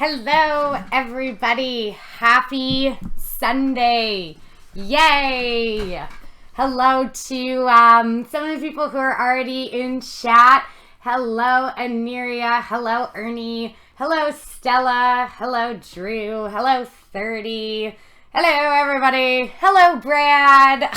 Hello, everybody. Happy Sunday. Yay. Hello to some of the people who are already in chat. Hello, Aniria. Hello, Ernie. Hello, Stella. Hello, Drew. Hello, 30. Hello, everybody. Hello, Brad.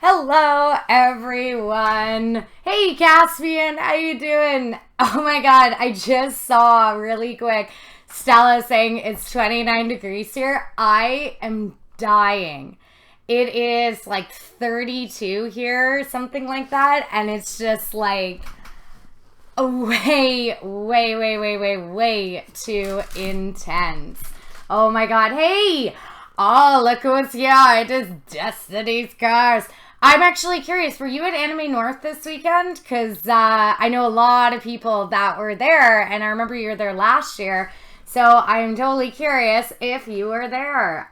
Hello, everyone. Hey, Caspian. How you doing? Oh my God, I just saw really quick Stella saying it's 29 degrees here. I am dying. It is like 32 here, something like that. And it's just like way too intense. Oh my God. Hey. Oh, look who's here. It is Destiny's Cars. I'm actually curious, were you at Anime North this weekend? Because I know a lot of people that were there, and I remember you were there last year. So I'm totally curious if you were there.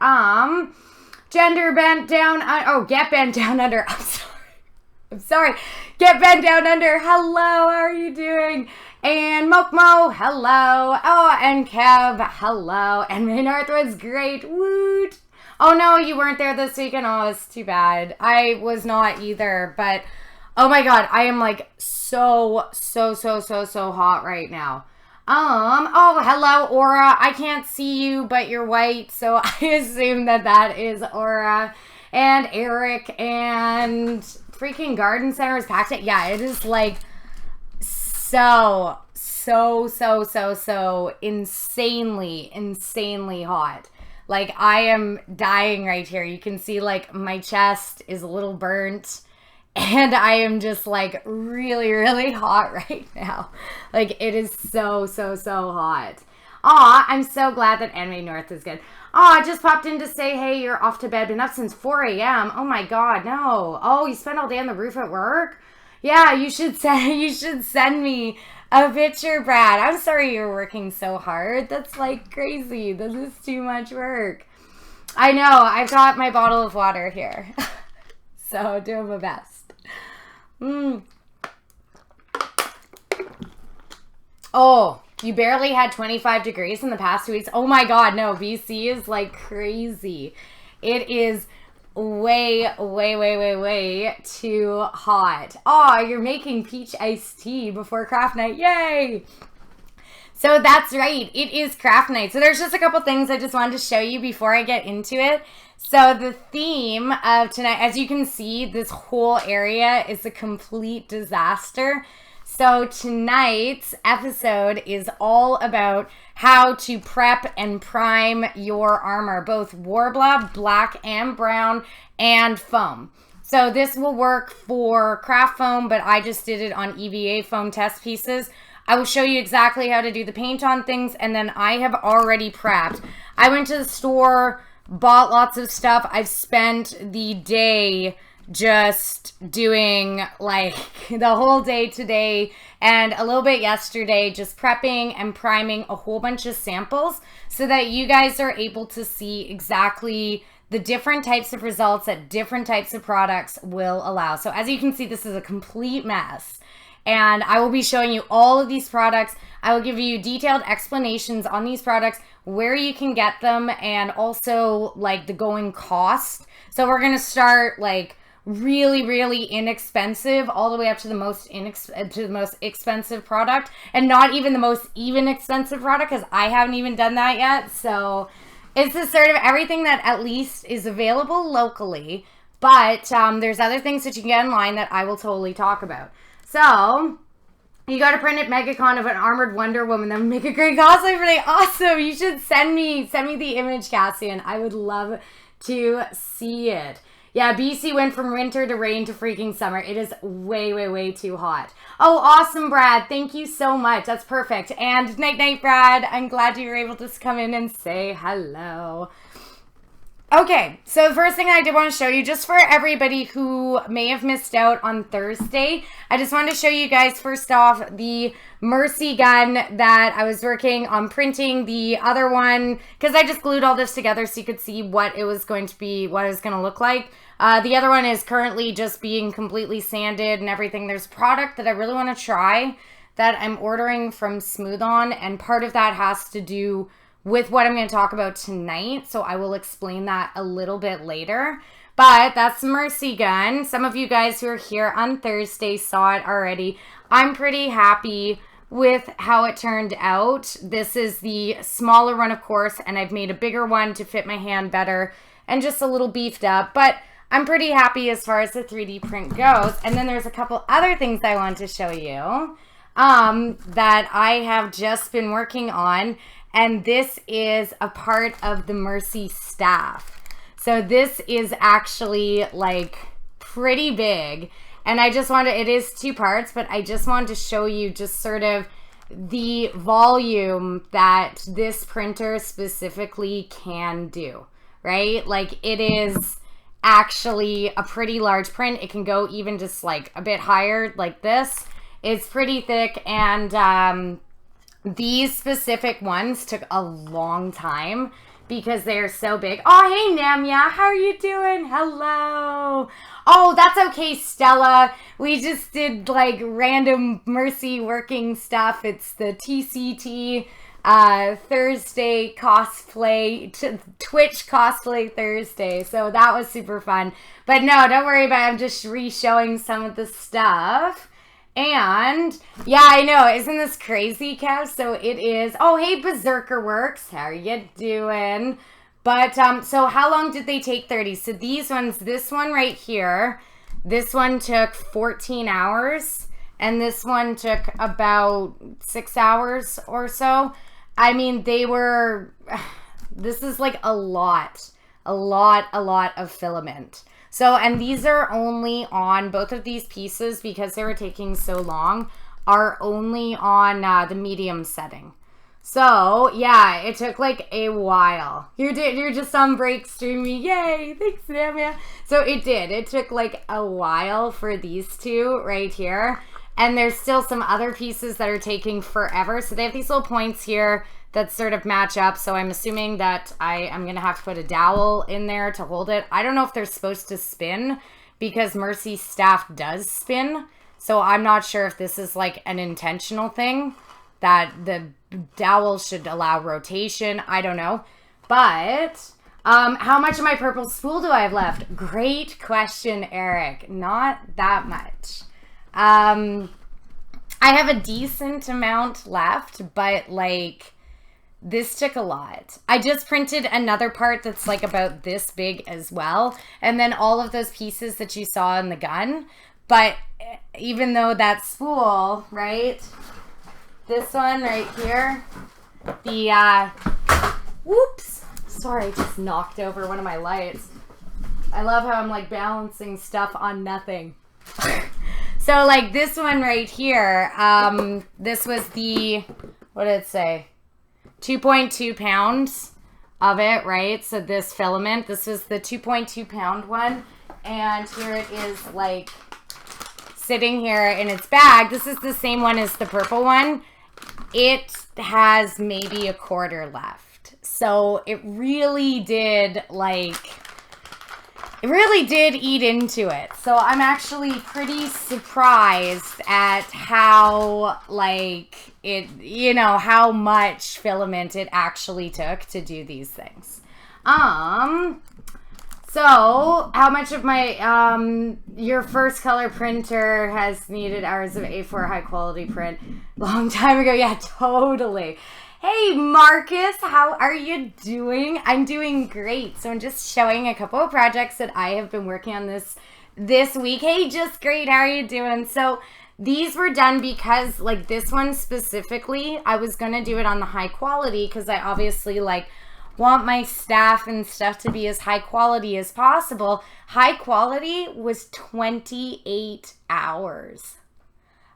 Gender bent down, get bent down under. I'm sorry. Get bent down under. Hello, how are you doing? And Mokmo, hello. Oh, and Kev, hello. And May North was great. Woot. Oh, no, you weren't there this weekend. Oh, it's too bad. I was not either. But, oh my God, I am like so hot right now. Oh, hello, Aura. I can't see you, but you're white. So I assume that is Aura. And Eric and freaking Garden Center is packed. Yeah, it is like so insanely hot. Like, I am dying right here. You can see, like, my chest is a little burnt. And I am just, like, really hot right now. Like, it is so hot. Aw, I'm so glad that Anime North is good. Aw, I just popped in to say, hey, you're off to bed. Been up since 4 a.m. Oh, my God, no. Oh, you spent all day on the roof at work? Yeah, you should send me a picture, Brad. I'm sorry you're working so hard. That's like crazy. This is too much work. I know. I've got my bottle of water here. So doing my best. Oh, you barely had 25 degrees in the past 2 weeks. Oh my God, no. BC is like crazy. It is way too hot. Oh, you're making peach iced tea before craft night. Yay! So that's right. It is craft night. So there's just a couple things I just wanted to show you before I get into it. So the theme of tonight, as you can see, this whole area is a complete disaster. So tonight's episode is all about how to prep and prime your armor, both Worbla, black and brown, and foam. So this will work for craft foam, but I just did it on EVA foam test pieces. I will show you exactly how to do the paint on things, and then I have already prepped. I went to the store, bought lots of stuff. I've spent the day just doing like the whole day today and a little bit yesterday, just prepping and priming a whole bunch of samples so that you guys are able to see exactly the different types of results that different types of products will allow. So as you can see, this is a complete mess. And I will be showing you all of these products. I will give you detailed explanations on these products, where you can get them, and also like the going cost. So we're going to start like really inexpensive all the way up to the most expensive product, and not even the most even expensive product, because I haven't even done that yet. So it's the sort of everything that at least is available locally, but there's other things that you can get online that I will totally talk about. So you got to print at MegaCon of an armored Wonder Woman, then make a great cosplay for the awesome. You should send me the image, Cassian. I would love to see it. Yeah, BC went from winter to rain to freaking summer. It is way too hot. Oh, awesome, Brad. Thank you so much. That's perfect. And night, Brad. I'm glad you were able to come in and say hello. Okay, so the first thing I did want to show you, just for everybody who may have missed out on Thursday, I just wanted to show you guys, first off, the Mercy gun that I was working on printing. The other one, because I just glued all this together so you could see what it was going to be, what it was going to look like. The other one is currently just being completely sanded and everything. There's a product that I really want to try that I'm ordering from Smooth On, and part of that has to do with what I'm going to talk about tonight, so I will explain that a little bit later. But that's the Mercy gun. Some of you guys who are here on Thursday saw it already. I'm pretty happy with how it turned out. This is the smaller one, of course, and I've made a bigger one to fit my hand better and just a little beefed up. But I'm pretty happy as far as the 3D print goes. And then there's a couple other things I want to show you that I have just been working on. And this is a part of the Mercy staff. So this is actually like pretty big. And I just wanted, it is 2 parts, but I just wanted to show you just sort of the volume that this printer specifically can do, right? Like it is actually a pretty large print. It can go even just like a bit higher like this. It's pretty thick, and these specific ones took a long time because they're so big. Oh, hey, Namya. How are you doing? Hello. Oh, that's okay, Stella. We just did, like, random Mercy working stuff. It's the TCT Thursday cosplay, Twitch cosplay Thursday. So that was super fun. But no, don't worry about it. I'm just re-showing some of the stuff. And yeah, I know, isn't this crazy, Kev? So it is. Oh, hey, Berserker Works, how are you doing? But so how long did they take 30? So these ones, this one right here, this one took 14 hours, and this one took about 6 hours or so. I mean, they were, this is like a lot of filament. So, and these are only on, both of these pieces, because they were taking so long, are only on the medium setting. So, yeah, it took like a while. You're just on break streaming. Yay! Thanks, Samia. So it did. It took like a while for these two right here. And there's still some other pieces that are taking forever. So they have these little points here that sort of match up. So I'm assuming that I'm going to have to put a dowel in there to hold it. I don't know if they're supposed to spin, because Mercy staff does spin. So I'm not sure if this is like an intentional thing, that the dowel should allow rotation. I don't know. But how much of my purple spool do I have left? Great question, Eric. Not that much. I have a decent amount left, but like, this took a lot. I just printed another part that's like about this big as well. And then all of those pieces that you saw in the gun. But even though that spool, right? This one right here, the, whoops. Sorry, I just knocked over one of my lights. I love how I'm like balancing stuff on nothing. So like this one right here, this was the, what did it say? 2.2 pounds of it, right? So this filament, this is the 2.2 pound one. And here it is like sitting here in its bag. This is the same one as the purple one. It has maybe a quarter left. So it really did like, it really did eat into it. So I'm actually pretty surprised at how, like, it, you know, how much filament it actually took to do these things. So how much of my, your first color printer has needed hours of A4 high quality print? Long time ago. Yeah, totally. Hey, Marcus, how are you doing? I'm doing great. So I'm just showing a couple of projects that I have been working on this week. Hey, just great. How are you doing? So these were done because, like, this one specifically, I was going to do it on the high quality because I obviously, like, want my staff and stuff to be as high quality as possible. High quality was 28 hours.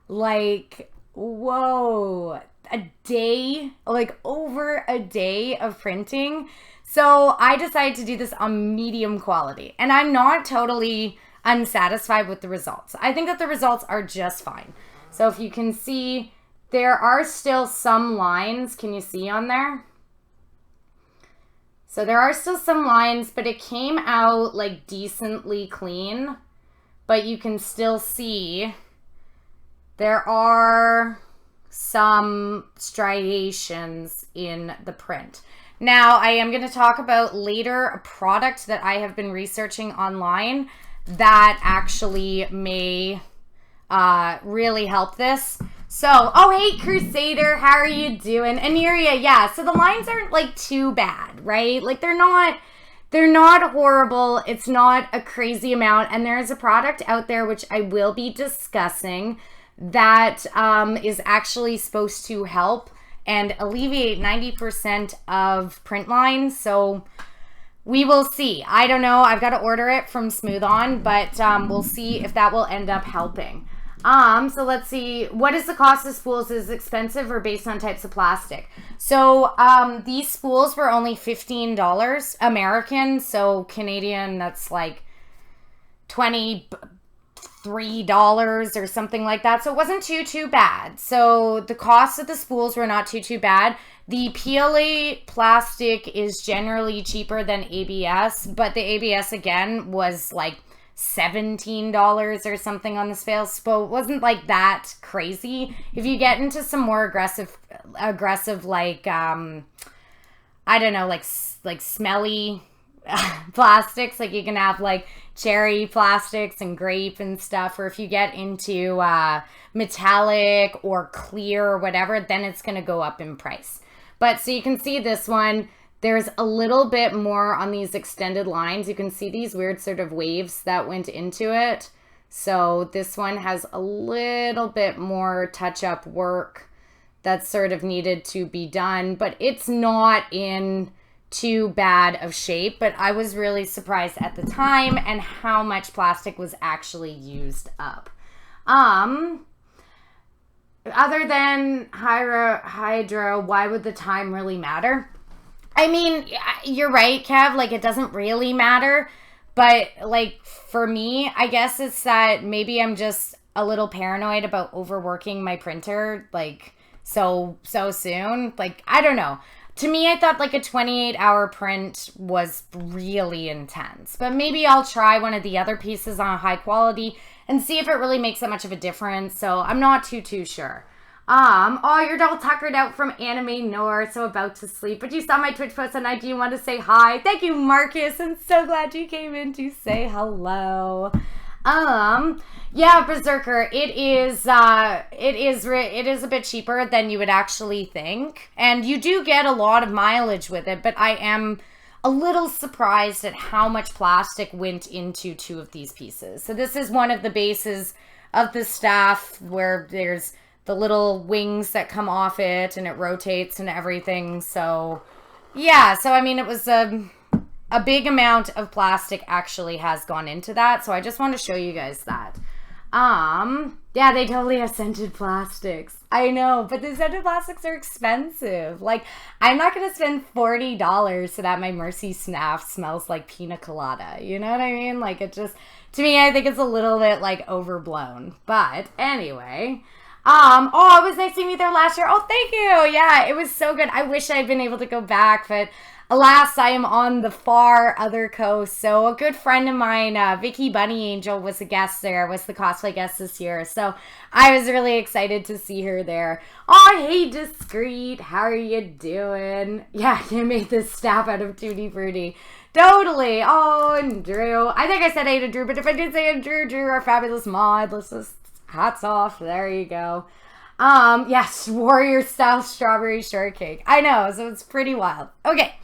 Like, whoa. A day, like over a day of printing. So I decided to do this on medium quality, and I'm not totally unsatisfied with the results. I think that the results are just fine. So if you can see, there are still some lines. Can you see on there? So there are still some lines, but it came out like decently clean, but you can still see there are some striations in the print. Now, I am going to talk about later a product that I have been researching online that actually may really help this. So, oh, hey, Crusader, how are you doing? Aniria, yeah, so the lines aren't, like, too bad, right? Like, they're not horrible. It's not a crazy amount. And there's a product out there, which I will be discussing, that is actually supposed to help and alleviate 90% of print lines. So we will see. I don't know. I've got to order it from Smooth On, but we'll see if that will end up helping. So let's see. What is the cost of spools? Is it expensive or based on types of plastic? So these spools were only $15 American. So Canadian, that's like $23 or something like that. So it wasn't too bad. So the cost of the spools were not too bad. The PLA plastic is generally cheaper than ABS, but the ABS again was like $17 or something on the scale, so it wasn't like that crazy. If you get into some more aggressive like I don't know, like smelly plastics, like you can have like cherry plastics and grape and stuff, or if you get into metallic or clear or whatever, then it's going to go up in price. But so you can see this one, there's a little bit more on these extended lines. You can see these weird sort of waves that went into it. So this one has a little bit more touch-up work that's sort of needed to be done, but it's not in too bad of shape. But I was really surprised at the time and how much plastic was actually used up. Other than hydro, why would the time really matter? I mean, you're right, Kev, like it doesn't really matter, but like for me, I guess it's that maybe I'm just a little paranoid about overworking my printer like so soon. Like, I don't know. To me, I thought like a 28-hour print was really intense, but maybe I'll try one of the other pieces on high quality and see if it really makes that much of a difference. So I'm not too sure. Oh, you're all tuckered out from Anime North, so about to sleep. But you saw my Twitch post and I do want to say hi. Thank you, Marcus. I'm so glad you came in to say hello. Yeah, Berserker, it is a bit cheaper than you would actually think. And you do get a lot of mileage with it, but I am a little surprised at how much plastic went into two of these pieces. So this is one of the bases of the staff where there's the little wings that come off it and it rotates and everything. So yeah, so I mean, it was a big amount of plastic actually has gone into that. So I just want to show you guys that. Yeah, they totally have scented plastics. I know, but the scented plastics are expensive. Like, I'm not going to spend $40 so that my Mercy Snap smells like pina colada. You know what I mean? Like, it just, to me, I think it's a little bit like overblown. But anyway, oh, it was nice seeing you there last year. Oh, thank you. Yeah, it was so good. I wish I'd been able to go back, but alas, I am on the far other coast. So a good friend of mine, Vicky Bunny Angel, was a guest there, was the cosplay guest this year. So I was really excited to see her there. Oh, hey, Discreet. How are you doing? Yeah, you made this staff out of Tutti Frutti. Totally. Oh, and Drew. I think I said hey to Drew, but if I did say Drew, our fabulous mod, let's just hats off. There you go. Yes, Warrior style strawberry shortcake. I know, so it's pretty wild. Okay,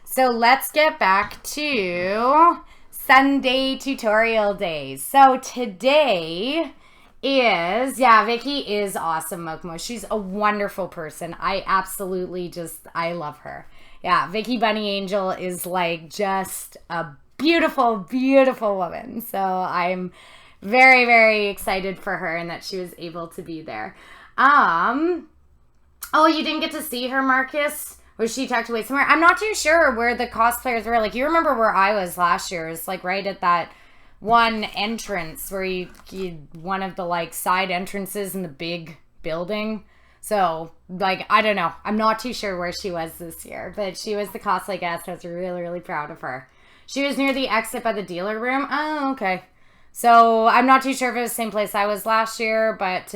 so let's get back to Sunday tutorial days. So today is, yeah, Vicky is awesome, Mokumo. She's a wonderful person. I absolutely I love her. Yeah, Vicky Bunny Angel is like just a beautiful, beautiful woman. So I'm very, very excited for her and that she was able to be there. Oh, you didn't get to see her, Marcus? Was she tucked away somewhere? I'm not too sure where the cosplayers were. Like, you remember where I was last year. It's like right at that one entrance where you one of the like side entrances in the big building. So, like, I don't know. I'm not too sure where she was this year, but she was the cosplay guest. I was really, really proud of her. She was near the exit by the dealer room. Oh, okay. So I'm not too sure if it was the same place I was last year, but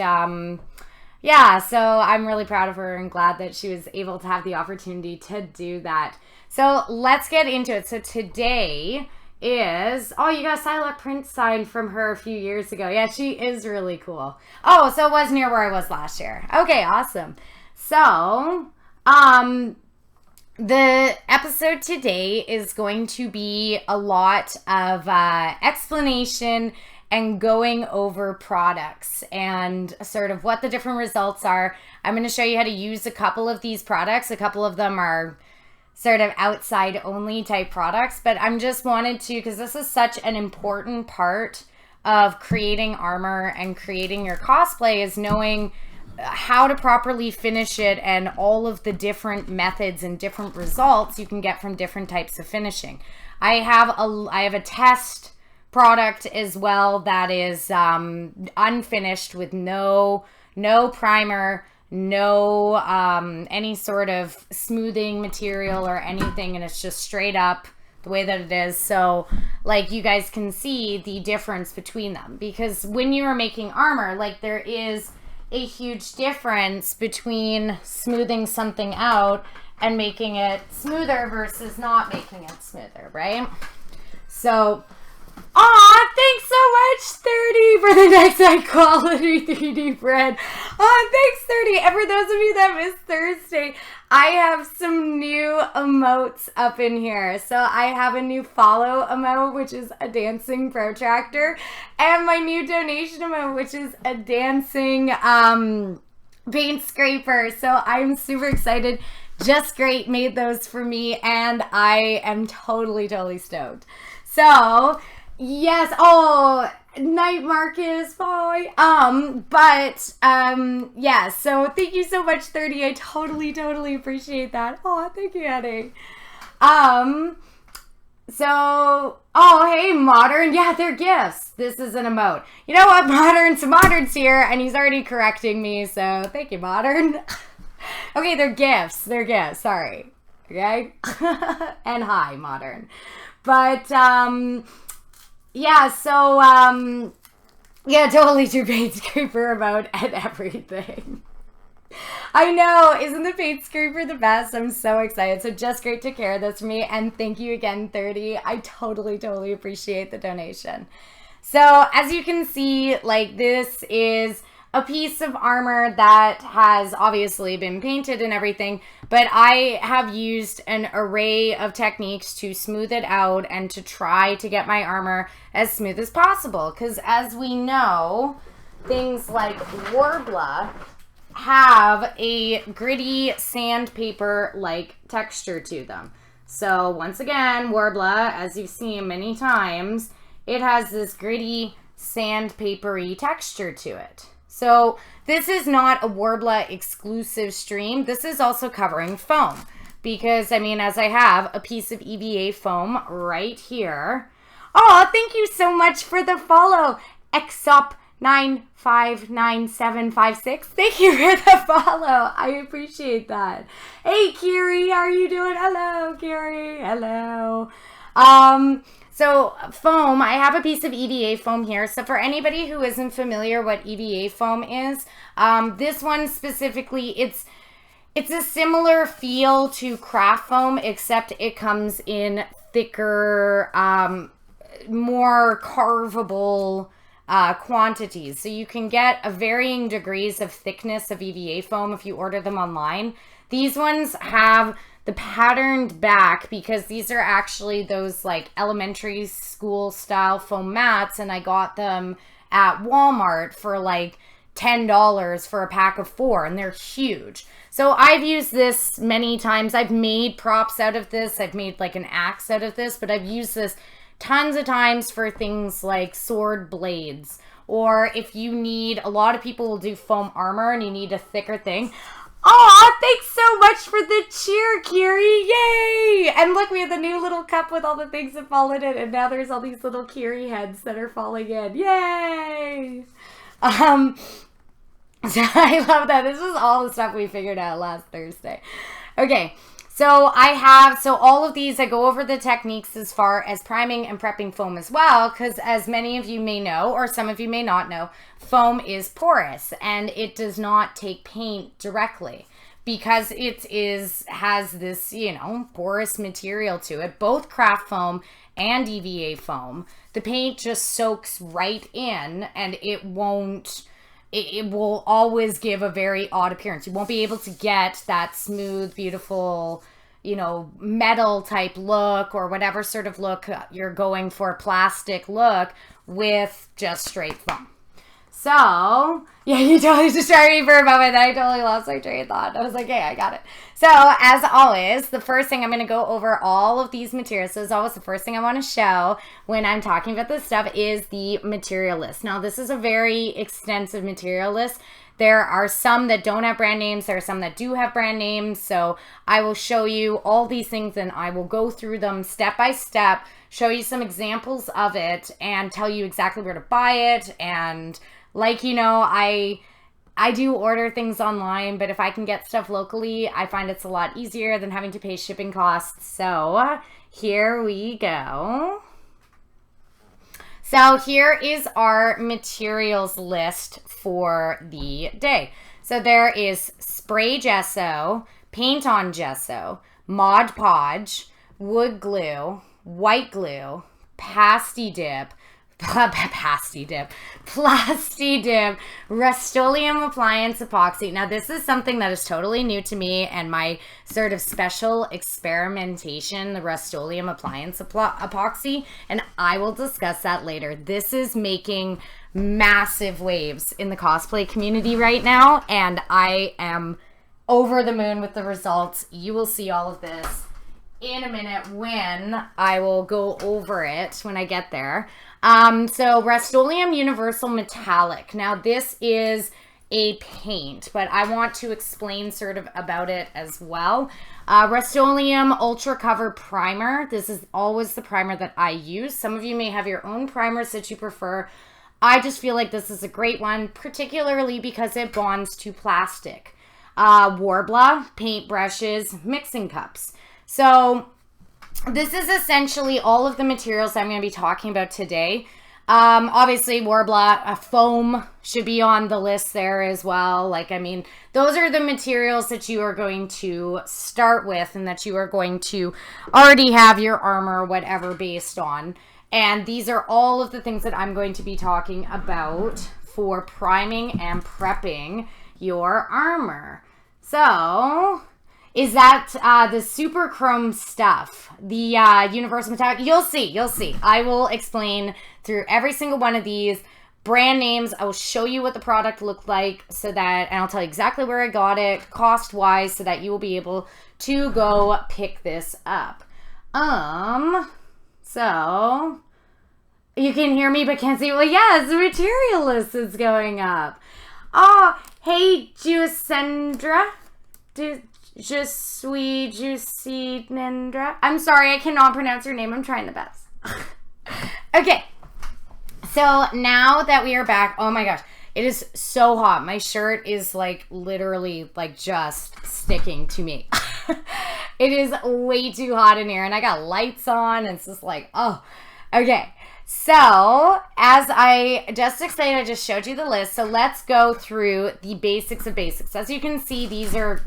yeah, so I'm really proud of her and glad that she was able to have the opportunity to do that. So let's get into it. So today is, oh, you got a silent print sign from her a few years ago. Yeah, she is really cool. Oh, so it was near where I was last year. Okay, awesome. So, the episode today is going to be a lot of explanation and going over products and sort of what the different results are. I'm going to show you how to use a couple of these products. A couple of them are sort of outside only type products, but I'm just wanted to, because this is such an important part of creating armor and creating your cosplay, is knowing how to properly finish it and all of the different methods and different results you can get from different types of finishing. I have a test product as well that is unfinished with no primer, no any sort of smoothing material or anything, and it's just straight up the way that it is. So like you guys can see the difference between them, because when you are making armor, like there is a huge difference between smoothing something out and making it smoother versus not making it smoother, right? So, aw, thanks so much, 30, for the next high quality 3D print. Aw, thanks, 30. And for those of you that missed Thursday, I have some new emotes up in here. So I have a new follow emote, which is a dancing protractor, and my new donation emote, which is a dancing paint scraper. So I'm super excited. Just Great made those for me, and I am totally stoked. So yes, oh, Night Marcus, boy. Yeah, so thank you so much, 30. I totally appreciate that. Oh, thank you, Eddie. So, oh, hey, Modern. Yeah, they're gifts. This is an emote. You know what, Modern? So Modern's here, and he's already correcting me, so thank you, Modern. Okay, they're gifts. They're gifts. Sorry. Okay? And hi, Modern. But, yeah, so, yeah, totally do paint scraper about and everything. I know, isn't the paint scraper the best? I'm so excited. So Just Great took care of this for me, and thank you again, 30. I totally appreciate the donation. So as you can see, like, this is a piece of armor that has obviously been painted and everything, but I have used an array of techniques to smooth it out and to try to get my armor as smooth as possible. Because as we know, things like Worbla have a gritty sandpaper-like texture to them. So once again, Worbla, as you've seen many times, it has this gritty sandpapery texture to it. So this is not a Worbla exclusive stream. This is also covering foam, because I mean, as I have a piece of EVA foam right here. Oh, thank you so much for the follow, Exop959756. Thank you for the follow. I appreciate that. Hey, Kiri, how are you doing? Hello, Kiri. Hello. So foam, I have a piece of EVA foam here. So for anybody who isn't familiar what EVA foam is, this one specifically, it's a similar feel to craft foam, except it comes in thicker, more carvable quantities. So you can get a varying degrees of thickness of EVA foam if you order them online. These ones have the patterned back, because these are actually those like elementary school style foam mats, and I got them at Walmart for like $10 for a pack of 4, and they're huge. So I've used this many times. I've made props out of this. I've made like an axe out of this, but I've used this tons of times for things like sword blades, or if you need, a lot of people will do foam armor and you need a thicker thing. Oh, thanks so much for the cheer, Kiri. Yay! And look, we have the new little cup with all the things that fall in it, and now there's all these little Kiri heads that are falling in. Yay! So I love that. This is all the stuff we figured out last Thursday. Okay, So all of these, I go over the techniques as far as priming and prepping foam as well, because as many of you may know, or some of you may not know, foam is porous and it does not take paint directly because has this, porous material to it. Both craft foam and EVA foam, the paint just soaks right in and it will always give a very odd appearance. You won't be able to get that smooth, beautiful, metal type look or whatever sort of look you're going for, plastic look, with just straight foam. So, yeah, you totally distracted me for a moment. I totally lost my train of thought. I was like, hey, I got it. So, as always, the first thing I'm going to go over all of these materials. So, as always, the first thing I want to show when I'm talking about this stuff is the material list. Now, this is a very extensive material list. There are some that don't have brand names. There are some that do have brand names. So, I will show you all these things and I will go through them step by step, show you some examples of it, and tell you exactly where to buy it. And I do order things online, but if I can get stuff locally, I find it's a lot easier than having to pay shipping costs. So here we go. So here is our materials list for the day. So there is spray gesso, paint on gesso, Mod Podge, wood glue, white glue, Plasti Dip, Rust-Oleum Appliance epoxy. Now this is something that is totally new to me and my sort of special experimentation, the Rust-Oleum Appliance epoxy, and I will discuss that later. This is making massive waves in the cosplay community right now, and I am over the moon with the results. You will see all of this in a minute when I will go over it when I get there. So Rust-Oleum Universal Metallic. Now this is a paint, but I want to explain sort of about it as well. Rust-Oleum Ultra Cover Primer. This is always the primer that I use. Some of you may have your own primers that you prefer. I just feel like this is a great one, particularly because it bonds to plastic. Worbla, paint brushes, mixing cups. So this is essentially all of the materials I'm going to be talking about today. Obviously, Worbla, foam should be on the list there as well. Those are the materials that you are going to start with and that you are going to already have your armor or whatever based on. And these are all of the things that I'm going to be talking about for priming and prepping your armor. So is that the super chrome stuff, the universal metallic? You'll see. I will explain through every single one of these brand names. I will show you what the product looked like and I'll tell you exactly where I got it, cost wise, so that you will be able to go pick this up. So you can hear me but can't see. Well, yes, the material list is going up. Oh, hey, Juicendra. Je suis Juicy Nendra. I'm sorry, I cannot pronounce your name. I'm trying the best. Okay. So now that we are back, oh my gosh, it is so hot. My shirt is literally just sticking to me. It is way too hot in here and I got lights on and it's just oh, okay. So as I just explained, I just showed you the list. So let's go through the basics of basics. As you can see, these are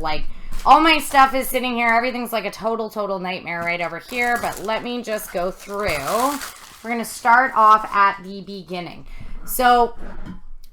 all my stuff is sitting here. Everything's a total nightmare right over here. But let me just go through. We're going to start off at the beginning. So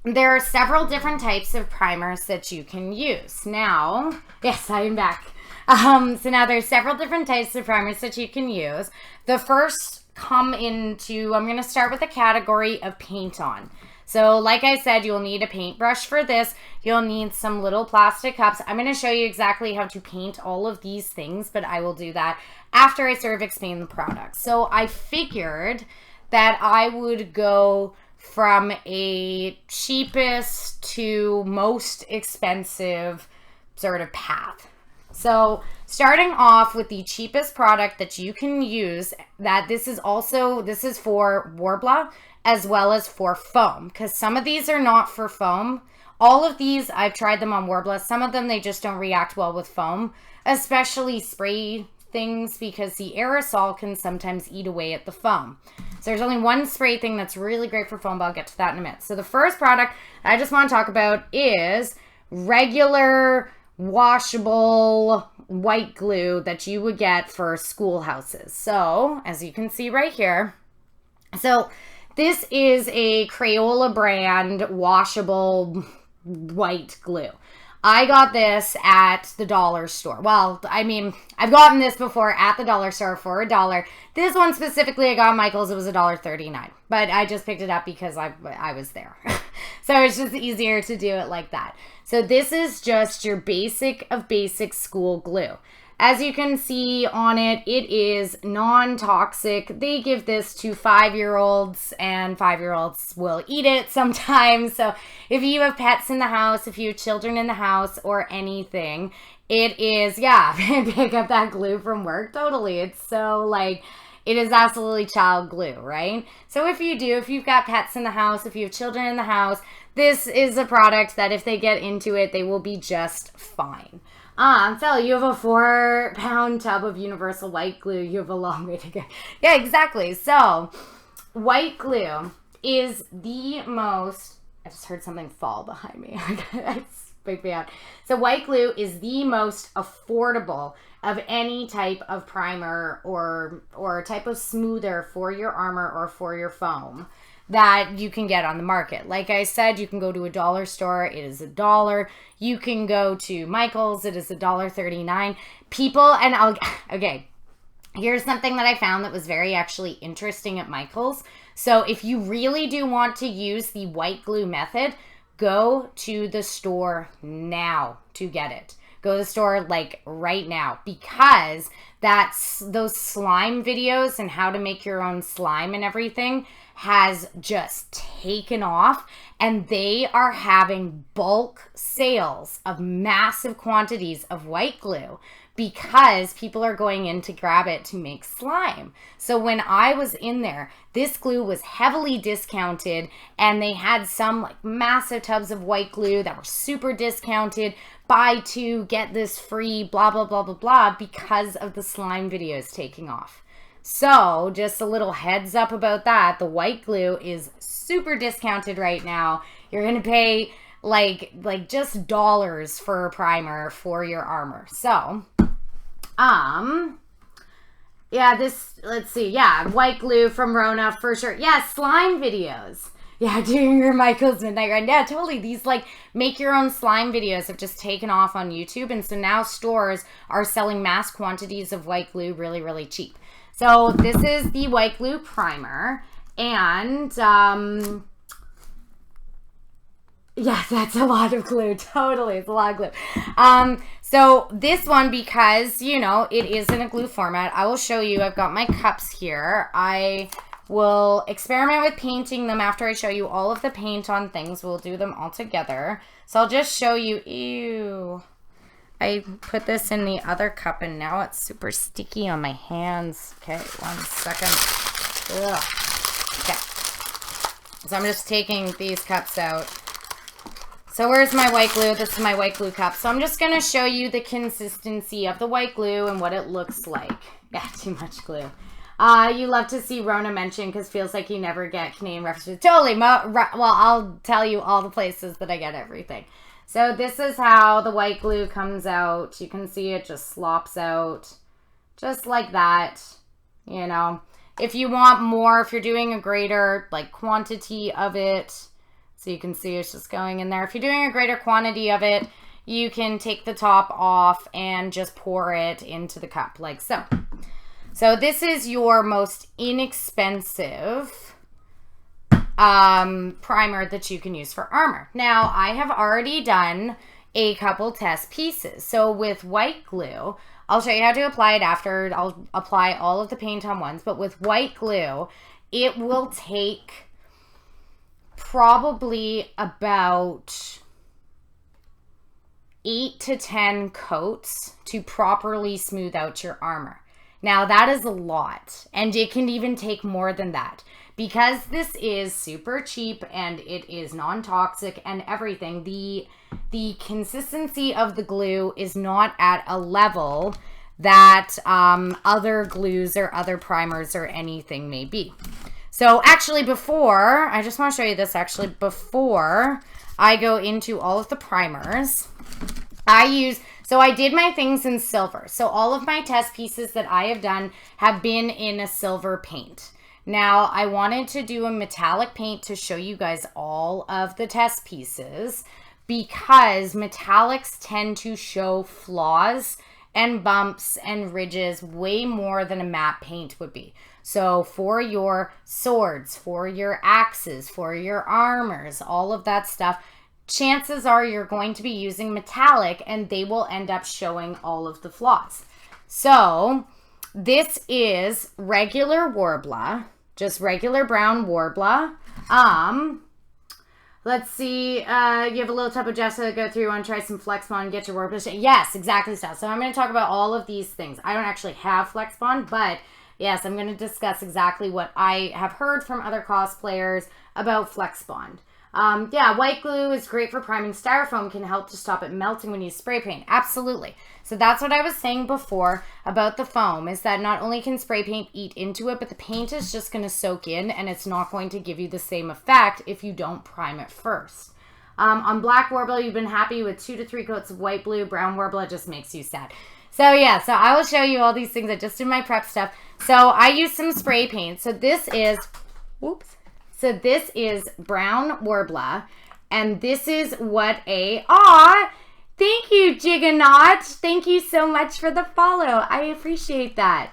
there are several different types of primers that you can use. Now, yes, I am back. So now there's several different types of primers that you can use. The first I'm going to start with the category of paint on. So like I said, you'll need a paintbrush for this. You'll need some little plastic cups. I'm going to show you exactly how to paint all of these things, but I will do that after I sort of explain the product. So I figured that I would go from a cheapest to most expensive sort of path. So starting off with the cheapest product that you can use, this is for Worbla as well as for foam, because some of these are not for foam. All of these, I've tried them on Worbla. Some of them, they just don't react well with foam, especially spray things, because the aerosol can sometimes eat away at the foam. So there's only one spray thing that's really great for foam, but I'll get to that in a minute. So the first product I just want to talk about is regular washable white glue that you would get for schoolhouses. So as you can see right here, so this is a Crayola brand washable white glue. I got this at the dollar store. Well, I mean, I've gotten this before at the dollar store for $1. This one specifically I got at Michael's. It was $1.39, but I just picked it up because I was there. So it's just easier to do it like that. So this is just your basic of basic school glue. As you can see on it, it is non-toxic. They give this to 5-year-olds, and 5-year-olds will eat it sometimes. So if you have pets in the house, if you have children in the house or anything, it is, yeah, pick up that glue from work. Totally. It's so like, it is absolutely child glue, right? So if you've got pets in the house, if you have children in the house, this is a product that if they get into it, they will be just fine. So you have a 4-pound tub of universal white glue. You have a long way to go. Yeah, exactly. So white glue is the most, I just heard something fall behind me. It's freaked me out. So white glue is the most affordable of any type of primer or type of smoother for your armor or for your foam that you can get on the market. Like I said, you can go to a dollar store, it is $1. You can go to Michael's, it is $1.39. Okay, here's something that I found that was very actually interesting at Michael's. So if you really do want to use the white glue method, go to the store now to get it. Go to the store like right now, because those slime videos and how to make your own slime and everything has just taken off, and they are having bulk sales of massive quantities of white glue because people are going in to grab it to make slime. So when I was in there, this glue was heavily discounted, and they had some like massive tubs of white glue that were super discounted. Buy 2, get this free, blah, blah, blah, blah, blah, because of the slime videos taking off. So just a little heads up about that. The white glue is super discounted right now. You're going to pay like just dollars for a primer for your armor. So, yeah, let's see. Yeah, white glue from Rona for sure. Yeah, slime videos. Yeah, doing your Michael's Midnight Run. Yeah, totally. These like make your own slime videos have just taken off on YouTube. And so now stores are selling mass quantities of white glue really, really cheap. So this is the white glue primer, and yeah, that's a lot of glue. Totally, it's a lot of glue. So this one, because, you know, it is in a glue format, I will show you. I've got my cups here. I will experiment with painting them after I show you all of the paint on things. We'll do them all together. So I'll just show you. Ew. I put this in the other cup, and now it's super sticky on my hands. Okay, 1 second. Ugh. Okay. So I'm just taking these cups out. So where's my white glue? This is my white glue cup. So I'm just going to show you the consistency of the white glue and what it looks like. Yeah, too much glue. You love to see Rona mention because feels like you never get Canadian references. Totally. Well, I'll tell you all the places that I get everything. So this is how the white glue comes out. You can see it just slops out just like that, you know. If you want more, if you're doing a greater like quantity of it, so you can see it's just going in there. If you're doing a greater quantity of it, you can take the top off and just pour it into the cup like so. So this is your most inexpensive primer that you can use for armor. Now, I have already done a couple test pieces. So with white glue, I'll show you how to apply it after. I'll apply all of the paint on once, but with white glue, it will take probably about 8 to 10 coats to properly smooth out your armor. Now that is a lot, and it can even take more than that. Because this is super cheap and it is non-toxic and everything, the consistency of the glue is not at a level that other glues or other primers or anything may be. So actually before, I just want to show you this actually, before I go into all of the primers, so I did my things in silver. So all of my test pieces that I have done have been in a silver paint. Now, I wanted to do a metallic paint to show you guys all of the test pieces because metallics tend to show flaws and bumps and ridges way more than a matte paint would be. So for your swords, for your axes, for your armors, all of that stuff, chances are you're going to be using metallic and they will end up showing all of the flaws. So this is regular Worbla. Just regular brown Worbla. Let's see. You have a little tub of Jessica to go through. You want to try some Flex Bond and get your Worbla? Yes, exactly, Style. So I'm going to talk about all of these things. I don't actually have Flex Bond, but yes, I'm going to discuss exactly what I have heard from other cosplayers about Flex Bond. Yeah, white glue is great for priming. Styrofoam can help to stop it melting when you spray paint. Absolutely. So that's what I was saying before about the foam, is that not only can spray paint eat into it, but the paint is just going to soak in and it's not going to give you the same effect if you don't prime it first. On black Worbla, you've been happy with 2 to 3 coats of white glue. Brown Worbla just makes you sad. So yeah, so I will show you all these things. I just did my prep stuff. So I used some spray paint. So this is, whoops. So this is brown Worbla, and this is what thank you, Jiggernaut. Thank you so much for the follow. I appreciate that.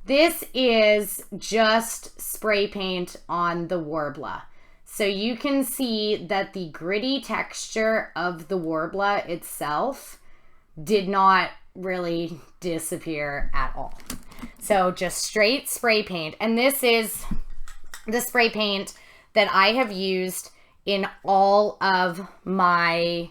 This is just spray paint on the Worbla. So you can see that the gritty texture of the Worbla itself did not really disappear at all. So just straight spray paint. And this is the spray paint that I have used in all of my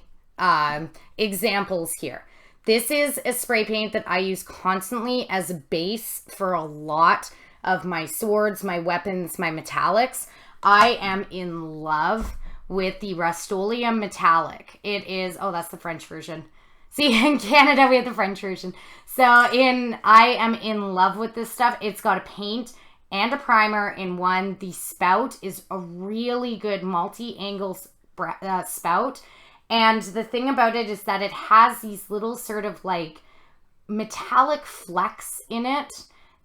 examples here. This is a spray paint that I use constantly as a base for a lot of my swords, my weapons, my metallics. I am in love with the Rust-Oleum Metallic. It is, oh, that's the French version. See, in Canada, we have the French version. So I am in love with this stuff. It's got a paint and a primer in one. The spout is a really good multi-angle spout. And the thing about it is that it has these little sort of like metallic flecks in it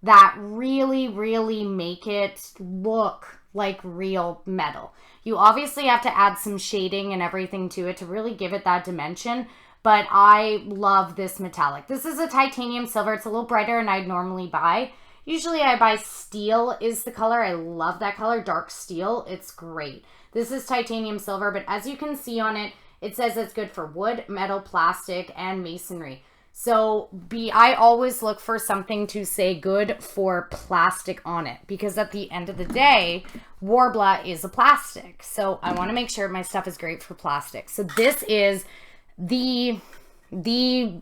that really, really make it look like real metal. You obviously have to add some shading and everything to it to really give it that dimension. But I love this metallic. This is a titanium silver. It's a little brighter than I'd normally buy. Usually I buy steel is the color. I love that color, dark steel. It's great. This is titanium silver, but as you can see on it, it says it's good for wood, metal, plastic, and masonry. So I always look for something to say good for plastic on it, because at the end of the day, Worbla is a plastic. So I want to make sure my stuff is great for plastic. So this is the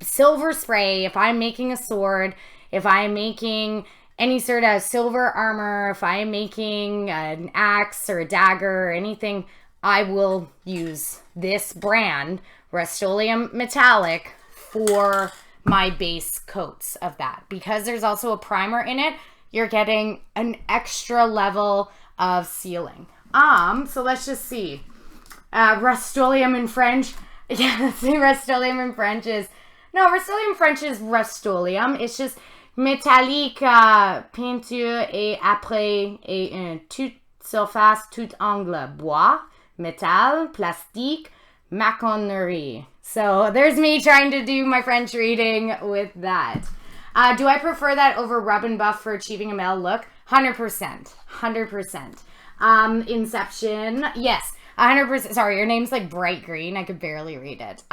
silver spray. If I'm making a sword, if I'm making any sort of silver armor, if I am making an axe or a dagger or anything, I will use this brand, Rust-Oleum Metallic, for my base coats of that. Because there's also a primer in it, you're getting an extra level of sealing. So let's just see. Rust-Oleum in French. Yeah, let's see. Rust-Oleum in French is... No, Rust-Oleum French is Rust-Oleum. It's just... Métallique, peinture et après toute surface, tout angle, bois, métal, plastique, maçonnerie. So there's me trying to do my French reading with that. Do I prefer that over rub and buff for achieving a male look? 100%. 100%. Inception, yes. 100%. Sorry, your name's like bright green. I could barely read it.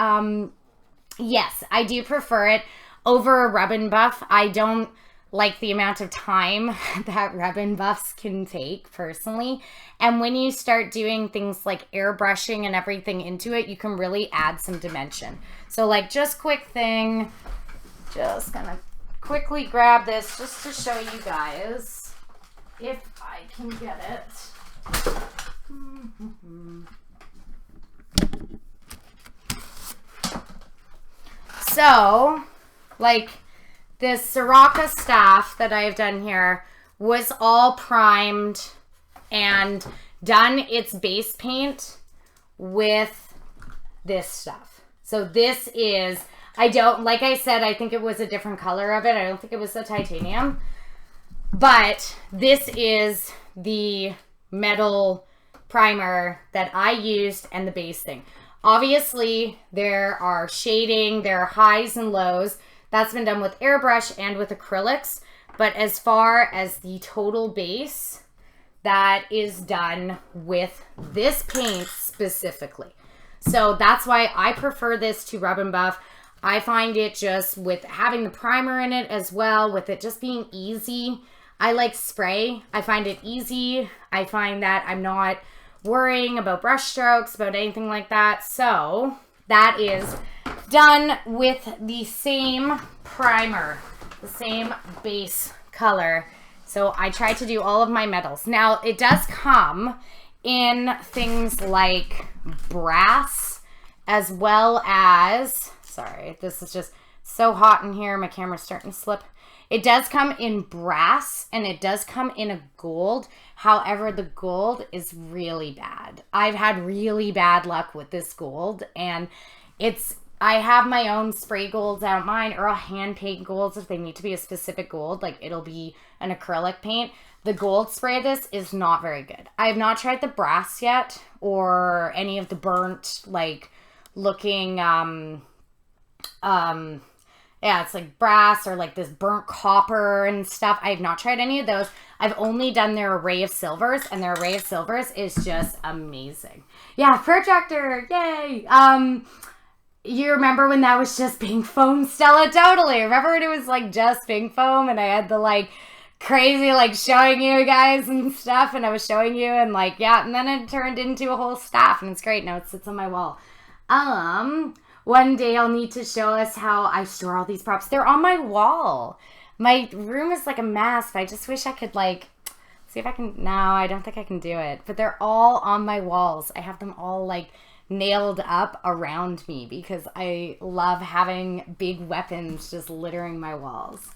Yes, I do prefer it over a rub and buff. I don't like the amount of time that rub and buffs can take personally. And when you start doing things like airbrushing and everything into it, you can really add some dimension. So like just quick thing, just gonna quickly grab this just to show you guys if I can get it. So like this Sirocco staff that I've done here was all primed and done its base paint with this stuff. So this is, like I said, I think it was a different color of it. I don't think it was the titanium. But this is the metal primer that I used and the base thing. Obviously, there are shading, there are highs and lows. That's been done with airbrush and with acrylics. But as far as the total base, that is done with this paint specifically. So that's why I prefer this to rub and buff. I find it just with having the primer in it as well, with it just being easy. I like spray. I find it easy. I find that I'm not worrying about brush strokes, about anything like that. So that is done with the same primer, the same base color. So I try to do all of my metals. Now it does come in things like brass as well as, sorry, this is just so hot in here. My camera's starting to slip. It does come in brass and it does come in a gold. However, the gold is really bad. I've had really bad luck with this gold, and I have my own spray golds out mine, or I'll hand paint golds if they need to be a specific gold, like it'll be an acrylic paint. The gold spray this is not very good. I have not tried the brass yet, or any of the burnt, like looking, yeah, it's like brass or like this burnt copper and stuff. I have not tried any of those. I've only done their array of silvers, and their array of silvers is just amazing. Yeah, protractor, yay! You remember when that was just pink foam, Stella? Totally. Remember when it was like just pink foam and I had the like crazy like showing you guys and stuff, and I was showing you and like, yeah, and then it turned into a whole staff and it's great. Now it sits on my wall. One day I'll need to show us how I store all these props. They're on my wall. My room is like a mess, but I just wish I could like, see if I can, no, I don't think I can do it. But they're all on my walls. I have them all like nailed up around me because I love having big weapons just littering my walls.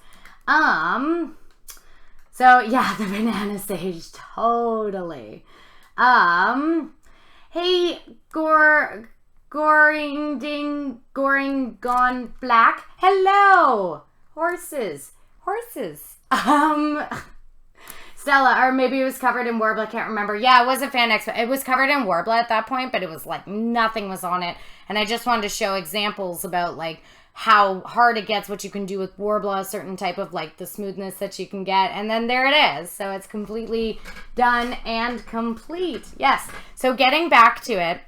So yeah, the banana sage, totally. Hey, Goring Gone Black. Hello! Horses. Stella, or maybe it was covered in Worbla, I can't remember. Yeah, it was a Fan Expo. It was covered in Worbla at that point, but it was like nothing was on it. And I just wanted to show examples about like how hard it gets, what you can do with Worbla, a certain type of like the smoothness that you can get. And then there it is. So it's completely done and complete. Yes. So getting back to it.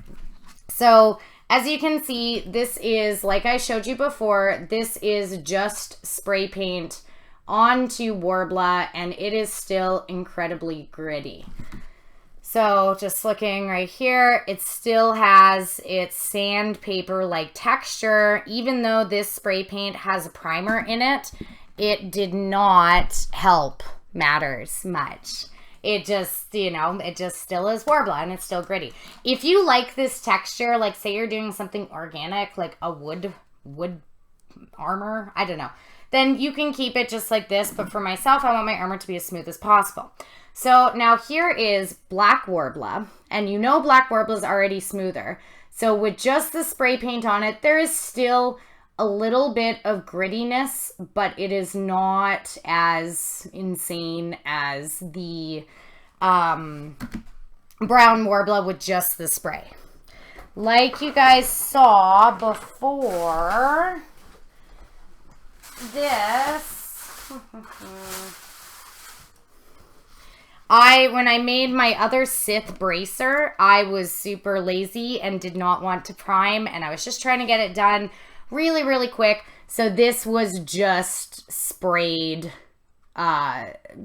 So as you can see, this is, like I showed you before, this is just spray paint onto Worbla, and it is still incredibly gritty. So just looking right here, it still has its sandpaper-like texture. Even though this spray paint has a primer in it, it did not help matters much. It just, you know, it just still is Worbla and it's still gritty. If you like this texture, like say you're doing something organic, like a wood armor, I don't know, then you can keep it just like this. But for myself, I want my armor to be as smooth as possible. So now here is black Worbla, and you know black Worbla is already smoother. So with just the spray paint on it, there is still a little bit of grittiness, but it is not as insane as the brown Worbla with just the spray. Like you guys saw before, this, when I made my other Sith bracer, I was super lazy and did not want to prime, and I was just trying to get it done really, really quick. So this was just sprayed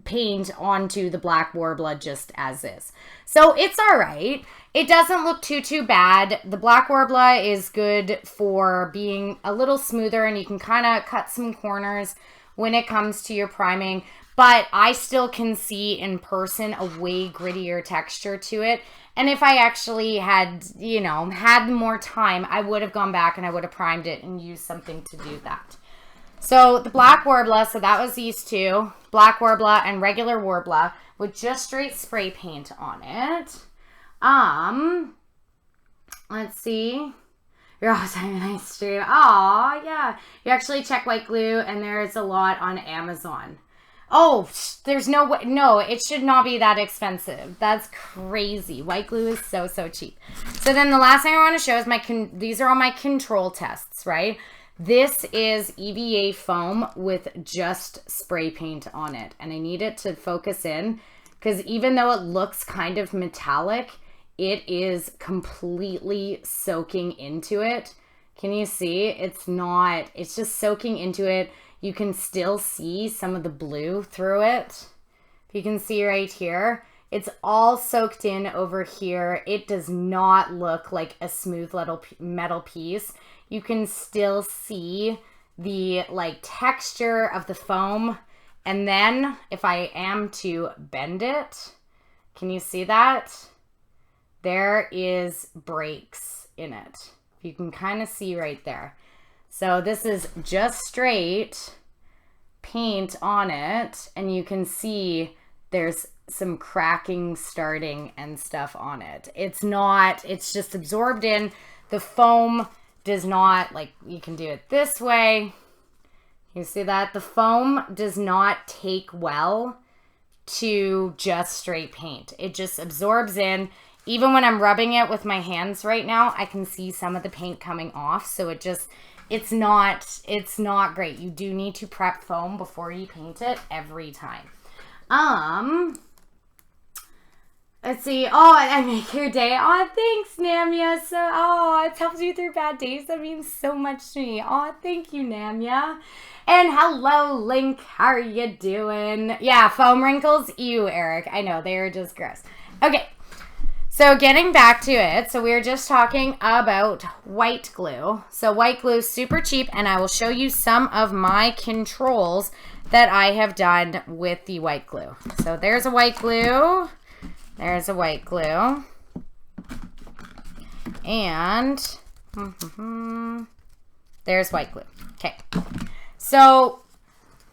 paint onto the black Worbla just as is. So it's all right. It doesn't look too bad. The black Worbla is good for being a little smoother, and you can kind of cut some corners when it comes to your priming. But I still can see in person a way grittier texture to it. And if I actually had, you know, had more time, I would have gone back and I would have primed it and used something to do that. So the black Worbla, so that was these two, black Worbla and regular Worbla with just straight spray paint on it. Let's see. You're always having a nice stream. Oh, yeah. You actually check white glue, and there's a lot on Amazon. Oh, there's no way. No, it should not be that expensive. That's crazy. White glue is so cheap. So then the last thing I want to show is these are all my control tests, right? This is EVA foam with just spray paint on it. And I need it to focus in because even though it looks kind of metallic, it is completely soaking into it. Can you see? It's not, it's just soaking into it. You can still see some of the blue through it. You can see right here. It's all soaked in over here. It does not look like a smooth little metal piece. You can still see the like texture of the foam. And then if I am to bend it, can you see that? There is breaks in it. You can kind of see right there. So this is just straight paint on it, and you can see there's some cracking starting and stuff on it. It's not, it's just absorbed in. The foam does not, like, you can do it this way. You see that? The foam does not take well to just straight paint. It just absorbs in. Even when I'm rubbing it with my hands right now, I can see some of the paint coming off. So it just, it's not great. You do need to prep foam before you paint it every time. Let's see. Oh, I make your day. Oh, thanks, Namya. So, oh, it helps you through bad days. That means so much to me. Oh, thank you, Namya. And hello, Link. How are you doing? Yeah, foam wrinkles. Ew, Eric. I know, they are just gross. Okay. So getting back to it, so we were just talking about white glue. So white glue is super cheap, and I will show you some of my controls that I have done with the white glue. So there's a white glue. There's a white glue. And there's white glue. Okay. So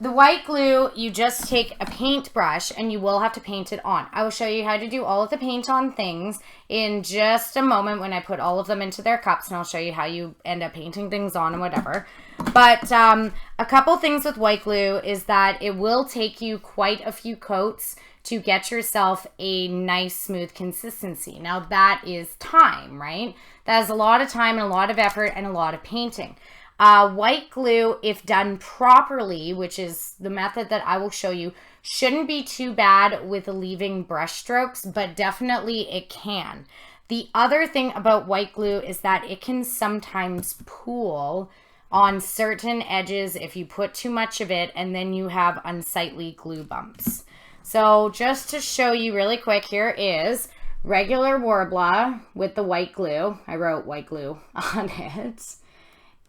the white glue, you just take a paintbrush and you will have to paint it on. I will show you how to do all of the paint on things in just a moment when I put all of them into their cups, and I'll show you how you end up painting things on and whatever. But a couple things with white glue is that it will take you quite a few coats to get yourself a nice smooth consistency. Now that is time, right? That is a lot of time and a lot of effort and a lot of painting. White glue, if done properly, which is the method that I will show you, shouldn't be too bad with leaving brush strokes, but definitely it can. The other thing about white glue is that it can sometimes pool on certain edges if you put too much of it, and then you have unsightly glue bumps. So just to show you really quick, here is regular Worbla with the white glue. I wrote white glue on it.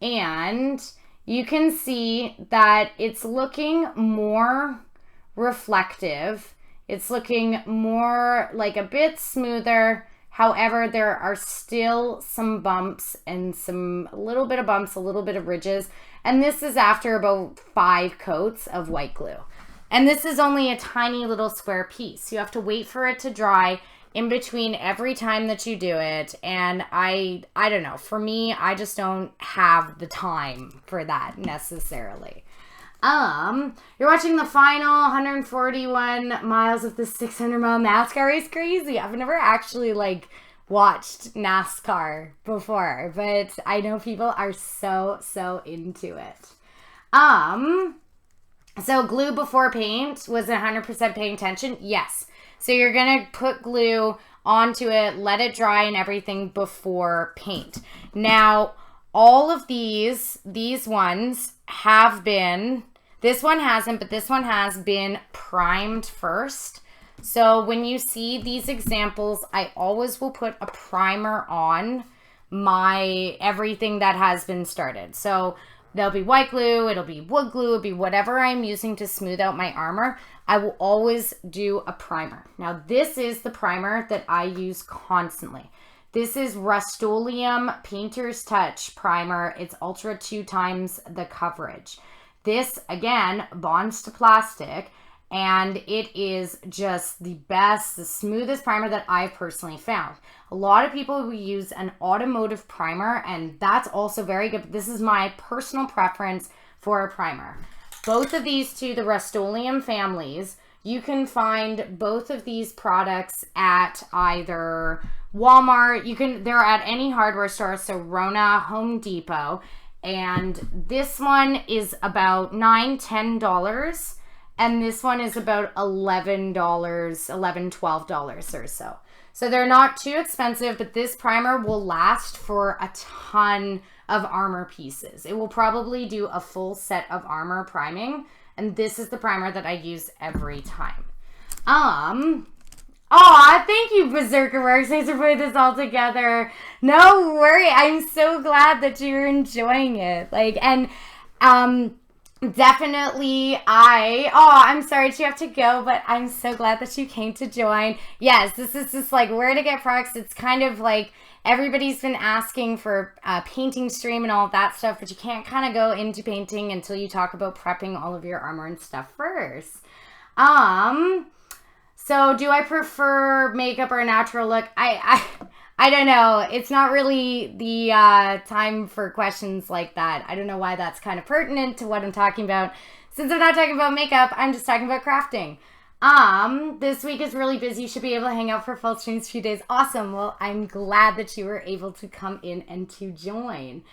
And you can see that it's looking more reflective. It's looking more like a bit smoother. However, there are still some bumps and a little bit of bumps, a little bit of ridges. And this is after about 5 coats of white glue. And this is only a tiny little square piece. You have to wait for it to dry in between every time that you do it. And I don't know, for me, I just don't have the time for that necessarily. You're watching the final 141 miles of the 600-mile NASCAR race. Crazy. I've never actually like watched NASCAR before, but I know people are so into it. So glue before paint, was 100% paying attention? Yes. So you're going to put glue onto it, let it dry and everything before paint. Now, all of these ones have been, This one hasn't, but this one has been primed first. So when you see these examples, I always will put a primer on my everything that has been started. So there'll be white glue, it'll be wood glue, it'll be whatever I'm using to smooth out my armor. I will always do a primer. Now this is the primer that I use constantly. This is Rust-Oleum Painter's Touch Primer. It's Ultra 2 times the coverage. This, again, bonds to plastic, and it is just the best, the smoothest primer that I've personally found. A lot of people will use an automotive primer, and that's also very good. This is my personal preference for a primer. Both of these two, the Rust-Oleum families, you can find both of these products at either Walmart, they're at any hardware store, so Rona, Home Depot, and this one is about $9-10, and this one is about $11, $12 or so. So they're not too expensive, but this primer will last for a ton of armor pieces. It will probably do a full set of armor priming, and this is the primer that I use every time. Aw, thank you, Berserker Works. Thanks for putting this all together. No worry. I'm so glad that you're enjoying it. Definitely I'm sorry that you have to go, but I'm so glad that you came to join. Yes, this is just like where to get products. It's kind of like everybody's been asking for a painting stream and all of that stuff, but you can't kind of go into painting until you talk about prepping all of your armor and stuff first. So do I prefer makeup or a natural look? I don't know. It's not really the time for questions like that. I don't know why that's kind of pertinent to what I'm talking about. Since I'm not talking about makeup, I'm just talking about crafting. This week is really busy. You should be able to hang out for full streams a few days. Awesome. Well, I'm glad that you were able to come in and to join.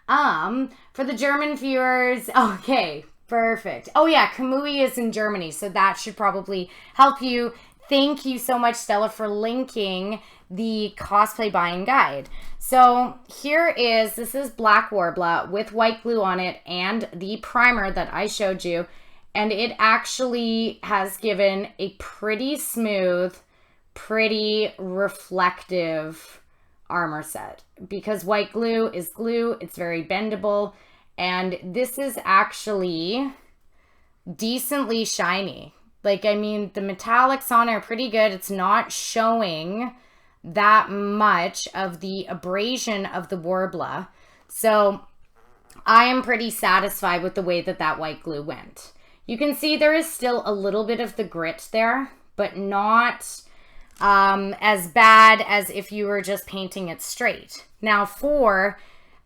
For the German viewers, okay, perfect. Oh yeah, Kamui is in Germany, so that should probably help you. Thank you so much, Stella, for linking the cosplay buying guide. So this is black Worbla with white glue on it and the primer that I showed you. And it actually has given a pretty smooth, pretty reflective armor set. Because white glue is glue, it's very bendable. And this is actually decently shiny. Like, I mean, the metallics on it are pretty good. It's not showing that much of the abrasion of the Worbla. So I am pretty satisfied with the way that that white glue went. You can see there is still a little bit of the grit there, but not as bad as if you were just painting it straight. Now for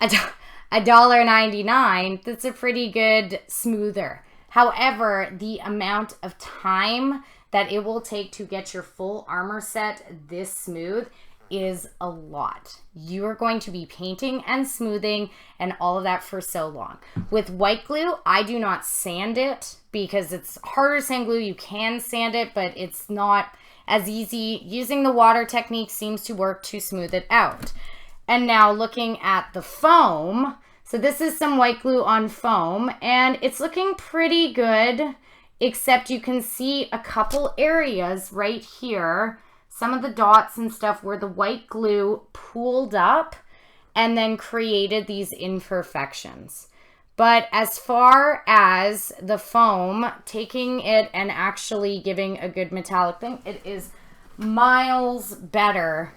$1.99, that's a pretty good smoother. However, the amount of time that it will take to get your full armor set this smooth is a lot. You are going to be painting and smoothing and all of that for so long. With white glue, I do not sand it because it's harder to sand glue. You can sand it, but it's not as easy. Using the water technique seems to work to smooth it out. And now looking at the foam, so this is some white glue on foam, and it's looking pretty good, except you can see a couple areas right here, some of the dots and stuff where the white glue pooled up and then created these imperfections. But as far as the foam, taking it and actually giving a good metallic thing, it is miles better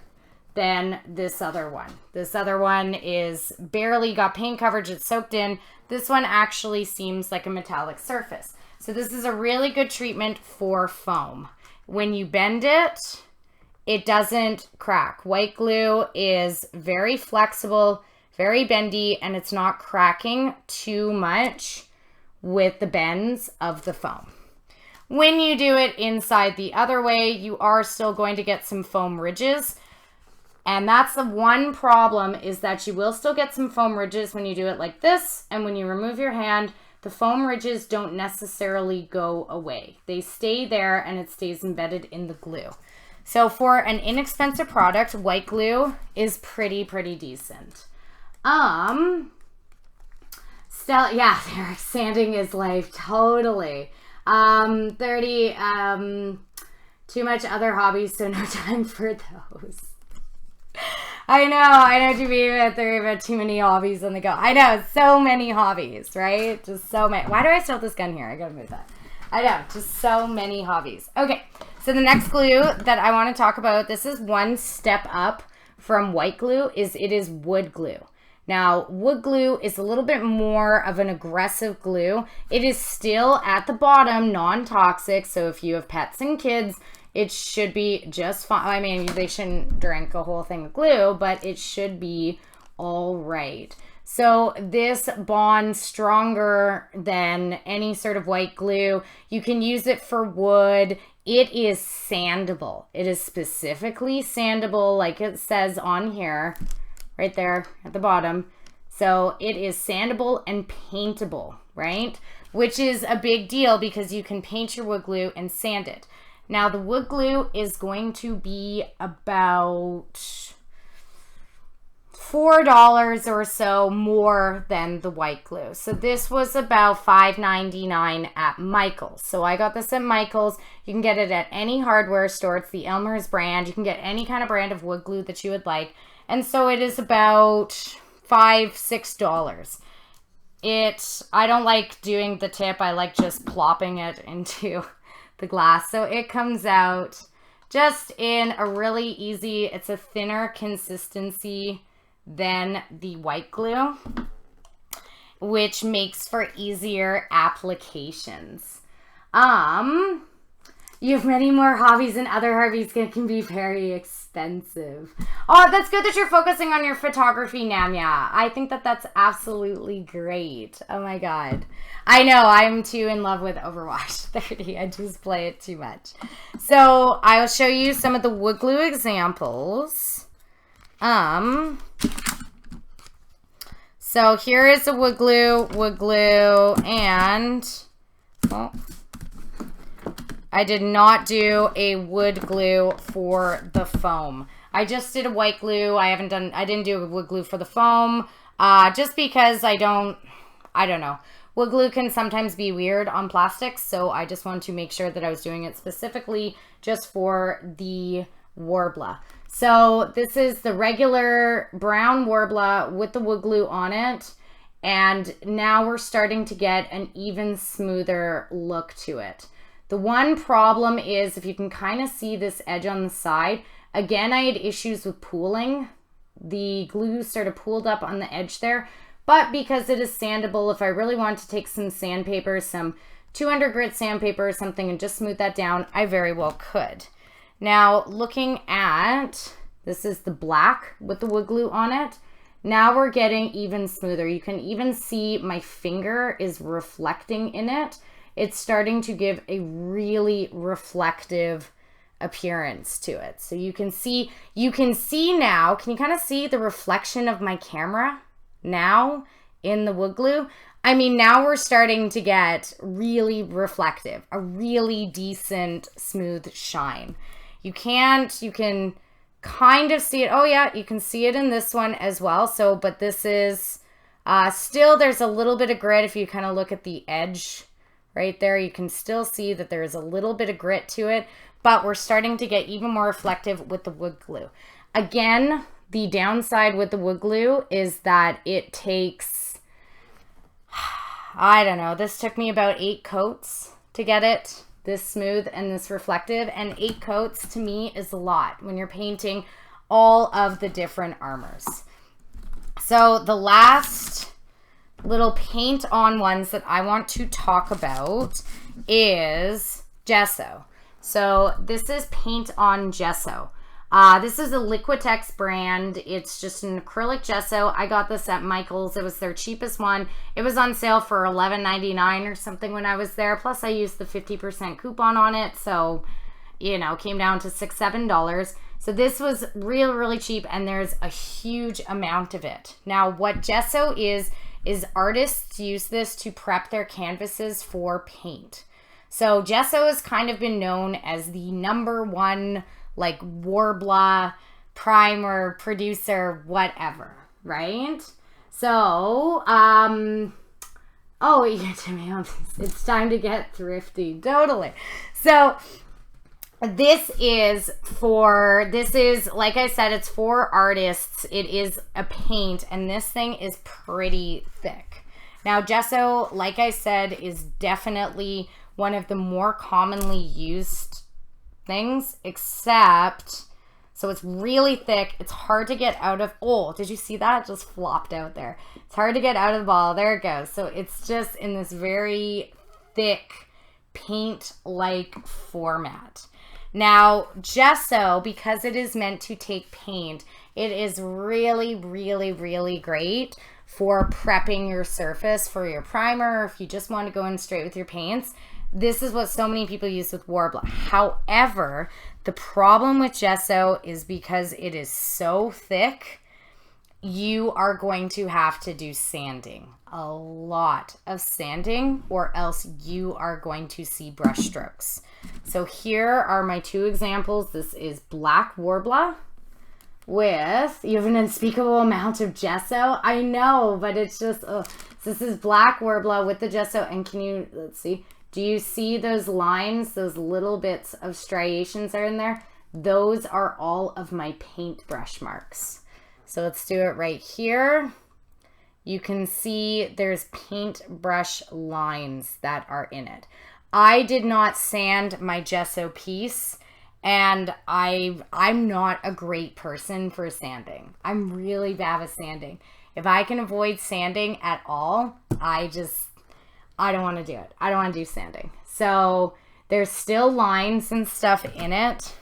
than this other one. This other one is barely got paint coverage, it's soaked in. This one actually seems like a metallic surface. So this is a really good treatment for foam. When you bend it, it doesn't crack. White glue is very flexible, very bendy, and it's not cracking too much with the bends of the foam. When you do it inside the other way, you are still going to get some foam ridges. And that's the one problem, is that you will still get some foam ridges when you do it like this. And when you remove your hand, the foam ridges don't necessarily go away. They stay there and it stays embedded in the glue. So for an inexpensive product, white glue is pretty decent. Stella Still, yeah, Eric, sanding is life, totally. 30, too much other hobbies, so no time for those. I know what you mean, but there are too many hobbies on the go. I know, so many hobbies, right? Just so many. Why do I still have this gun here? I gotta move that. I know, just so many hobbies. Okay, so the next glue that I want to talk about, this is one step up from white glue, it is wood glue. Now, wood glue is a little bit more of an aggressive glue. It is still at the bottom, non-toxic, so if you have pets and kids, it should be just fine. I mean, they shouldn't drink a whole thing of glue, but it should be all right. So this bonds stronger than any sort of white glue. You can use it for wood. It is sandable. It is specifically sandable, like it says on here, right there at the bottom. So it is sandable and paintable, right? Which is a big deal because you can paint your wood glue and sand it. Now, the wood glue is going to be about $4 or so more than the white glue. So this was about $5.99 at Michael's. So I got this at Michael's. You can get it at any hardware store. It's the Elmer's brand. You can get any kind of brand of wood glue that you would like. And so it is about $5, $6. I don't like doing the tip. I like just plopping it into the glass. So it comes out just in a really easy, it's a thinner consistency than the white glue, which makes for easier applications. You have many more hobbies, and other hobbies can be very expensive. Oh, that's good that you're focusing on your photography, Namya. I think that that's absolutely great. Oh my God. I know, I'm too in love with Overwatch 30. I just play it too much. So I'll show you some of the wood glue examples. So here is a wood glue, and oh, I did not do a wood glue for the foam. I just did a white glue. I didn't do a wood glue for the foam, just because I don't know. Wood glue can sometimes be weird on plastics, so I just wanted to make sure that I was doing it specifically just for the Worbla. So this is the regular brown Worbla with the wood glue on it, and now we're starting to get an even smoother look to it. The one problem is, if you can kind of see this edge on the side, again, I had issues with pooling. The glue sort of pooled up on the edge there, but because it is sandable, if I really want to take some sandpaper, some 200 grit sandpaper or something, and just smooth that down, I very well could. Now, looking at, this is the black with the wood glue on it. Now we're getting even smoother. You can even see my finger is reflecting in it. It's starting to give a really reflective appearance to it. So you can see now, can you kind of see the reflection of my camera now in the wood glue? I mean, now we're starting to get really reflective, a really decent, smooth shine. You can kind of see it. Oh yeah, you can see it in this one as well. So, but this is still, there's a little bit of grit. If you kind of look at the edge right there, you can still see that there is a little bit of grit to it, but we're starting to get even more reflective with the wood glue. Again, the downside with the wood glue is that it takes, I don't know, this took me about 8 coats to get it this smooth and this reflective, and 8 coats to me is a lot when you're painting all of the different armors. So the last little paint on ones that I want to talk about is gesso. So this is paint on gesso. This is a Liquitex brand. It's just an acrylic gesso. I got this at Michael's. It was their cheapest one. It was on sale for $11.99 or something when I was there. Plus I used the 50% coupon on it. So, you know, came down to $6, $7. So this was really cheap, and there's a huge amount of it. Now what gesso is artists use this to prep their canvases for paint. So gesso has kind of been known as the #1 like Worbla primer producer, whatever, right? So Oh, yeah, Timmy, it's time to get thrifty. Totally. So this is, like I said, it's for artists. It is a paint, and this thing is pretty thick. Now, gesso, like I said, is definitely one of the more commonly used things, except, so it's really thick. It's hard to get out of, oh, did you see that? It just flopped out there. It's hard to get out of the ball. There it goes. So it's just in this very thick paint-like format. Now, gesso, because it is meant to take paint, it is really, really, really great for prepping your surface for your primer, or if you just want to go in straight with your paints. This is what so many people use with Worbla. However, the problem with gesso is because it is so thick, you are going to have to do sanding, a lot of sanding, or else you are going to see brush strokes. So here are my two examples. This is black Worbla with, you have an unspeakable amount of gesso. I know, but it's just, ugh. So this is black Worbla with the gesso, and can you, let's see, do you see those lines, those little bits of striations are in there? Those are all of my paintbrush marks. So let's do it right here. You can see there's paintbrush lines that are in it. I did not sand my gesso piece, and I'm not a great person for sanding. I'm really bad at sanding. If I can avoid sanding at all, I don't want to do it. I don't want to do sanding. So there's still lines and stuff in it.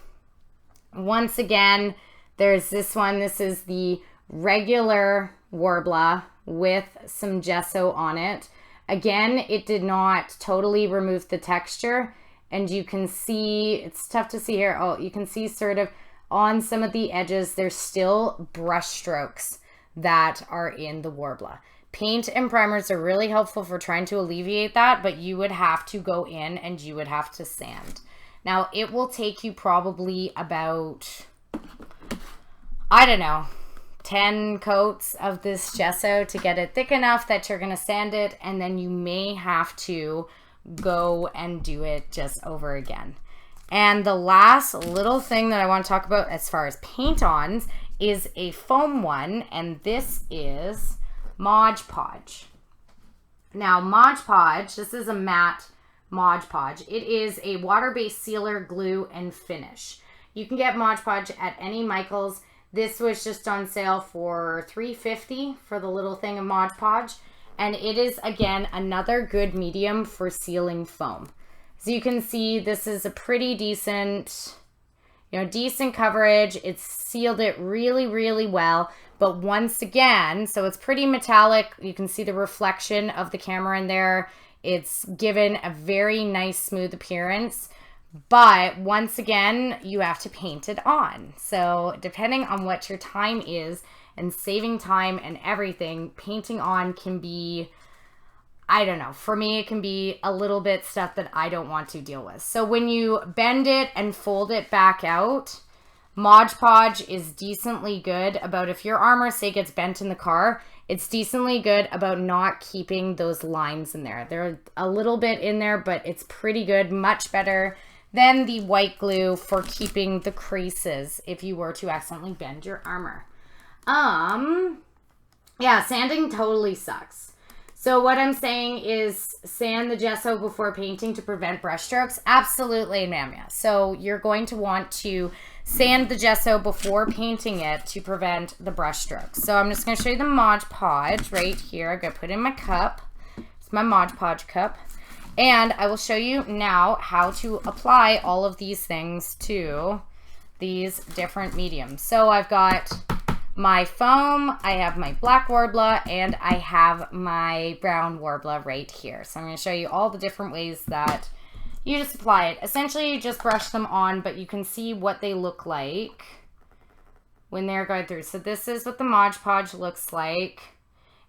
Once again, there's this one. This is the regular Worbla with some gesso on it. Again, it did not totally remove the texture, and you can see, it's tough to see here. Oh, you can see sort of on some of the edges, there's still brush strokes that are in the Worbla. Paint and primers are really helpful for trying to alleviate that, but you would have to go in and you would have to sand. Now, it will take you probably about, I don't know, 10 coats of this gesso to get it thick enough that you're going to sand it, and then you may have to go and do it just over again. And the last little thing that I want to talk about as far as paint-ons is a foam one, and this is Mod Podge. Now, Mod Podge, this is a matte Mod Podge. It is a water-based sealer, glue, and finish. You can get Mod Podge at any Michael's. This was just on sale for $3.50 for the little thing of Mod Podge. And it is, again, another good medium for sealing foam. So you can see this is a pretty decent, decent coverage. It's sealed it really, really well. But once again, so it's pretty metallic. You can see the reflection of the camera in there. It's given a very nice, smooth appearance. But once again, you have to paint it on. So depending on what your time is and saving time and everything, painting on can be, I don't know, for me it can be a little bit stuff that I don't want to deal with. So when you bend it and fold it back out, Mod Podge is decently good about, if your armor, say, gets bent in the car, it's decently good about not keeping those lines in there. They're a little bit in there, but it's pretty good, much better than the white glue for keeping the creases if you were to accidentally bend your armor. Yeah, sanding totally sucks. So what I'm saying is sand the gesso before painting to prevent brush strokes. Absolutely, ma'am. Yeah. So you're going to want to sand the gesso before painting it to prevent the brush strokes. So I'm just going to show you the Mod Podge right here. I'm going to put in my cup. It's my Mod Podge cup. And I will show you now how to apply all of these things to these different mediums. So I've got my foam, I have my black Worbla, and I have my brown Worbla right here. So I'm going to show you all the different ways that you just apply it. Essentially, you just brush them on, but you can see what they look like when they're going through. So this is what the Mod Podge looks like.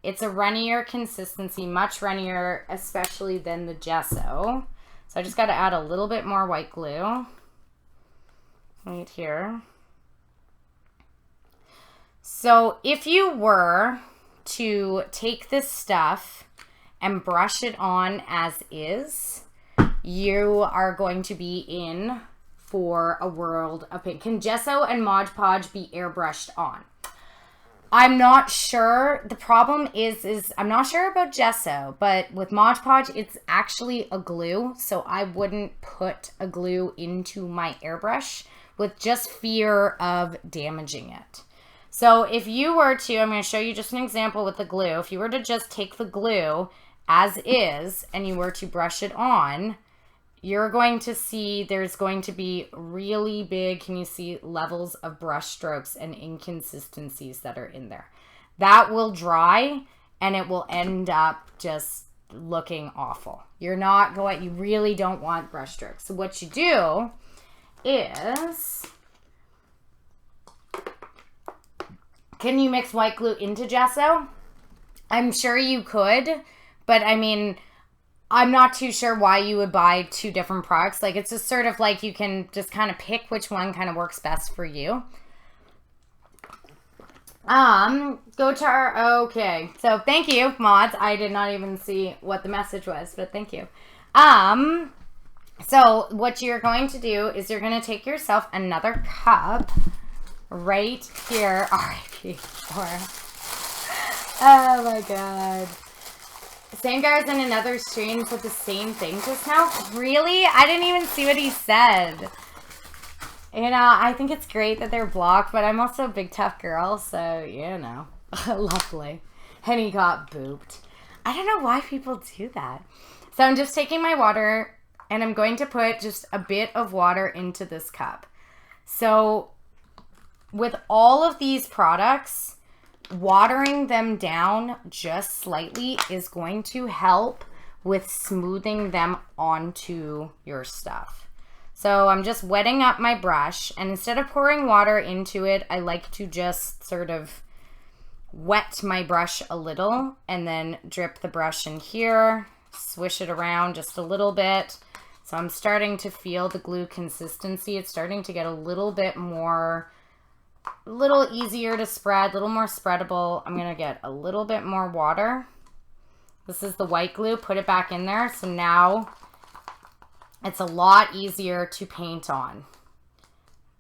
It's a runnier consistency, much runnier, especially than the gesso. So I just got to add a little bit more white glue right here. So if you were to take this stuff and brush it on as is, you are going to be in for a world of pain. Can gesso and Mod Podge be airbrushed on? I'm not sure. The problem is I'm not sure about gesso, but with Mod Podge, it's actually a glue, so I wouldn't put a glue into my airbrush with just fear of damaging it. So if you were to, I'm going to show you just an example with the glue. If you were to just take the glue as is and you were to brush it on, you're going to see there's going to be really big, can you see, levels of brush strokes and inconsistencies that are in there. That will dry and it will end up just looking awful. You really don't want brush strokes. So what you do is, can you mix white glue into gesso? I'm sure you could, but I mean, I'm not too sure why you would buy two different products. Like, it's just sort of like you can just kind of pick which one kind of works best for you. Go to our, okay. So thank you, mods. I did not even see what the message was, but thank you. So what you're going to do is you're going to take yourself another cup right here. R.I.P. Laura. Oh my God. Same guy was in another stream said the same thing just now. Really? I didn't even see what he said. You know, I think it's great that they're blocked, but I'm also a big tough girl, so, you know. Lovely. And he got booped. I don't know why people do that. So I'm just taking my water, and I'm going to put just a bit of water into this cup. So with all of these products, watering them down just slightly is going to help with smoothing them onto your stuff. So I'm just wetting up my brush, and instead of pouring water into it, I like to just sort of wet my brush a little and then drip the brush in here, swish it around just a little bit. So I'm starting to feel the glue consistency. It's starting to get a little bit more, a little easier to spread, a little more spreadable. I'm going to get a little bit more water. This is the white glue. Put it back in there. So now it's a lot easier to paint on.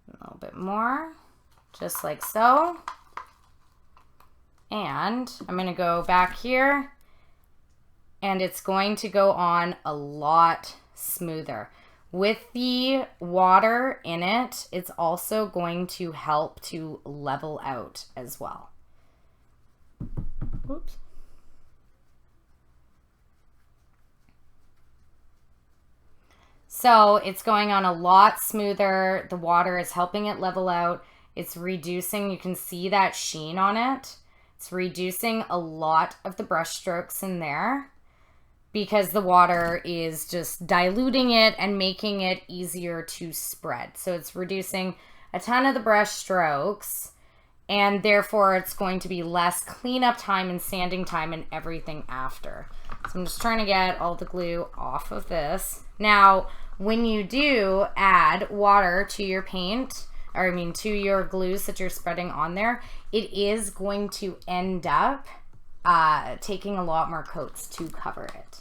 A little bit more, just like so. And I'm going to go back here, and it's going to go on a lot smoother. With the water in it, it's also going to help to level out as well. Oops. So it's going on a lot smoother. The water is helping it level out. It's reducing, you can see that sheen on it. It's reducing a lot of the brush strokes in there because the water is just diluting it and making it easier to spread. So it's reducing a ton of the brush strokes, and therefore it's going to be less cleanup time and sanding time and everything after. So I'm just trying to get all the glue off of this. Now, when you do add water to your paint, or I mean to your glues that you're spreading on there, it is going to end up taking a lot more coats to cover it.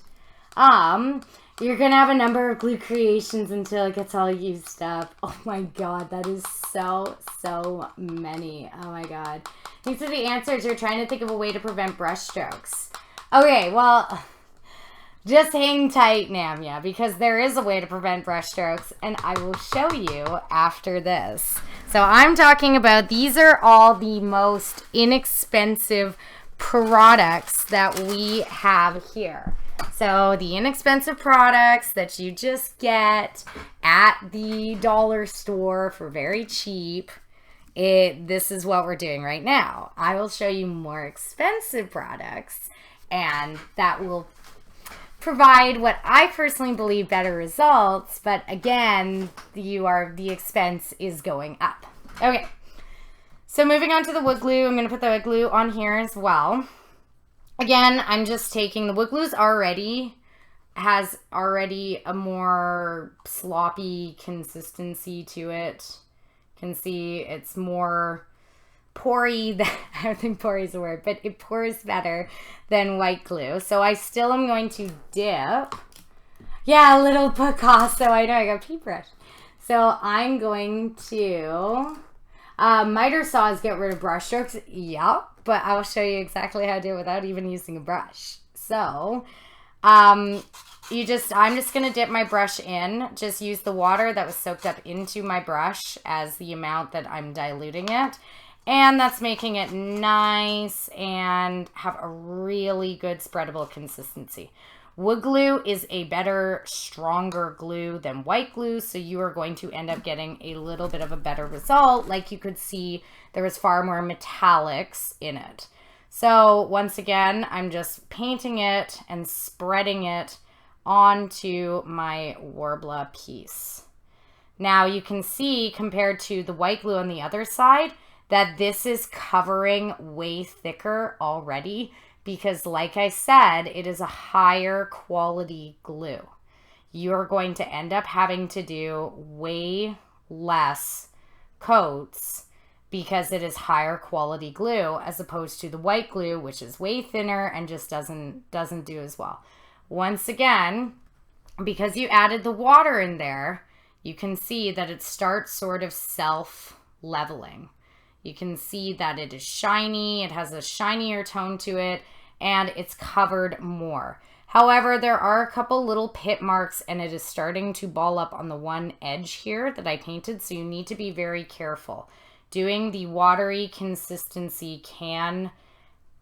You're gonna have a number of glue creations until it gets all used up. Oh my god, that is so many. Oh my god. These are the answers. You're trying to think of a way to prevent brush strokes. Okay, well, just hang tight, Namya, because there is a way to prevent brush strokes, and I will show you after this. So I'm talking about, these are all the most inexpensive products that we have here. So the inexpensive products that you just get at the dollar store for very cheap, this is what we're doing right now. I will show you more expensive products, and that will provide what I personally believe better results, but again, the expense is going up. Okay, so moving on to the wood glue, I'm going to put the wood glue on here as well. Again, I'm just taking, the wood glue's has already a more sloppy consistency to it. You can see it's more pory, I don't think pory is a word, but it pours better than white glue. So I still am going to dip. Yeah, a little Picasso. I know, I got a paintbrush. So I'm going to, miter saws get rid of brush strokes. Yep, but I'll show you exactly how to do it without even using a brush. So, I'm just going to dip my brush in. Just use the water that was soaked up into my brush as the amount that I'm diluting it. And that's making it nice and have a really good spreadable consistency. Wood glue is a better, stronger glue than white glue, so you are going to end up getting a little bit of a better result. Like you could see, there was far more metallics in it. So once again, I'm just painting it and spreading it onto my Worbla piece. Now you can see, compared to the white glue on the other side, that this is covering way thicker already, because like I said, it is a higher quality glue. You're going to end up having to do way less coats because it is higher quality glue as opposed to the white glue, which is way thinner and just doesn't do as well. Once again, because you added the water in there, you can see that it starts sort of self-leveling. You can see that it is shiny, it has a shinier tone to it, and it's covered more. However, there are a couple little pit marks and it is starting to ball up on the one edge here that I painted, so you need to be very careful. Doing the watery consistency can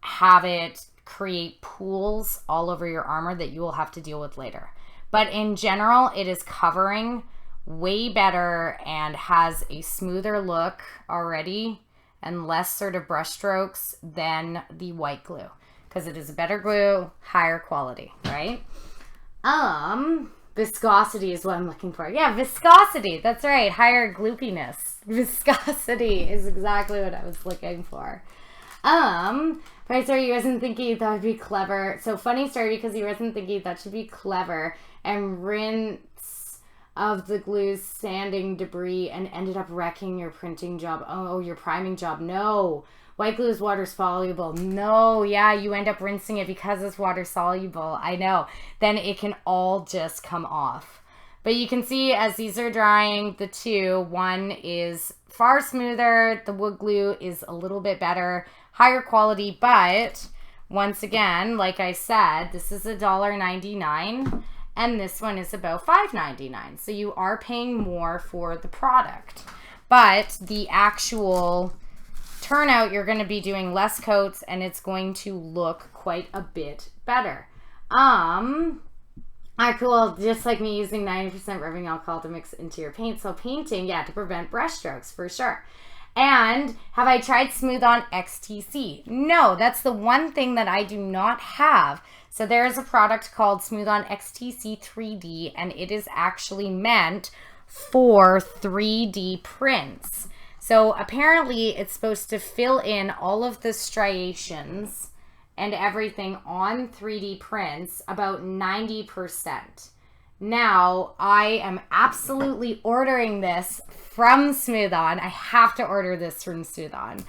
have it create pools all over your armor that you will have to deal with later. But in general, it is covering way better and has a smoother look already and less sort of brush strokes than the white glue, because it is a better glue, higher quality, right? Viscosity is what I'm looking for. Yeah, viscosity. That's right. Higher gloopiness. Viscosity is exactly what I was looking for. Funny story, you wasn't thinking you thought it'd be clever. So funny story, because you wasn't thinking that should be clever and rinse of the glue's sanding debris and ended up wrecking your printing job. Oh, your priming job. No. White glue is water soluble. No, yeah, you end up rinsing it because it's water soluble. I know. Then it can all just come off. But you can see as these are drying, the two, one is far smoother. The wood glue is a little bit better, higher quality. But once again, like I said, this is $1.99 and this one is about $5.99. So you are paying more for the product. But the actual turnout, you're going to be doing less coats and it's going to look quite a bit better. Cool, just like me using 90% rubbing alcohol to mix into your paint. So painting, yeah, to prevent brush strokes for sure. And have I tried Smooth On XTC? No, that's the one thing that I do not have. So there is a product called Smooth On XTC 3D and it is actually meant for 3D prints. So apparently it's supposed to fill in all of the striations and everything on 3D prints about 90%. Now, I am absolutely ordering this from Smooth On. I have to order this from Smooth On.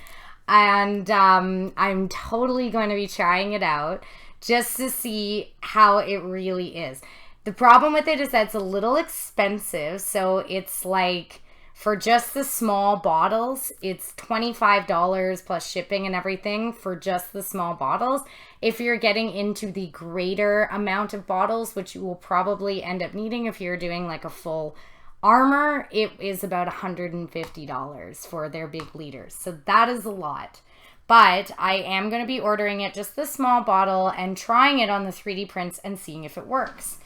And I'm totally going to be trying it out just to see how it really is. The problem with it is that it's a little expensive. So it's like, for just the small bottles, it's $25 plus shipping and everything for just the small bottles. If you're getting into the greater amount of bottles, which you will probably end up needing if you're doing like a full armor, it is about $150 for their big liters. So that is a lot. But I am going to be ordering it just the small bottle and trying it on the 3D prints and seeing if it works.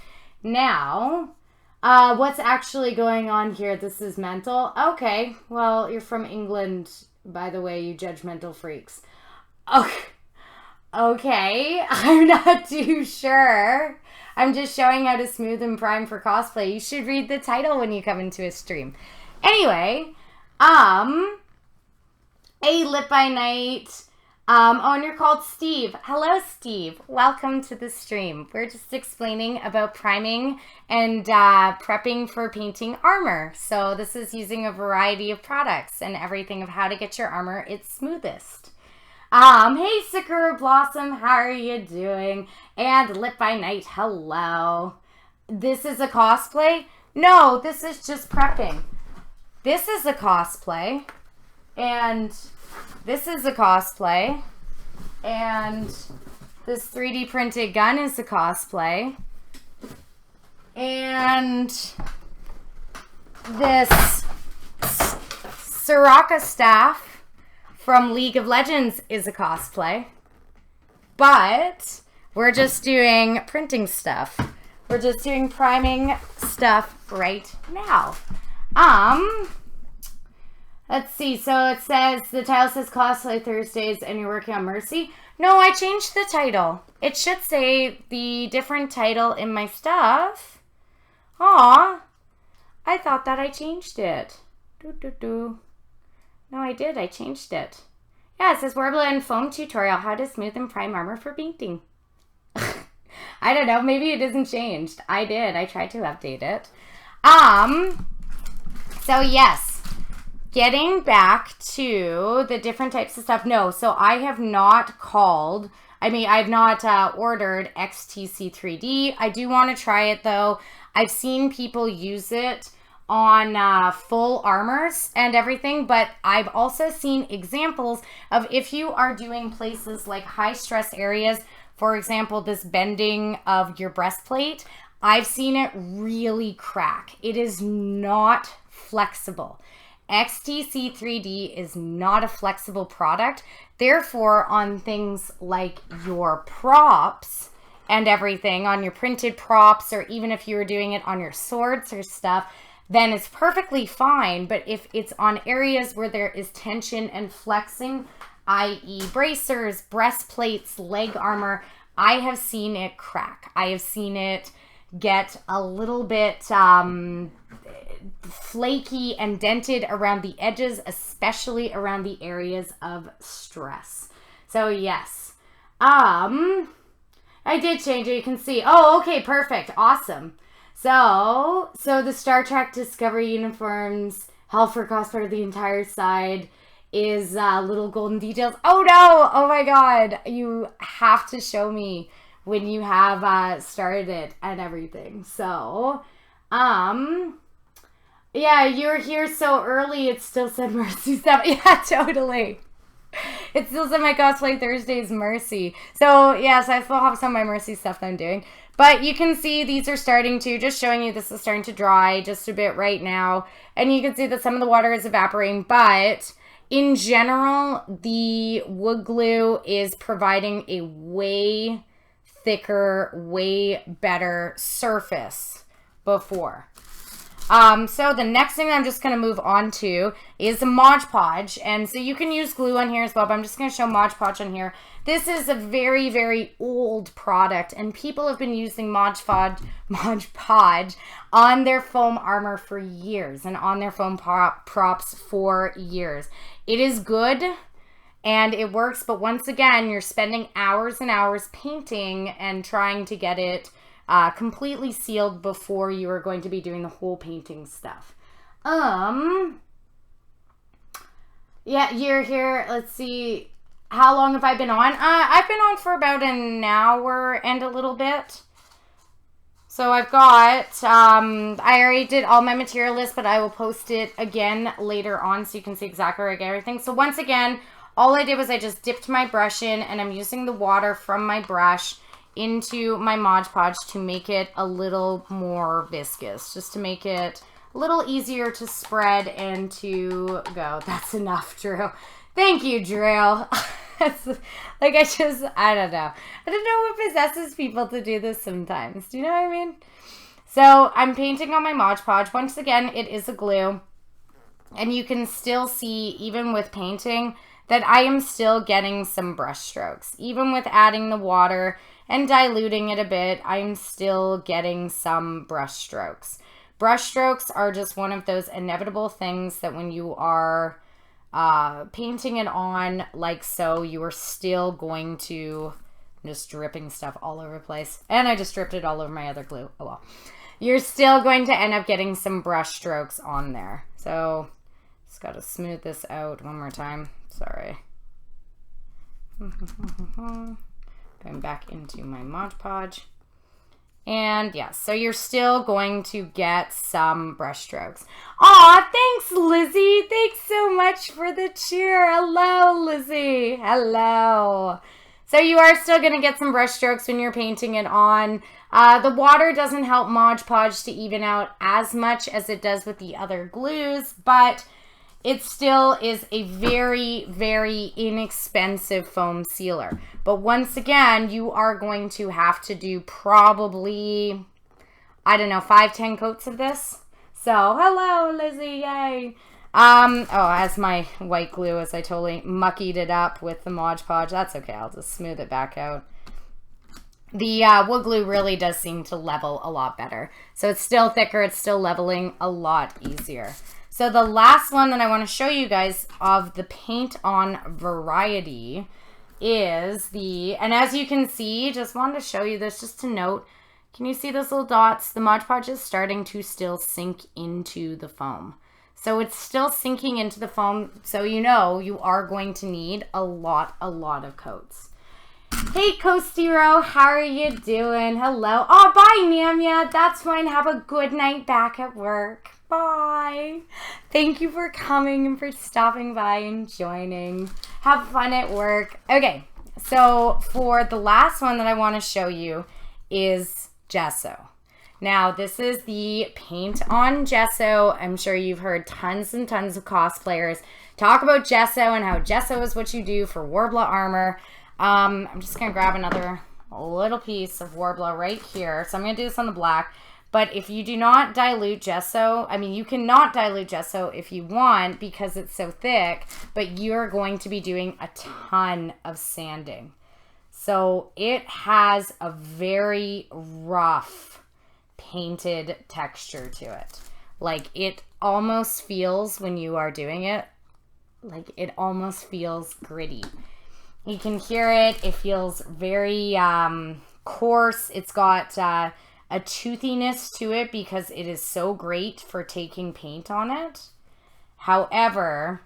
Now, what's actually going on here? This is mental. Okay, well, you're from England, by the way, you judgmental freaks. Okay, I'm not too sure. I'm just showing how to smooth and prime for cosplay. You should read the title when you come into a stream. Anyway, A Lit by Night. Oh, and you're called Steve. Hello, Steve. Welcome to the stream. We're just explaining about priming and prepping for painting armor. So this is using a variety of products and everything of how to get your armor its smoothest. Hey, Sakura Blossom, how are you doing? And Lit by Night, hello. This is a cosplay? No, this is just prepping. This is a cosplay. And this is a cosplay. And this 3D printed gun is a cosplay. And this Soraka staff from League of Legends is a cosplay. But we're just doing printing stuff. We're just doing priming stuff right now. Let's see. So it says, the title says Cosplay Thursdays and you're working on Mercy. No, I changed the title. It should say the different title in my stuff. Aw, I thought that I changed it. No, I did. I changed it. Yeah, it says Worbla and Foam tutorial, how to smooth and prime armor for painting. I don't know. Maybe it isn't changed. I did. I tried to update it. So yes, getting back to the different types of stuff. No, so I have not I've not ordered XTC 3D. I do want to try it though. I've seen people use it on full armors and everything, but I've also seen examples of if you are doing places like high stress areas, for example, this bending of your breastplate, I've seen it really crack. It is not flexible. XTC 3D is not a flexible product. Therefore, on things like your props and everything, on your printed props, or even if you were doing it on your swords or stuff, then it's perfectly fine. But if it's on areas where there is tension and flexing, i.e. bracers, breastplates, leg armor, I have seen it crack. I have seen it get a little bit flaky and dented around the edges, especially around the areas of stress. So yes, I did change it. You can see. Oh, okay, perfect, awesome. So the Star Trek Discovery uniforms, Helfer cost part of the entire side is little golden details. Oh no! Oh my god! You have to show me when you have started it and everything. So, yeah, you're here so early. It still said Mercy stuff. Yeah, totally. It still said my Cosplay Thursdays Mercy. So yes, I still have some of my Mercy stuff that I'm doing. But you can see these are starting to, just showing you this is starting to dry just a bit right now. And you can see that some of the water is evaporating. But in general, the wood glue is providing a way thicker, way better surface before. So the next thing I'm just going to move on to is the Mod Podge. And so you can use glue on here as well, but I'm just going to show Mod Podge on here. This is a very, very old product, and people have been using Mod Podge on their foam armor for years and on their foam props for years. It is good and it works, but once again, you're spending hours and hours painting and trying to get it completely sealed before you are going to be doing the whole painting stuff. Yeah, you're here. Let's see. How long have I been on? I've been on for about an hour and a little bit. So I've got, I already did all my material list, but I will post it again later on so you can see exactly where I get everything. So once again, all I did was I just dipped my brush in, and I'm using the water from my brush into my Mod Podge to make it a little more viscous, just to make it a little easier to spread and to go. That's enough, Drew. Thank you, Drew. Like, I don't know. I don't know what possesses people to do this sometimes. Do you know what I mean? So I'm painting on my Mod Podge. Once again, it is a glue. And you can still see, even with painting, that I am still getting some brush strokes. Even with adding the water and diluting it a bit, I'm still getting some brush strokes. Brush strokes are just one of those inevitable things that when you are painting it on like so, you are still going to, I'm just dripping stuff all over the place. And I just dripped it all over my other glue. Oh well. You're still going to end up getting some brush strokes on there. So just got to smooth this out one more time. Sorry. Going back into my Mod Podge. And yeah, so you're still going to get some brush strokes. Aw, thanks, Lizzie. Thanks so much for the cheer. Hello, Lizzie. Hello. So you are still going to get some brush strokes when you're painting it on. The water doesn't help Mod Podge to even out as much as it does with the other glues, but it still is a very, very inexpensive foam sealer. But once again, you are going to have to do probably, I don't know, 5-10 coats of this. So, hello, Lizzie, yay. Oh, as my white glue, as I totally muckied it up with the Mod Podge. That's okay, I'll just smooth it back out. The wood glue really does seem to level a lot better. So it's still thicker, it's still leveling a lot easier. So the last one that I want to show you guys of the paint on variety is the, and as you can see, just wanted to show you this just to note, can you see those little dots? The Mod Podge is starting to still sink into the foam. So it's still sinking into the foam, so you know you are going to need a lot of coats. Hey, Costiro, how are you doing? Hello. Oh, bye, Namia. That's fine. Have a good night back at work. Bye. Thank you for coming and for stopping by and joining. Have fun at work. Okay, so for the last one that I want to show you is gesso. Now, this is the paint on gesso. I'm sure you've heard tons and tons of cosplayers talk about gesso and how gesso is what you do for Worbla armor. I'm just going to grab another little piece of Worbla right here. So I'm going to do this on the black. But if you do not dilute gesso, I mean, you cannot dilute gesso if you want because it's so thick, but you're going to be doing a ton of sanding. So it has a very rough painted texture to it. Like it almost feels when you are doing it, like it almost feels gritty. You can hear it. It feels very coarse. It's got a toothiness to it because it is so great for taking paint on it. However,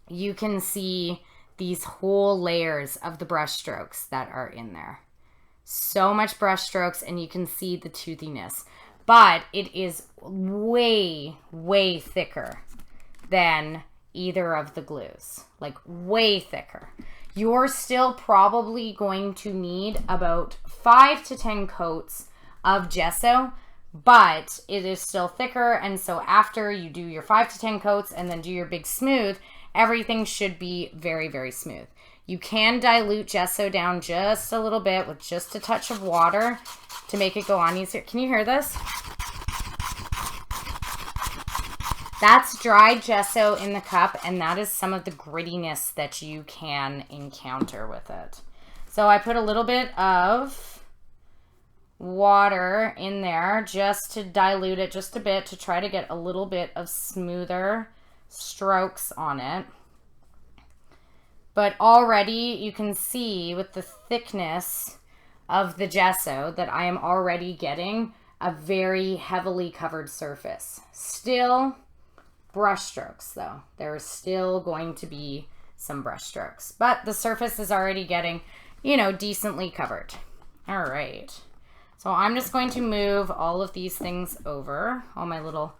you can see these whole layers of the brush strokes that are in there. So much brush strokes, and you can see the toothiness. But it is way, way thicker than either of the glues. Like, way thicker. You're still probably going to need about 5 to 10 coats of gesso, but it is still thicker, and so after you do your 5 to 10 coats and then do your big smooth, everything should be very, very smooth. You can dilute gesso down just a little bit with just a touch of water to make it go on easier. Can you hear this? That's dried gesso in the cup, and that is some of the grittiness that you can encounter with it. So I put a little bit of water in there just to dilute it just a bit to try to get a little bit of smoother strokes on it. But already you can see with the thickness of the gesso that I am already getting a very heavily covered surface. Still brush strokes though. There's still going to be some brush strokes, but the surface is already getting, you know, decently covered. All right. So I'm just going to move all of these things over on my little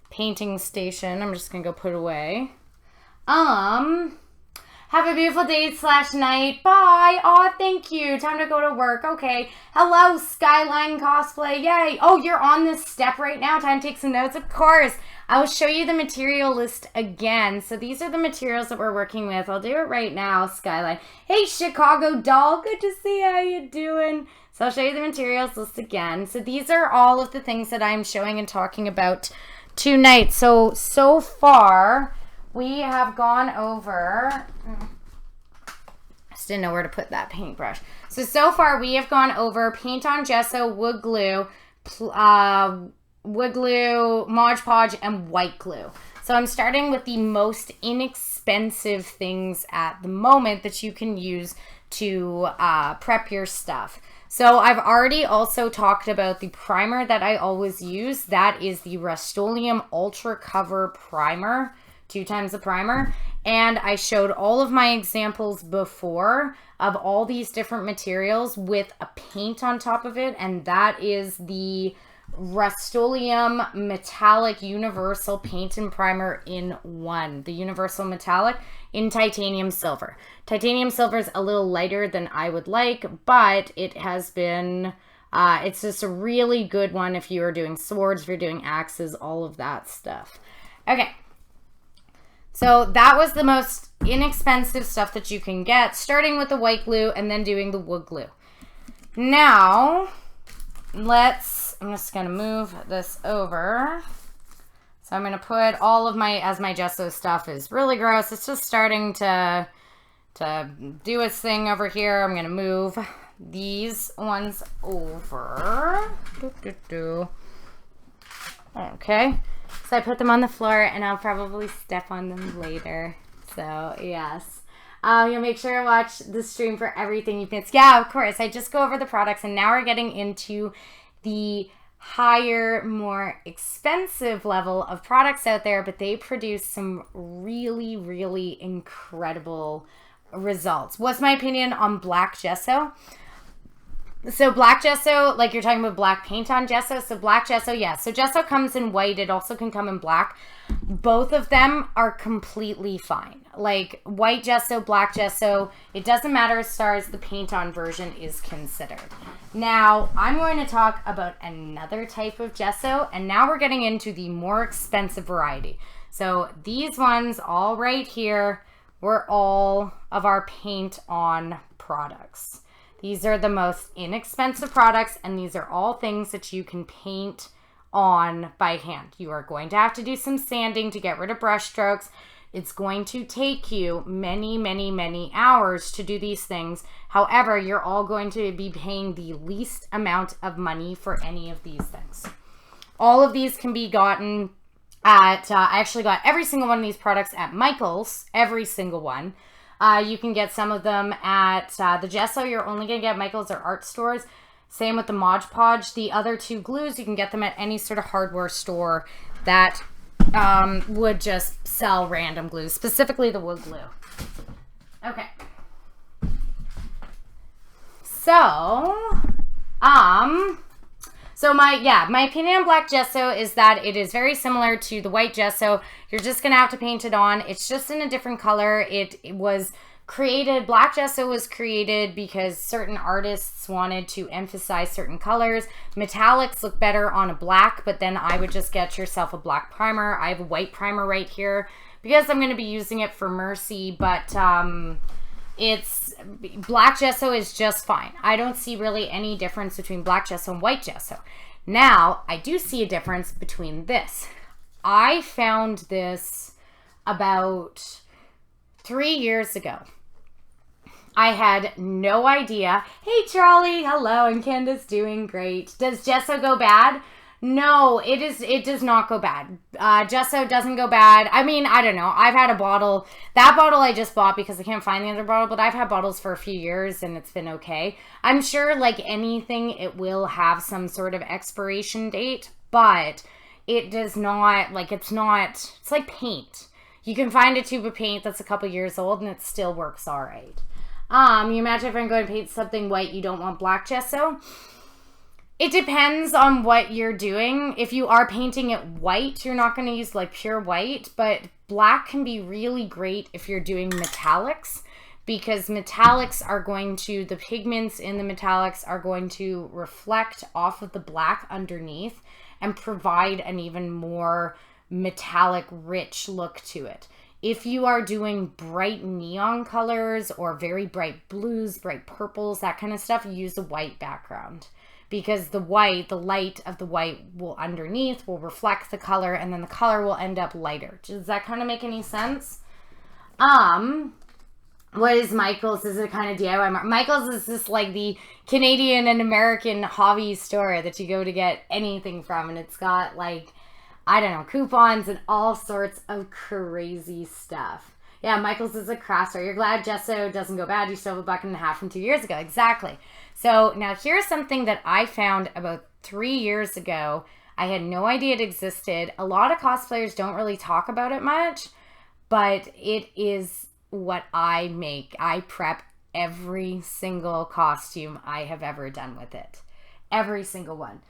painting station. I'm just gonna go put away. Have a beautiful day / night. Bye. Aw, thank you. Time to go to work. Okay. Hello, Skyline Cosplay. Yay. Oh, you're on this step right now. Time to take some notes. Of course. I will show you the material list again. So these are the materials that we're working with. I'll do it right now, Skyline. Hey, Chicago Doll. Good to see how you doing. So I'll show you the materials list again. So these are all of the things that I'm showing and talking about tonight. So far, we have gone over, I just didn't know where to put that paintbrush. So far we have gone over paint on gesso, wood glue, Mod Podge, and white glue. So I'm starting with the most inexpensive things at the moment that you can use to prep your stuff. So I've already also talked about the primer that I always use. That is the Rust-Oleum Ultra Cover Primer, 2 times the primer. And I showed all of my examples before of all these different materials with a paint on top of it. And that is the Rust-Oleum Metallic Universal Paint and Primer in 1. The Universal Metallic in titanium silver. Titanium silver is a little lighter than I would like, but it has been, it's just a really good one if you are doing swords, if you're doing axes, all of that stuff. Okay. So that was the most inexpensive stuff that you can get, starting with the white glue and then doing the wood glue. Now, I'm just going to move this over. So I'm going to put all of as my gesso stuff is really gross. It's just starting to do its thing over here. I'm going to move these ones over. Okay. So I put them on the floor and I'll probably step on them later. So yes. You'll make sure to watch the stream for everything you miss. Yeah, of course. I just go over the products and now we're getting into the higher, more expensive level of products out there, but they produce some really, really incredible results. What's my opinion on black gesso? So black gesso, like you're talking about black paint on gesso. So black gesso, yeah. So gesso comes in white. It also can come in black. Both of them are completely fine. Like white gesso, black gesso, it doesn't matter as far as the paint on version is considered. Now, I'm going to talk about another type of gesso, and now we're getting into the more expensive variety. So these ones all right here were all of our paint on products. These are the most inexpensive products, and these are all things that you can paint on by hand. You are going to have to do some sanding to get rid of brush strokes. It's going to take you many, many, many hours to do these things. However, you're all going to be paying the least amount of money for any of these things. All of these can be gotten at, I actually got every single one of these products at Michael's, every single one. You can get some of them at the gesso. You're only going to get Michael's or art stores. Same with the Mod Podge. The other 2 glues, you can get them at any sort of hardware store that would just sell random glues, specifically the wood glue. Okay. So my opinion on black gesso is that it is very similar to the white gesso. You're just going to have to paint it on. It's just in a different color. It was created, black gesso was created because certain artists wanted to emphasize certain colors. Metallics look better on a black, but then I would just get yourself a black primer. I have a white primer right here because I'm going to be using it for Mercy, but it's black gesso is just fine. I don't see really any difference between black gesso and white gesso. Now, I do see a difference between this. I found this about 3 years ago. I had no idea. Hey, Charlie. Hello. And Candace doing great. Does gesso go bad? No, it does not go bad. Gesso doesn't go bad. I mean, I don't know. I've had a bottle. That bottle I just bought because I can't find the other bottle, but I've had bottles for a few years and it's been okay. I'm sure like anything, it will have some sort of expiration date, but it does not, like it's like paint. You can find a tube of paint that's a couple years old and it still works all right. You imagine if I'm going to paint something white, you don't want black gesso? It depends on what you're doing. If you are painting it white, you're not going to use like pure white, but black can be really great if you're doing metallics because metallics are going to, the pigments in the metallics are going to reflect off of the black underneath and provide an even more metallic rich look to it. If you are doing bright neon colors or very bright blues, bright purples, that kind of stuff, use a white background. Because the white, the light of the white will underneath will reflect the color and then the color will end up lighter. Does that kind of make any sense? What is Michael's? Is it kind of DIY? Michael's is just like the Canadian and American hobby store that you go to get anything from. And it's got like I don't know, coupons and all sorts of crazy stuff. Yeah, Michael's is a craft store. You're glad gesso doesn't go bad. You still have a bucket and a half from 2 years ago. Exactly. So now here's something that I found about 3 years ago. I had no idea it existed. A lot of cosplayers don't really talk about it much, but it is what I make. I prep every single costume I have ever done with it. Every single one.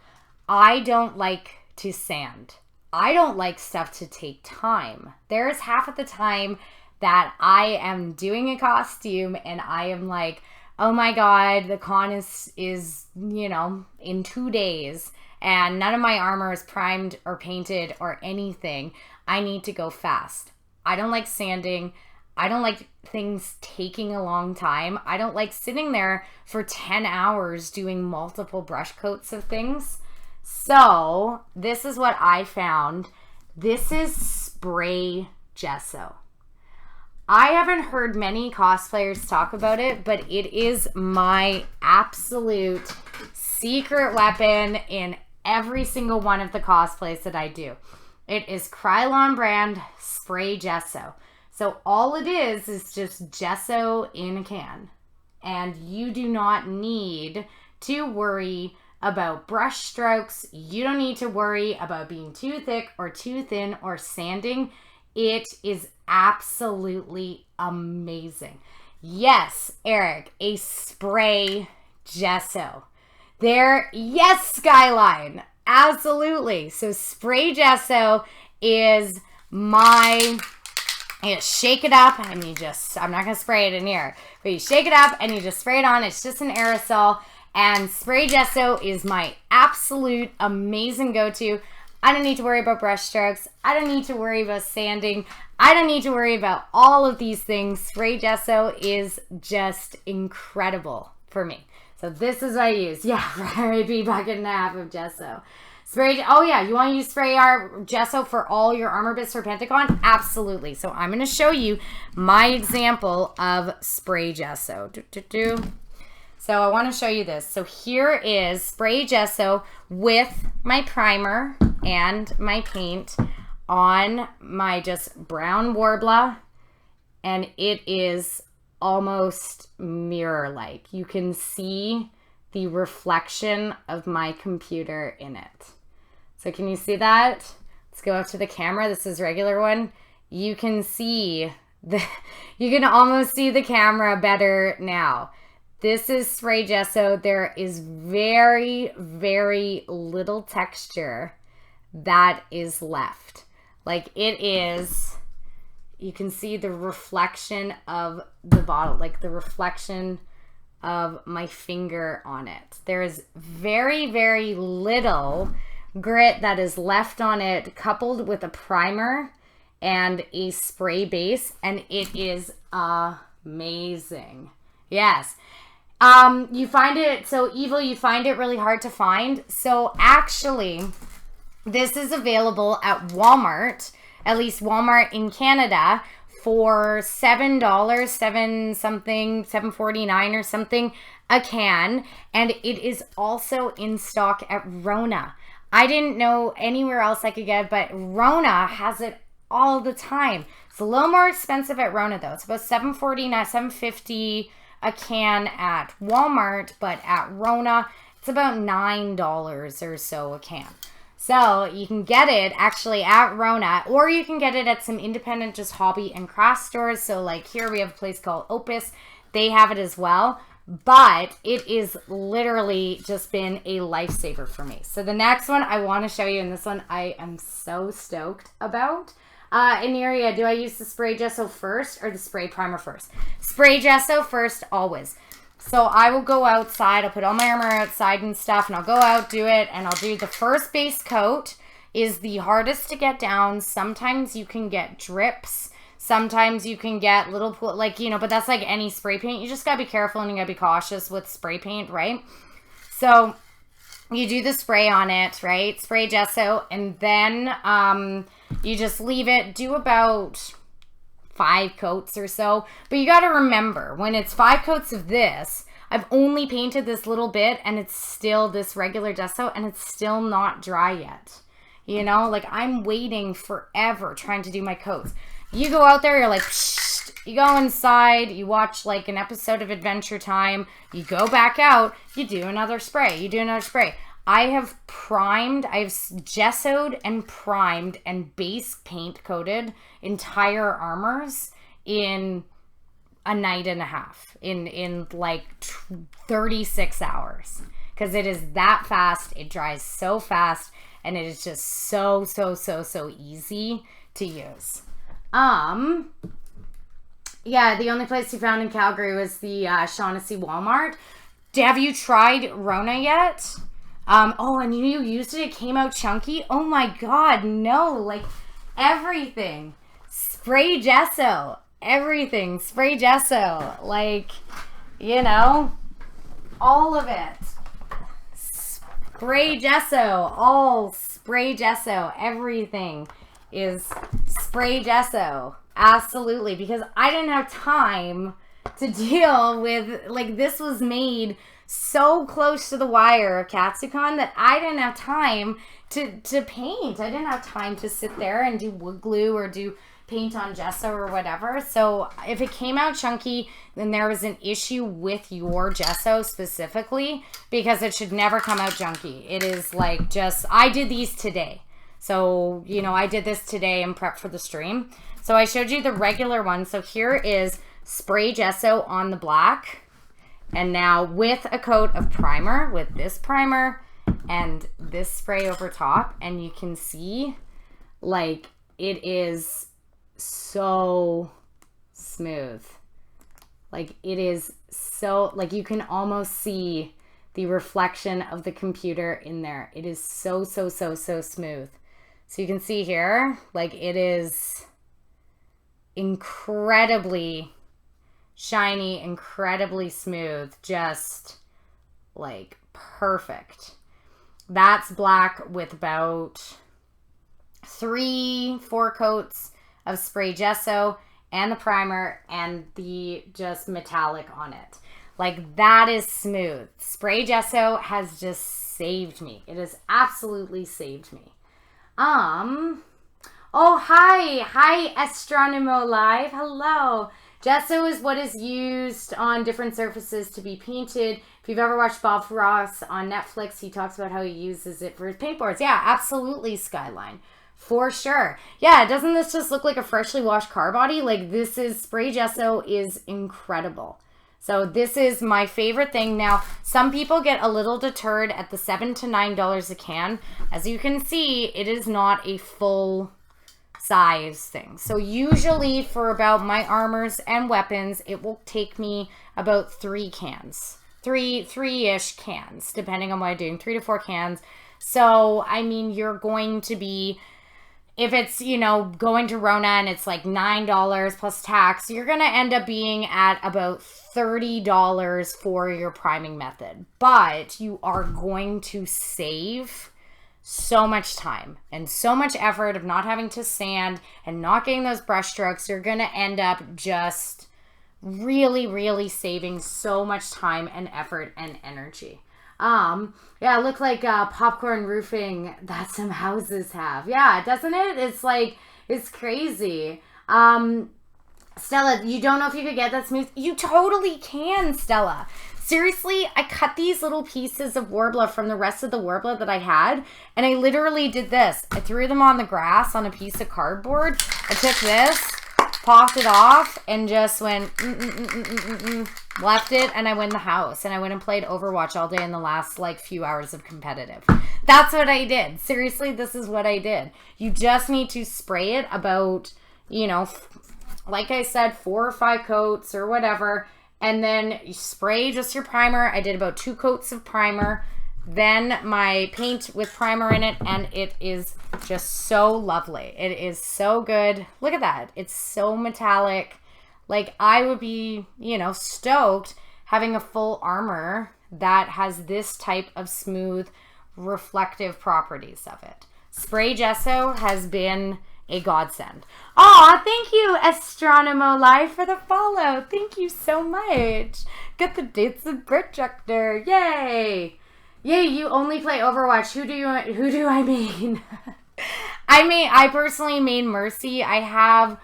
I don't like to sand. I don't like stuff to take time. There's half of the time that I am doing a costume and I am like, oh my God, the con is you know, in 2 days and none of my armor is primed or painted or anything. I need to go fast. I don't like sanding. I don't like things taking a long time. I don't like sitting there for 10 hours doing multiple brush coats of things. So this is what I found. This is spray gesso. I haven't heard many cosplayers talk about it, but it is my absolute secret weapon in every single one of the cosplays that I do. It is Krylon brand spray gesso. So all it is just gesso in a can. And you do not need to worry about brush strokes. You don't need to worry about being too thick or too thin or sanding. It is absolutely amazing. Yes, Eric, a spray gesso. Yes, Skyline. Absolutely. So spray gesso is you shake it up and I'm not going to spray it in here, but you shake it up and you just spray it on. It's just an aerosol, and spray gesso is my absolute amazing go-to. I don't need to worry about brush strokes. I don't need to worry about sanding. I don't need to worry about all of these things. Spray gesso is just incredible for me. So this is what I use. Yeah, RIP bucket and a half of gesso. Oh yeah, you want to use spray gesso for all your armor bits for Pentagon? Absolutely. So I'm going to show you my example of spray gesso. So I want to show you this. So here is spray gesso with my primer and my paint on my just brown Worbla, and it is almost mirror-like. You can see the reflection of my computer in it. So can you see that? Let's go up to the camera. This is regular one. You can see you can almost see the camera better now. This is spray gesso. There is very, very little texture that is left. Like it is, you can see the reflection of the bottle, like the reflection of my finger on it. There is very, very little grit that is left on it, coupled with a primer and a spray base, and it is amazing. Yes. You find it so evil, you find it really hard to find. So actually, this is available at Walmart, at least Walmart in Canada, for $7, $7.49 or something a can, and it is also in stock at Rona. I didn't know anywhere else I could get it, but Rona has it all the time. It's a little more expensive at Rona though. It's about $7.49, $7.50 a can at Walmart, but at Rona it's about $9 or so a can. So you can get it actually at Rona, or you can get it at some independent just hobby and craft stores. So like here we have a place called Opus. They have it as well. But it is literally just been a lifesaver for me. So the next one I want to show you, and this one I am so stoked about. In the area, do I use the spray gesso first or the spray primer first? Spray gesso first, always. So I will go outside, I'll put all my armor outside and stuff, and I'll go out, do it, and I'll do the first base coat is the hardest to get down. Sometimes you can get drips. Sometimes you can get little, like, you know, but that's like any spray paint. You just got to be careful and you got to be cautious with spray paint, right? So you do the spray on it, right? Spray gesso, and then you just leave it, do about 5 coats or so. But you got to remember, when it's 5 coats of this, I've only painted this little bit and it's still this regular gesso and it's still not dry yet. You know, like I'm waiting forever trying to do my coats. You go out there, you're like, psh, you go inside, you watch like an episode of Adventure Time, you go back out, you do another spray, you do another spray. I have primed, I've gessoed and primed and base paint coated entire armors in a night and a half, in like 36 hours. Because it is that fast, it dries so fast, and it is just so easy to use. Yeah, the only place you found in Calgary was the Shaughnessy Walmart. Have you tried Rona yet? Oh, and you used it. It came out chunky. Oh my God, no! Like everything, spray gesso. Everything, spray gesso. Like, you know, all of it. Spray gesso. All spray gesso. Everything is spray gesso. Absolutely, because I didn't have time to deal with, like, this was made so close to the wire of Katsucon that I didn't have time to paint. I didn't have time to sit there and do wood glue or do paint on gesso or whatever. So if it came out chunky, then there was an issue with your gesso specifically, because it should never come out chunky. It is like just, I did these today. So, you know, I did this today and prep for the stream. So I showed you the regular one. So here is spray gesso on the black. And now with a coat of primer, with this primer and this spray over top. And you can see, like, it is so smooth. Like, it is so, like, you can almost see the reflection of the computer in there. It is so smooth. So you can see here, like, it is incredibly shiny, incredibly smooth, just like perfect. That's black with about 3-4 coats of spray gesso and the primer and the just metallic on it. Like, that is smooth. Spray gesso has just saved me. It has absolutely saved me. Oh, hi Astronomo Live. Hello. Gesso is what is used on different surfaces to be painted. If you've ever watched Bob Ross on Netflix, he talks about how he uses it for his paintboards. Yeah, absolutely, Skyline. For sure. Yeah, doesn't this just look like a freshly washed car body? Like, this is, spray gesso is incredible. So this is my favorite thing. Now, some people get a little deterred at the $7 to $9 a can. As you can see, it is not a full size thing. So usually for about my armors and weapons, it will take me about 3 cans. Three-ish cans, depending on what I'm doing. 3 to 4 cans. So, I mean, you're going to be, if it's, you know, going to Rona and it's like $9 plus tax, you're going to end up being at about $30 for your priming method. But you are going to save so much time and so much effort of not having to sand and not getting those brush strokes. You're going to end up just really saving so much time and effort and energy. Yeah, look like popcorn roofing that some houses have. Yeah, doesn't it? It's like, it's crazy. Stella, you don't know if you could get that smooth? You totally can, Stella. Seriously, I cut these little pieces of Worbla from the rest of the Worbla that I had, and I literally did this. I threw them on the grass on a piece of cardboard. I took this, popped it off, and just went, left it, and I went in the house, and I went and played Overwatch all day in the last, like, few hours of competitive. That's what I did. Seriously, this is what I did. You just need to spray it about, you know, like I said, 4 or 5 coats or whatever, and then you spray just your primer. I did about 2 coats of primer, then my paint with primer in it, and it is just so lovely. It is so good. Look at that. It's so metallic. Like, I would be, you know, stoked having a full armor that has this type of smooth, reflective properties of it. Spray gesso has been a godsend. Aw, thank you, Astronomo Live, for the follow. Thank you so much. Get the dates of projector. Yay. Yay, you only play Overwatch. Who do I mean? I personally made Mercy. I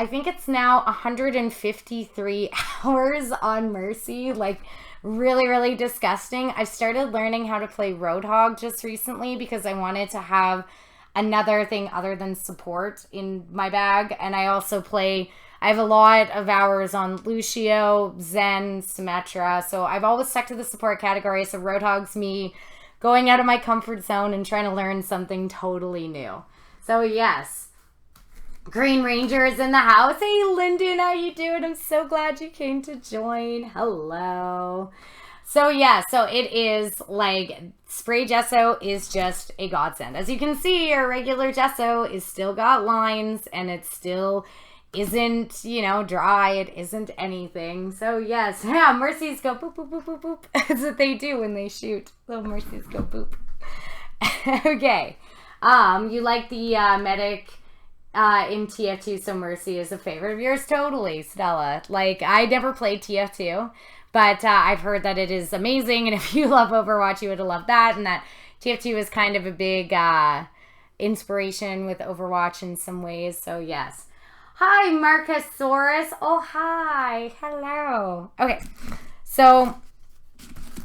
think it's now 153 hours on Mercy. Like, really, really disgusting. I started learning how to play Roadhog just recently because I wanted to have another thing other than support in my bag. And I have a lot of hours on Lucio, Zen, Symmetra. So I've always stuck to the support category. So Roadhog's me going out of my comfort zone and trying to learn something totally new. So yes, Green Ranger is in the house. Hey, Lyndon, how you doing? I'm so glad you came to join. Hello. So yeah, so it is like spray gesso is just a godsend. As you can see, our regular gesso is still got lines and it still isn't, dry. It isn't anything. So yes, yeah, Mercies go boop, boop, boop, boop, boop. That's what they do when they shoot. Little Mercies go boop. Okay. You like the medic in TF2, so Mercy is a favorite of yours? Totally, Stella. Like, I never played TF2, but I've heard that it is amazing, and if you love Overwatch, you would love that, and that TF2 is kind of a big inspiration with Overwatch in some ways, so yes. Hi, Marcosaurus. Oh, hi. Hello. Okay, so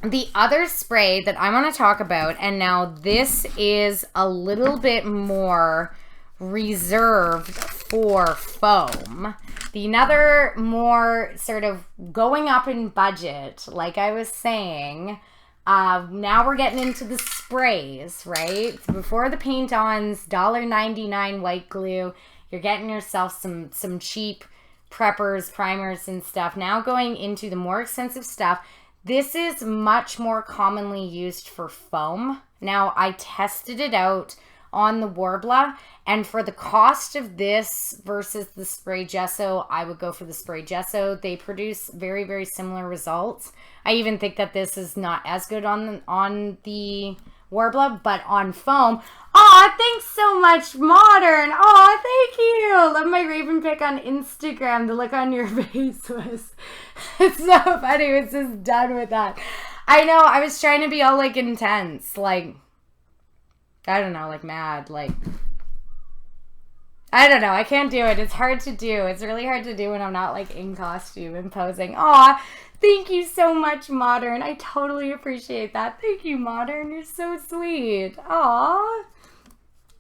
the other spray that I want to talk about, and now this is a little bit more reserved for foam. The another more sort of going up in budget, like I was saying, now we're getting into the sprays, right? Before the paint-ons, $1.99 white glue, you're getting yourself some cheap preppers, primers, and stuff. Now going into the more expensive stuff, this is much more commonly used for foam. Now, I tested it out on the Worbla, and for the cost of this versus the spray gesso, I would go for the spray gesso. They produce very, very similar results. I even think that this is not as good on the Worbla, but on foam. Aw, thanks so much, Modern. Aw, thank you. Love my Raven pic on Instagram. The look on your face was it's so funny. It's just done with that. I know, I was trying to be all like intense, like I don't know, like mad, like I don't know, I can't do it. It's hard to do. It's really hard to do when I'm not like in costume and posing. Aw, thank you so much, Modern. I totally appreciate that. Thank you, Modern. You're so sweet. Aw.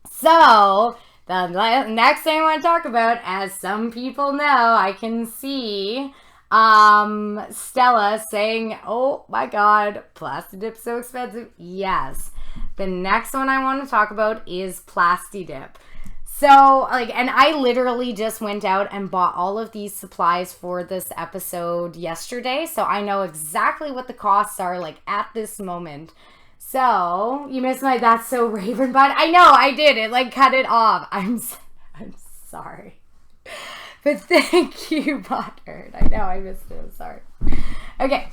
So, the next thing I want to talk about, as some people know, I can see Stella saying, oh my god, Plastidip's so expensive. Yes. The next one I want to talk about is Plastidip. So, and I literally just went out and bought all of these supplies for this episode yesterday, so I know exactly what the costs are, at this moment. So, you missed my That's So Raven bud. I know, I did. It, cut it off. I'm sorry. But thank you, Modern. I know, I missed it. I'm sorry. Okay.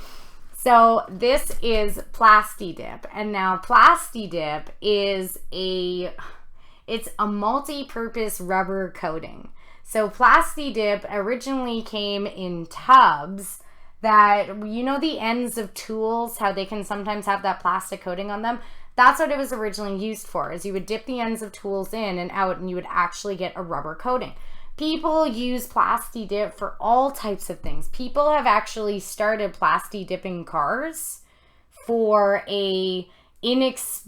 So this is Plastidip, and now Plastidip is it's a multi-purpose rubber coating. So Plastidip originally came in tubs that, the ends of tools, how they can sometimes have that plastic coating on them. That's what it was originally used for, is you would dip the ends of tools in and out and you would actually get a rubber coating. People use Plastidip for all types of things. People have actually started Plastidipping cars for a it's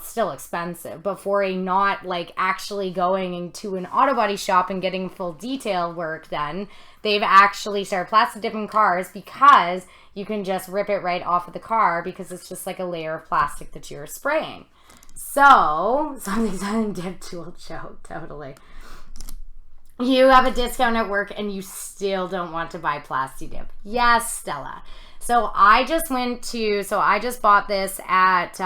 still expensive, but for a not actually going into an auto body shop and getting full detail work done, they've actually started Plastidipping cars because you can just rip it right off of the car because it's just like a layer of plastic that you're spraying. So, something dip tool joke, totally. You have a discount at work and you still don't want to buy Plastidip. Yes, Stella. So I just bought this at,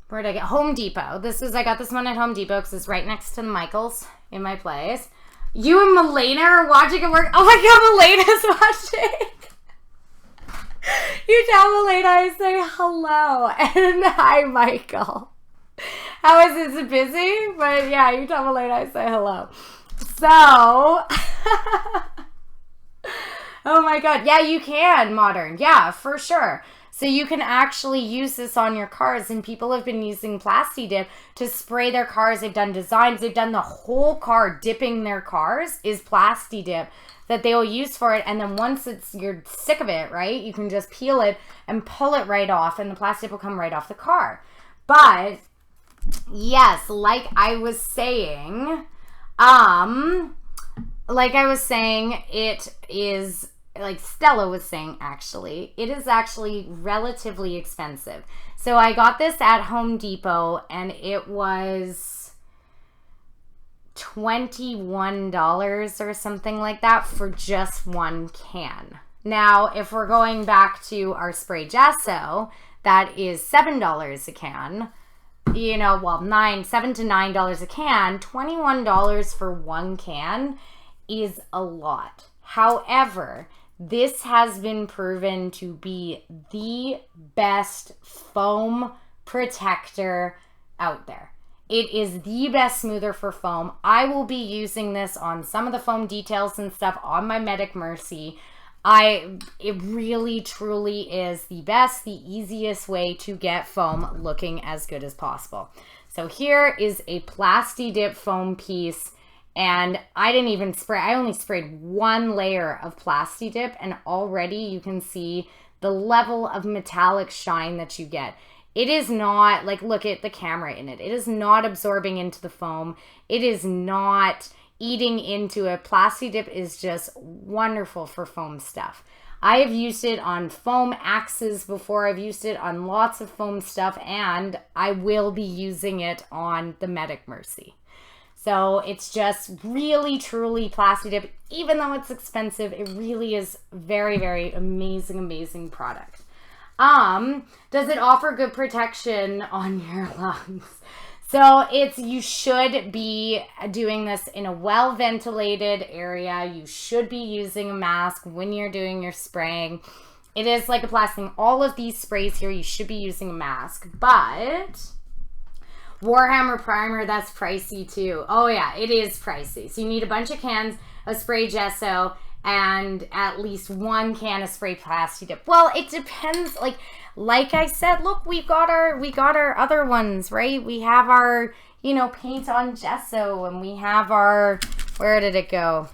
where did I get? Home Depot. I got this one at Home Depot because it's right next to the Michaels in my place. You and Milena are watching at work. Oh my God, Milena's watching. You tell Milena I say hello and hi, Michael. How is it? Busy? But yeah, you tell Milena I say hello. So, oh my God. Yeah, you can, Modern. Yeah, for sure. So you can actually use this on your cars, and people have been using Plasti Dip to spray their cars. They've done designs. They've done the whole car. Dipping their cars is Plasti Dip that they will use for it. And then once you're sick of it, right, you can just peel it and pull it right off, and the Plasti Dip will come right off the car. But yes, like I was saying, it is, like Stella was saying, actually, it is actually relatively expensive. So I got this at Home Depot, and it was $21 or something like that for just one can. Now, if we're going back to our spray gesso, that is $7 a can. You know, well, $7 to $9 a can. $21 for one can is a lot. However, this has been proven to be the best foam protector out there. It is the best smoother for foam. I will be using this on some of the foam details and stuff on my Medic Mercy. It really truly is the best, the easiest way to get foam looking as good as possible. So here is a Plasti Dip foam piece, and I didn't even spray. I only sprayed one layer of Plasti Dip, and already you can see the level of metallic shine that you get. It is not, like, look at the camera in it. It is not absorbing into the foam. It is not eating into it. Plasti Dip is just wonderful for foam stuff. I have used it on foam axes before. I've used it on lots of foam stuff, and I will be using it on the Medic Mercy. So it's just really, truly Plasti Dip. Even though it's expensive, it really is very, very amazing, amazing product. Does it offer good protection on your lungs? So you should be doing this in a well-ventilated area. You should be using a mask when you're doing your spraying. It is like a plastic. All of these sprays here, you should be using a mask. But Warhammer Primer, that's pricey too. Oh yeah, it is pricey. So you need a bunch of cans of spray gesso and at least one can of spray Plasti Dip. Well, it depends. Like I said, look, we got our other ones, right? We have our, paint on gesso, and we have our, where did it go?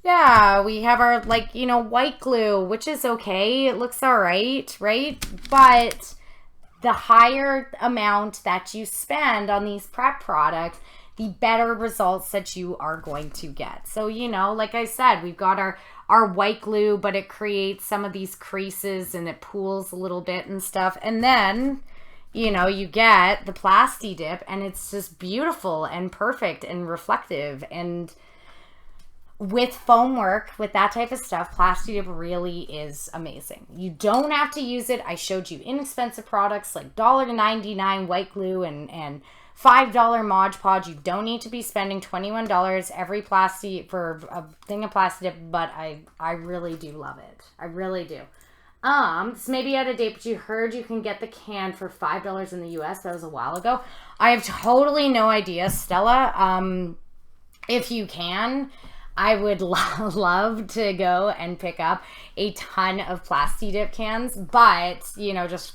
Yeah, we have our, white glue, which is okay. It looks all right, right? But the higher amount that you spend on these prep products, the better results that you are going to get. So, like I said, we've got our white glue, but it creates some of these creases and it pools a little bit and stuff. And then, you get the Plasti Dip, and it's just beautiful and perfect and reflective. And with foam work, with that type of stuff, Plasti Dip really is amazing. You don't have to use it. I showed you inexpensive products like $1.99 white glue and $5 Mod Podge. You don't need to be spending $21 every for a thing of Plasti Dip, but I really do love it. I really do. This may be out of date, but you heard you can get the can for $5 in the US. That was a while ago. I have totally no idea, Stella. If you can, I would love to go and pick up a ton of Plasti Dip cans, but, just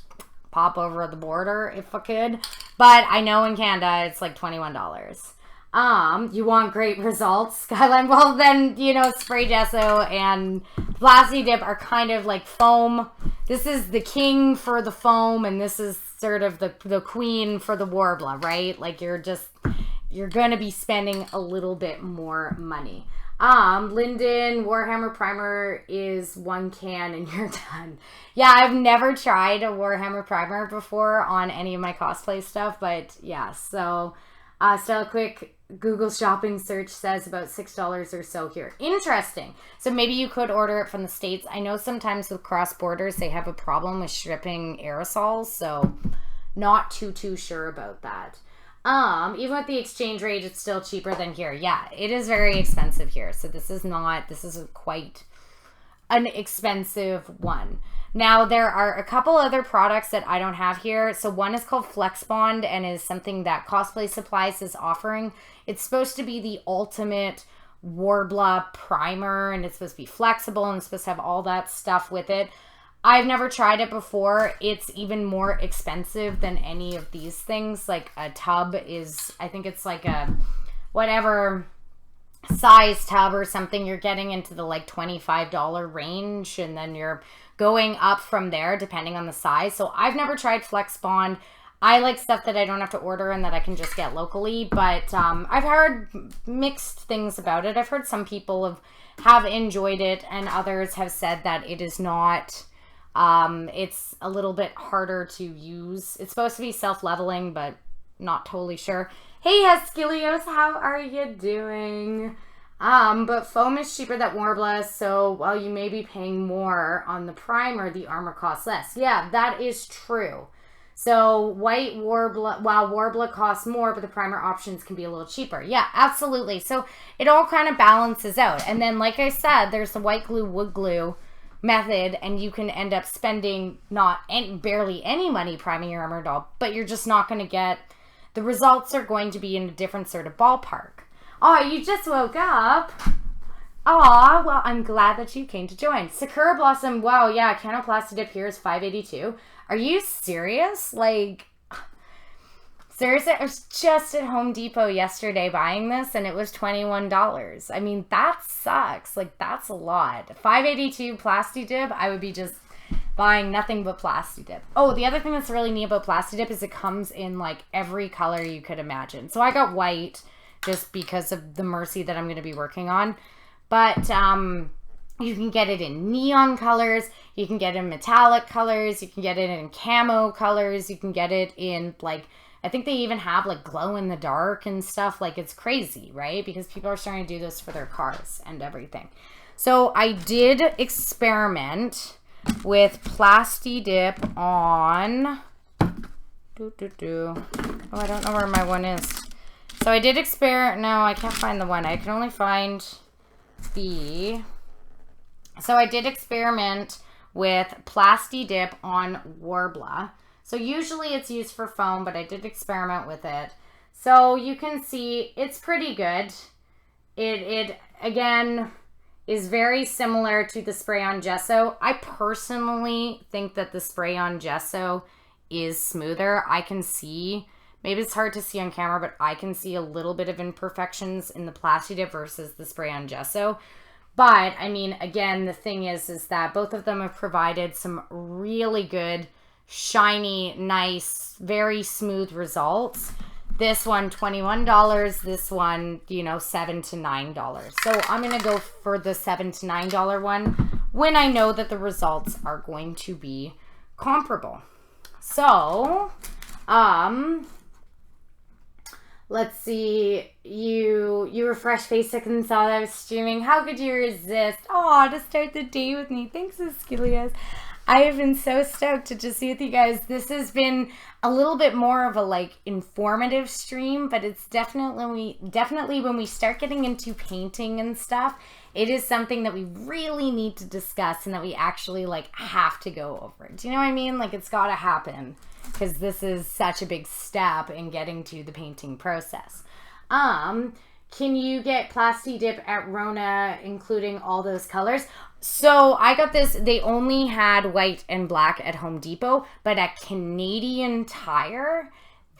pop over the border if I could. But I know in Canada it's like $21. You want great results, Skyline? Well, then, spray gesso and Plasti Dip are kind of like foam. This is the king for the foam, and this is sort of the queen for the Worbla, right? Like, you're going to be spending a little bit more money. Linden Warhammer Primer is one can and you're done. Yeah, I've never tried a Warhammer Primer before on any of my cosplay stuff, but yeah, so still a quick Google shopping search says about $6 or so here. Interesting. So maybe you could order it from the States. I know sometimes with cross borders they have a problem with shipping aerosols, so not too sure about that. Even with the exchange rate, it's still cheaper than here. Yeah, it is very expensive here. So this is quite an expensive one. Now, there are a couple other products that I don't have here. So one is called Flex Bond and is something that Cosplay Supplies is offering. It's supposed to be the ultimate Worbla primer, and it's supposed to be flexible and it's supposed to have all that stuff with it. I've never tried it before. It's even more expensive than any of these things. Like a tub is, I think it's like a whatever size tub or something. You're getting into the like $25 range, and then you're going up from there depending on the size. So I've never tried Flex Bond. I like stuff that I don't have to order and that I can just get locally, but I've heard mixed things about it. I've heard some people have enjoyed it, and others have said that it is not, it's a little bit harder to use. It's supposed to be self-leveling, but not totally sure. Hey, Heskilios, how are you doing? But foam is cheaper than Worbla, so while you may be paying more on the primer, the armor costs less. Yeah, that is true. So white Worbla, while Worbla costs more, but the primer options can be a little cheaper. Yeah, absolutely. So it all kind of balances out. And then, like I said, there's the white glue, wood glue method, and you can end up spending barely any money priming your armor doll, but you're just not going to get, the results are going to be in a different sort of ballpark. Oh, you just woke up. Aw, well, I'm glad that you came to join. Sakura Blossom, wow, yeah, Canoplasty Dip here is $5.82. Are you serious? Like, seriously, I was just at Home Depot yesterday buying this, and it was $21. I mean, that sucks. Like, that's a lot. $5.82 Plasti Dip, I would be just buying nothing but Plasti Dip. Oh, the other thing that's really neat about Plasti Dip is it comes in, like, every color you could imagine. So I got white just because of the Mercy that I'm going to be working on. But you can get it in neon colors, you can get it in metallic colors, you can get it in camo colors, you can get it in, like, I think they even have like glow in the dark and stuff. Like, it's crazy, right? Because people are starting to do this for their cars and everything. So I did experiment with Plasti Dip on, oh, I don't know where my one is. So I did no, I can't find the one. I can only find so I did experiment with Plasti Dip on Worbla. So usually it's used for foam, but I did experiment with it. So you can see it's pretty good. It again is very similar to the spray-on gesso. I personally think that the spray-on gesso is smoother. I can see, maybe it's hard to see on camera, but I can see a little bit of imperfections in the Plasti Dip versus the spray-on gesso. But, I mean, again, the thing is that both of them have provided some really good, shiny, nice, very smooth results. This one, $21. This one, you know, $7 to $9. So I'm going to go for the $7 to $9 one when I know that the results are going to be comparable. So, let's see, you were fresh faced and saw that I was streaming. How could you resist? Oh, to start the day with me. Thanks, Askelios. I have been so stoked to just see with you guys. This has been a little bit more of a like informative stream, but it's definitely when we start getting into painting and stuff, it is something that we really need to discuss and that we actually like have to go over. Do you know what I mean? Like, it's got to happen, because this is such a big step in getting to the painting process. Can you get Plasti Dip at Rona, including all those colors? So I got this, they only had white and black at Home Depot, but at Canadian Tire,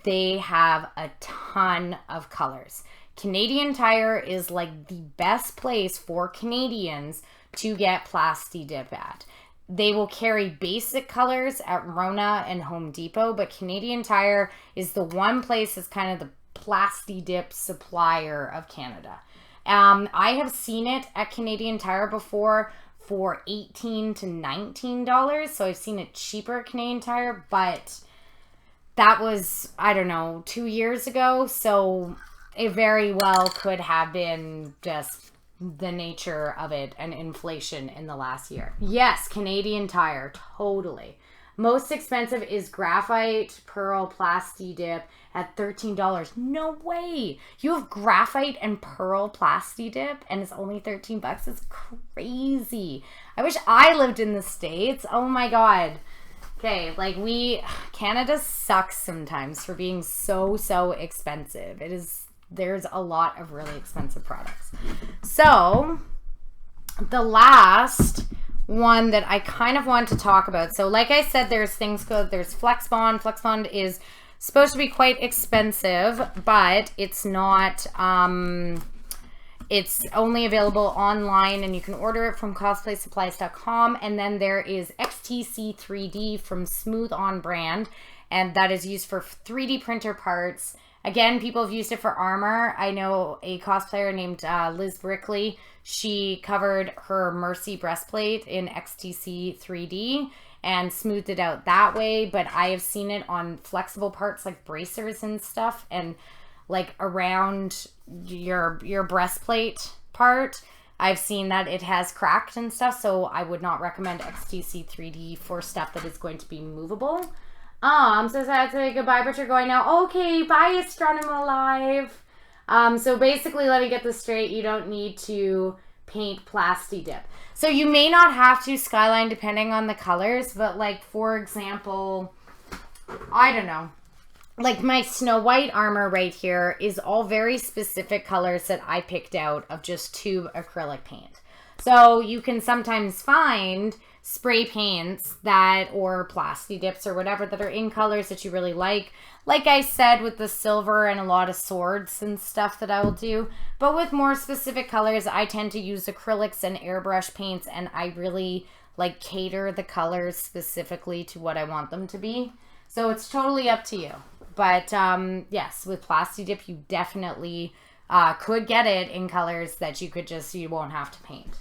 they have a ton of colors. Canadian Tire is like the best place for Canadians to get Plasti Dip at. They will carry basic colors at Rona and Home Depot, but Canadian Tire is the one place that's kind of the Plasti Dip supplier of Canada. I have seen it at Canadian Tire before for $18 to $19, so I've seen it cheaper at Canadian Tire, but that was, I don't know, 2 years ago, so it very well could have been just the nature of it and inflation in the last year. Yes, Canadian Tire, totally. Most expensive is Graphite Pearl Plasti Dip at $13. No way. You have Graphite and Pearl Plasti Dip and it's only 13 bucks. It's crazy. I wish I lived in the States. Oh my God. Okay, like Canada sucks sometimes for being so expensive. There's a lot of really expensive products. So the last one that I kind of want to talk about. So like I said, there's things called, there's Flex Bond. Flex Bond is supposed to be quite expensive, but it's not, it's only available online and you can order it from cosplaysupplies.com. And then there is XTC 3D from Smooth On brand, and that is used for 3D printer parts. Again, people have used it for armor. I know a cosplayer named Liz Brickley. She covered her Mercy breastplate in XTC 3D and smoothed it out that way. But I have seen it on flexible parts like bracers and stuff, and like around your breastplate part. I've seen that it has cracked and stuff. So I would not recommend XTC 3D for stuff that is going to be movable. I'm so sad to say goodbye, but you're going now. Okay, bye, Astronomo Live. So basically, let me get this straight. You don't need to paint Plasti Dip. So you may not have to Skyline depending on the colors, but like, for example, I don't know. Like my Snow White armor right here is all very specific colors that I picked out of just tube acrylic paint. So you can sometimes find spray paints that, or Plasti Dips or whatever, that are in colors that you really like. Like I said, with the silver and a lot of swords and stuff that I will do. But with more specific colors, I tend to use acrylics and airbrush paints, and I really like cater the colors specifically to what I want them to be. So it's totally up to you. But yes, with Plasti Dip, you definitely could get it in colors that you could just, you won't have to paint.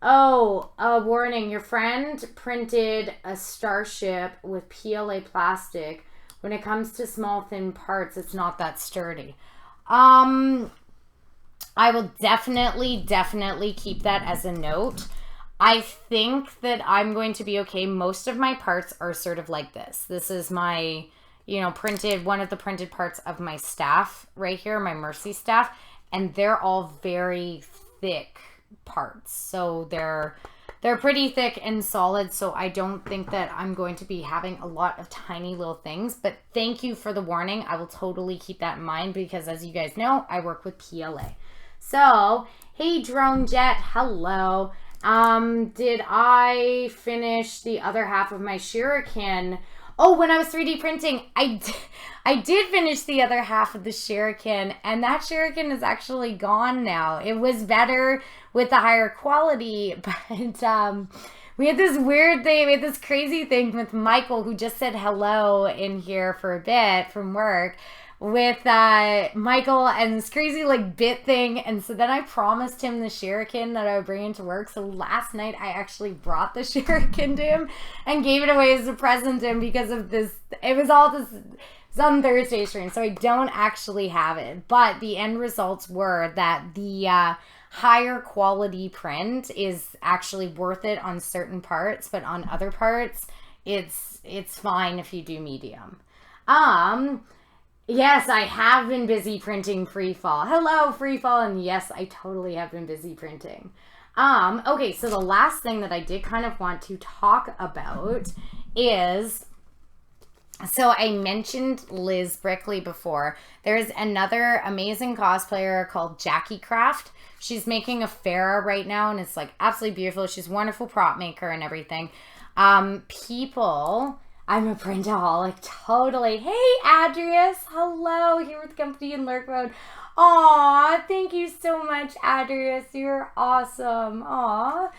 Oh, a warning. Your friend printed a starship with PLA plastic. When it comes to small, thin parts, it's not that sturdy. I will definitely keep that as a note. I think that I'm going to be okay. Most of my parts are sort of like this. This is my, you know, printed, one of the printed parts of my staff right here, my Mercy staff, and they're all very thick parts. So they're pretty thick and solid, so I don't think that I'm going to be having a lot of tiny little things. But thank you for the warning. I will totally keep that in mind, because as you guys know, I work with PLA. So, hey Drone Jet, hello. Did I finish the other half of my shuriken? Oh, when I was 3D printing, I did finish the other half of the shuriken, and that shuriken is actually gone now. It was better with the higher quality, but we had this weird thing, we had this crazy thing with Michael, who just said hello in here for a bit from work, with Michael and this crazy like bit thing. And so then I promised him the shuriken that I would bring into work. So last night I actually brought the shuriken to him and gave it away as a present to him because of this. It was all this, it's on Thursday stream, so I don't actually have it. But the end results were that the higher quality print is actually worth it on certain parts, but on other parts it's fine if you do medium. Yes, I have been busy printing Freefall. Hello, Freefall, and yes, I totally have been busy printing. Okay, so the last thing that I did kind of want to talk about is, so I mentioned Liz Brickley before. There's another amazing cosplayer called Jackie Craft. She's making a Farah right now, and it's like absolutely beautiful. She's a wonderful prop maker and everything. I'm a printaholic, totally. Hey, Adrius. Hello, here with company in lurk mode. Aw, thank you so much, Adrius. You're awesome. Aw.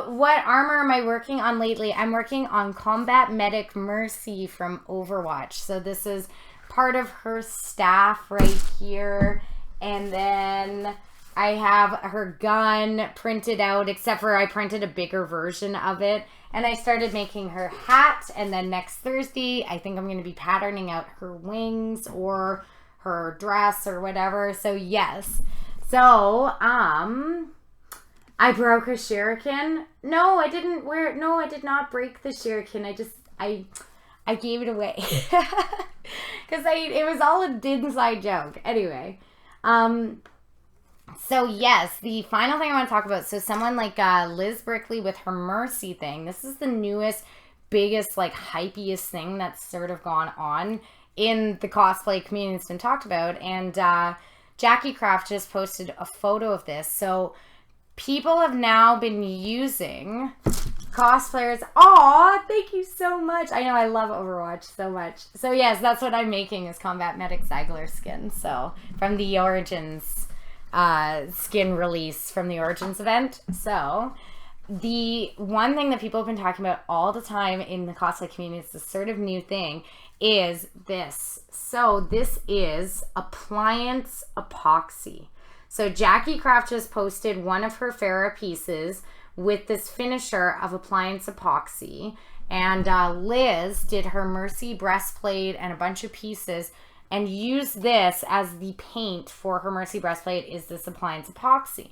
What armor am I working on lately? I'm working on Combat Medic Mercy from Overwatch. So this is part of her staff right here. And then I have her gun printed out, except for I printed a bigger version of it. And I started making her hat, and then next Thursday, I think I'm going to be patterning out her wings or her dress or whatever. So yes. So, I broke a shuriken. No, I didn't wear it. No, I did not break the shuriken. I gave it away. Because it was all an inside joke. Anyway. So yes, the final thing I want to talk about, so someone like Liz Brickley with her Mercy thing, this is the newest, biggest, like hypiest thing that's sort of gone on in the cosplay community that's been talked about, and Jackie Craft just posted a photo of this. So people have now been using cosplayers. Aw, thank you so much. I know I love Overwatch so much. So yes, that's what I'm making is Combat Medic Ziegler skin. So from the Origins skin release from the Origins event. So the one thing that people have been talking about all the time in the cosplay community, it's this sort of new thing, is this. So this is Appliance epoxy. So Jackie Craft just posted one of her Farrah pieces with this finisher of Appliance epoxy. And Liz did her Mercy breastplate and a bunch of pieces and used this as the paint for her Mercy breastplate is this Appliance epoxy.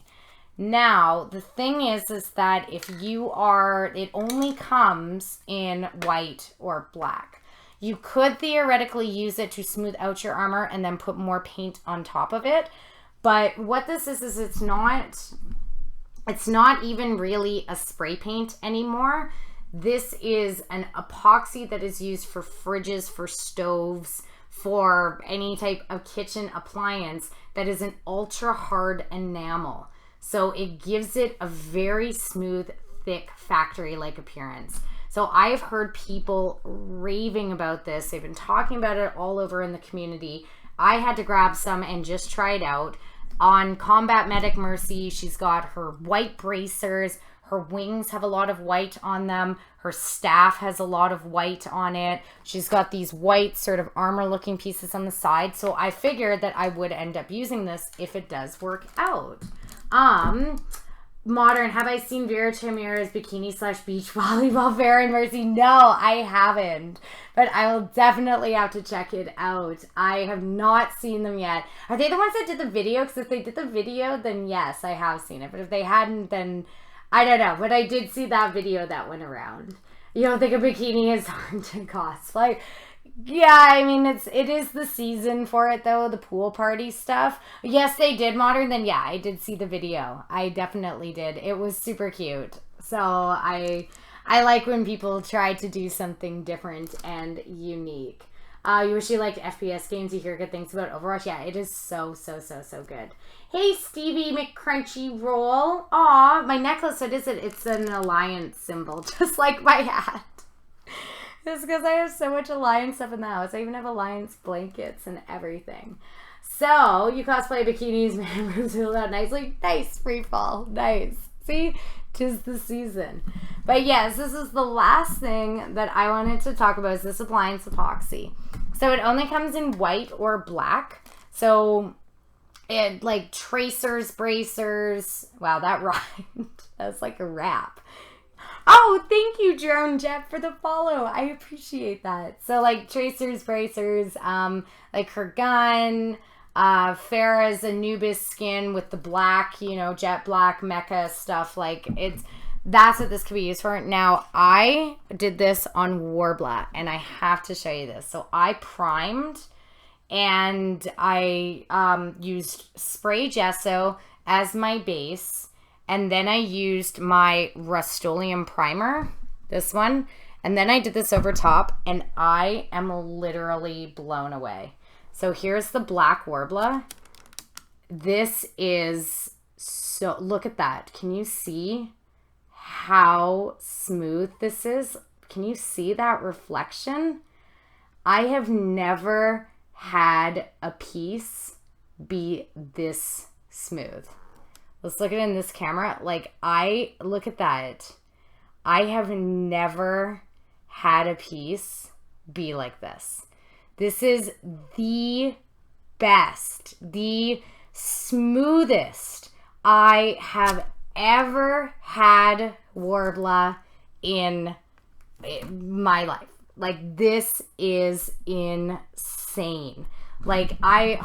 Now, the thing is that if you are, it only comes in white or black. You could theoretically use it to smooth out your armor and then put more paint on top of it. But what this is it's not even really a spray paint anymore. This is an epoxy that is used for fridges, for stoves, for any type of kitchen appliance that is an ultra hard enamel. So it gives it a very smooth, thick, factory-like appearance. So I've heard people raving about this. They've been talking about it all over in the community. I had to grab some and just try it out. On Combat Medic Mercy, she's got her white bracers. Her wings have a lot of white on them. Her staff has a lot of white on it. She's got these white sort of armor-looking pieces on the side. So I figured that I would end up using this if it does work out. Modern, have I seen Vera Tamira's bikini / beach volleyball Farrah and Mercy? No, I haven't. But I will definitely have to check it out. I have not seen them yet. Are they the ones that did the video? Because if they did the video, then yes, I have seen it. But if they hadn't, then I don't know. But I did see that video that went around. You don't think a bikini is hard to cosplay? Yeah, I mean, it is the season for it, though, the pool party stuff. Yes, they did Modern, then yeah, I did see the video. I definitely did. It was super cute. So I like when people try to do something different and unique. You wish you liked FPS games. You hear good things about Overwatch. Yeah, it is so good. Hey, Stevie McCrunchy Roll. Aw, my necklace, what is it? It's an Alliance symbol, just like my hat. It's because I have so much Alliance stuff in the house. I even have Alliance blankets and everything. So, you cosplay bikinis, man, rooms filled out nicely. Nice, free fall. Nice. See? 'Tis the season. But yes, this is the last thing that I wanted to talk about is this Appliance epoxy. So, it only comes in white or black. So, it like tracers, bracers. Wow, that rhymed. That's like a rap. Oh, thank you, Drone Jet, for the follow. I appreciate that. So, like, tracers, bracers, like her gun, Farrah's Anubis skin with the black, you know, jet black mecha stuff. Like, that's what this could be used for. Now, I did this on Worbla, and I have to show you this. So, I primed, and I used spray gesso as my base. And then I used my Rust-Oleum primer, this one. And then I did this over top, and I am literally blown away. So here's the black Worbla. This is so, look at that. Can you see how smooth this is? Can you see that reflection? I have never had a piece be this smooth. Let's look at it in this camera. Like, look at that. I have never had a piece be like this. This is the best, the smoothest I have ever had Worbla in my life. Like, this is insane. Like, I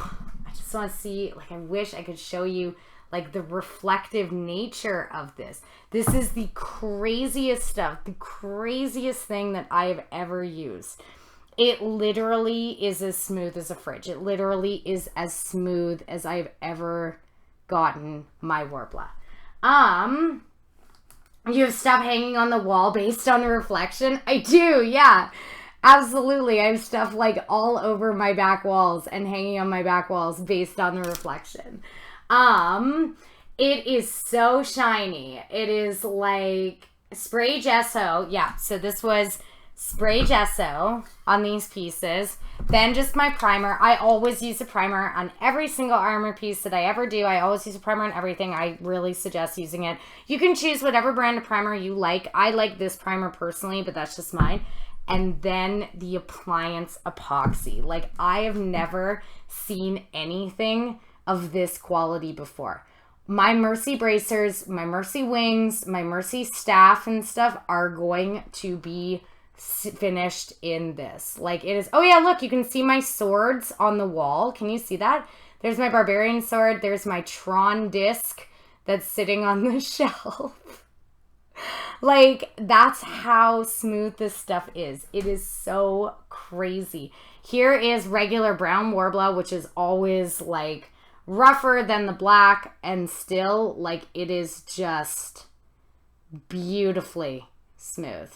just want to see, like, I wish I could show you like the reflective nature of this. This is the craziest stuff, the craziest thing that I have ever used. It literally is as smooth as a fridge. It literally is as smooth as I've ever gotten my Worbla. You have stuff hanging on the wall based on the reflection? I do, yeah. Absolutely. I have stuff like all over my back walls and hanging on my back walls based on the reflection. It is so shiny. It is like spray gesso. Yeah, so this was spray gesso on these pieces. Then just my primer. I always use a primer on every single armor piece that I ever do. I always use a primer on everything. I really suggest using it. You can choose whatever brand of primer you like. I like this primer personally, but that's just mine. And then the Appliance epoxy. Like, I have never seen anything of this quality before. My Mercy bracers, my Mercy wings, my Mercy staff and stuff are going to be finished in this. Like, it is. Oh yeah, look, you can see my swords on the wall. Can you see that? There's my barbarian sword. There's my Tron disc that's sitting on the shelf. Like, that's how smooth this stuff is. It is so crazy. Here is regular brown Worbla, which is always like rougher than the black, and still, like, it is just beautifully smooth.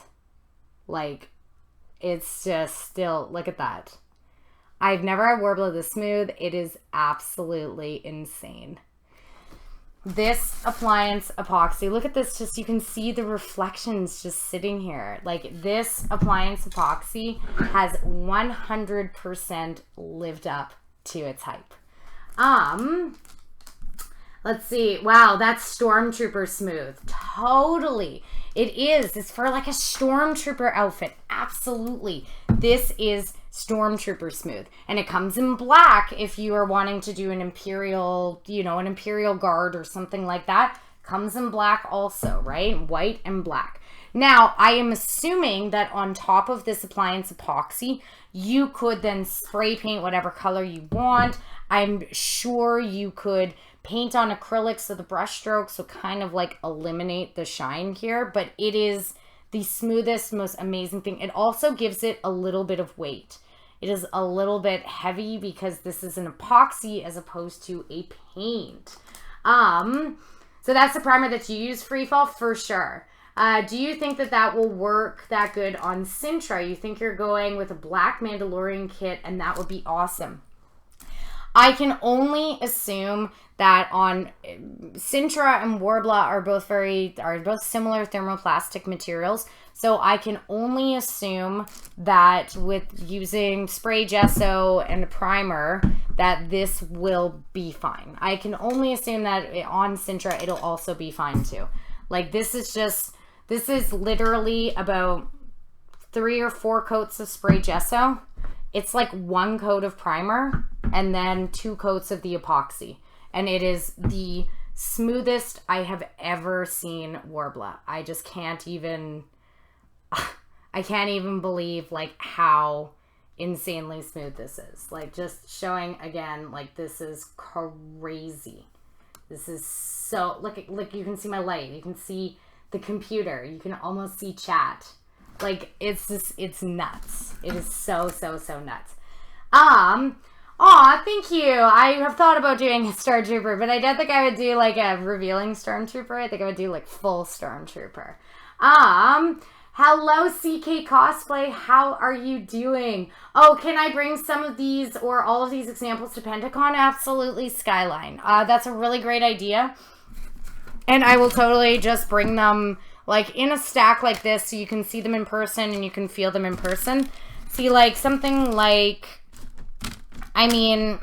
Like, it's just still, look at that. I've never had Worbla this smooth. It is absolutely insane. This Appliance epoxy, look at this, just you can see the reflections just sitting here. Like, this Appliance epoxy has 100% lived up to its hype. Let's see. Wow, that's Stormtrooper smooth. Totally. It is. It's for like a Stormtrooper outfit. Absolutely. This is Stormtrooper smooth. And it comes in black if you are wanting to do an Imperial, you know, an Imperial Guard or something like that. Comes in black also, right? White and black. Now, I am assuming that on top of this Appliance epoxy, you could then spray paint whatever color you want. I'm sure you could paint on acrylic so the brush strokes will kind of like eliminate the shine here, but it is the smoothest, most amazing thing. It also gives it a little bit of weight. It is a little bit heavy because this is an epoxy as opposed to a paint. So that's the primer that you use, Freefall, for sure. Do you think that that will work that good on Sintra? You think you're going with a black Mandalorian kit and that would be awesome. I can only assume that on Sintra and Worbla are both similar thermoplastic materials. So I can only assume that with using spray gesso and a primer that this will be fine. I can only assume that on Sintra it'll also be fine too. Like, this is literally about 3 or 4 coats of spray gesso. It's like 1 coat of primer and then 2 coats of the epoxy. And it is the smoothest I have ever seen Worbla. I just can't even, I can't even believe like how insanely smooth this is. Like, just showing again, like, this is crazy. This is so, look, you can see my light. You can see the computer. You can almost see chat. Like, it's just, it's nuts. It is so, so, so nuts. Aw, thank you. I have thought about doing a Stormtrooper, but I don't think I would do like a revealing Stormtrooper. I think I would do like full Stormtrooper. Hello, CK Cosplay. How are you doing? Oh, can I bring some of these or all of these examples to Pentacon? Absolutely, Skyline. That's a really great idea. And I will totally just bring them like in a stack like this so you can see them in person and you can feel them in person. See, like something like, I mean,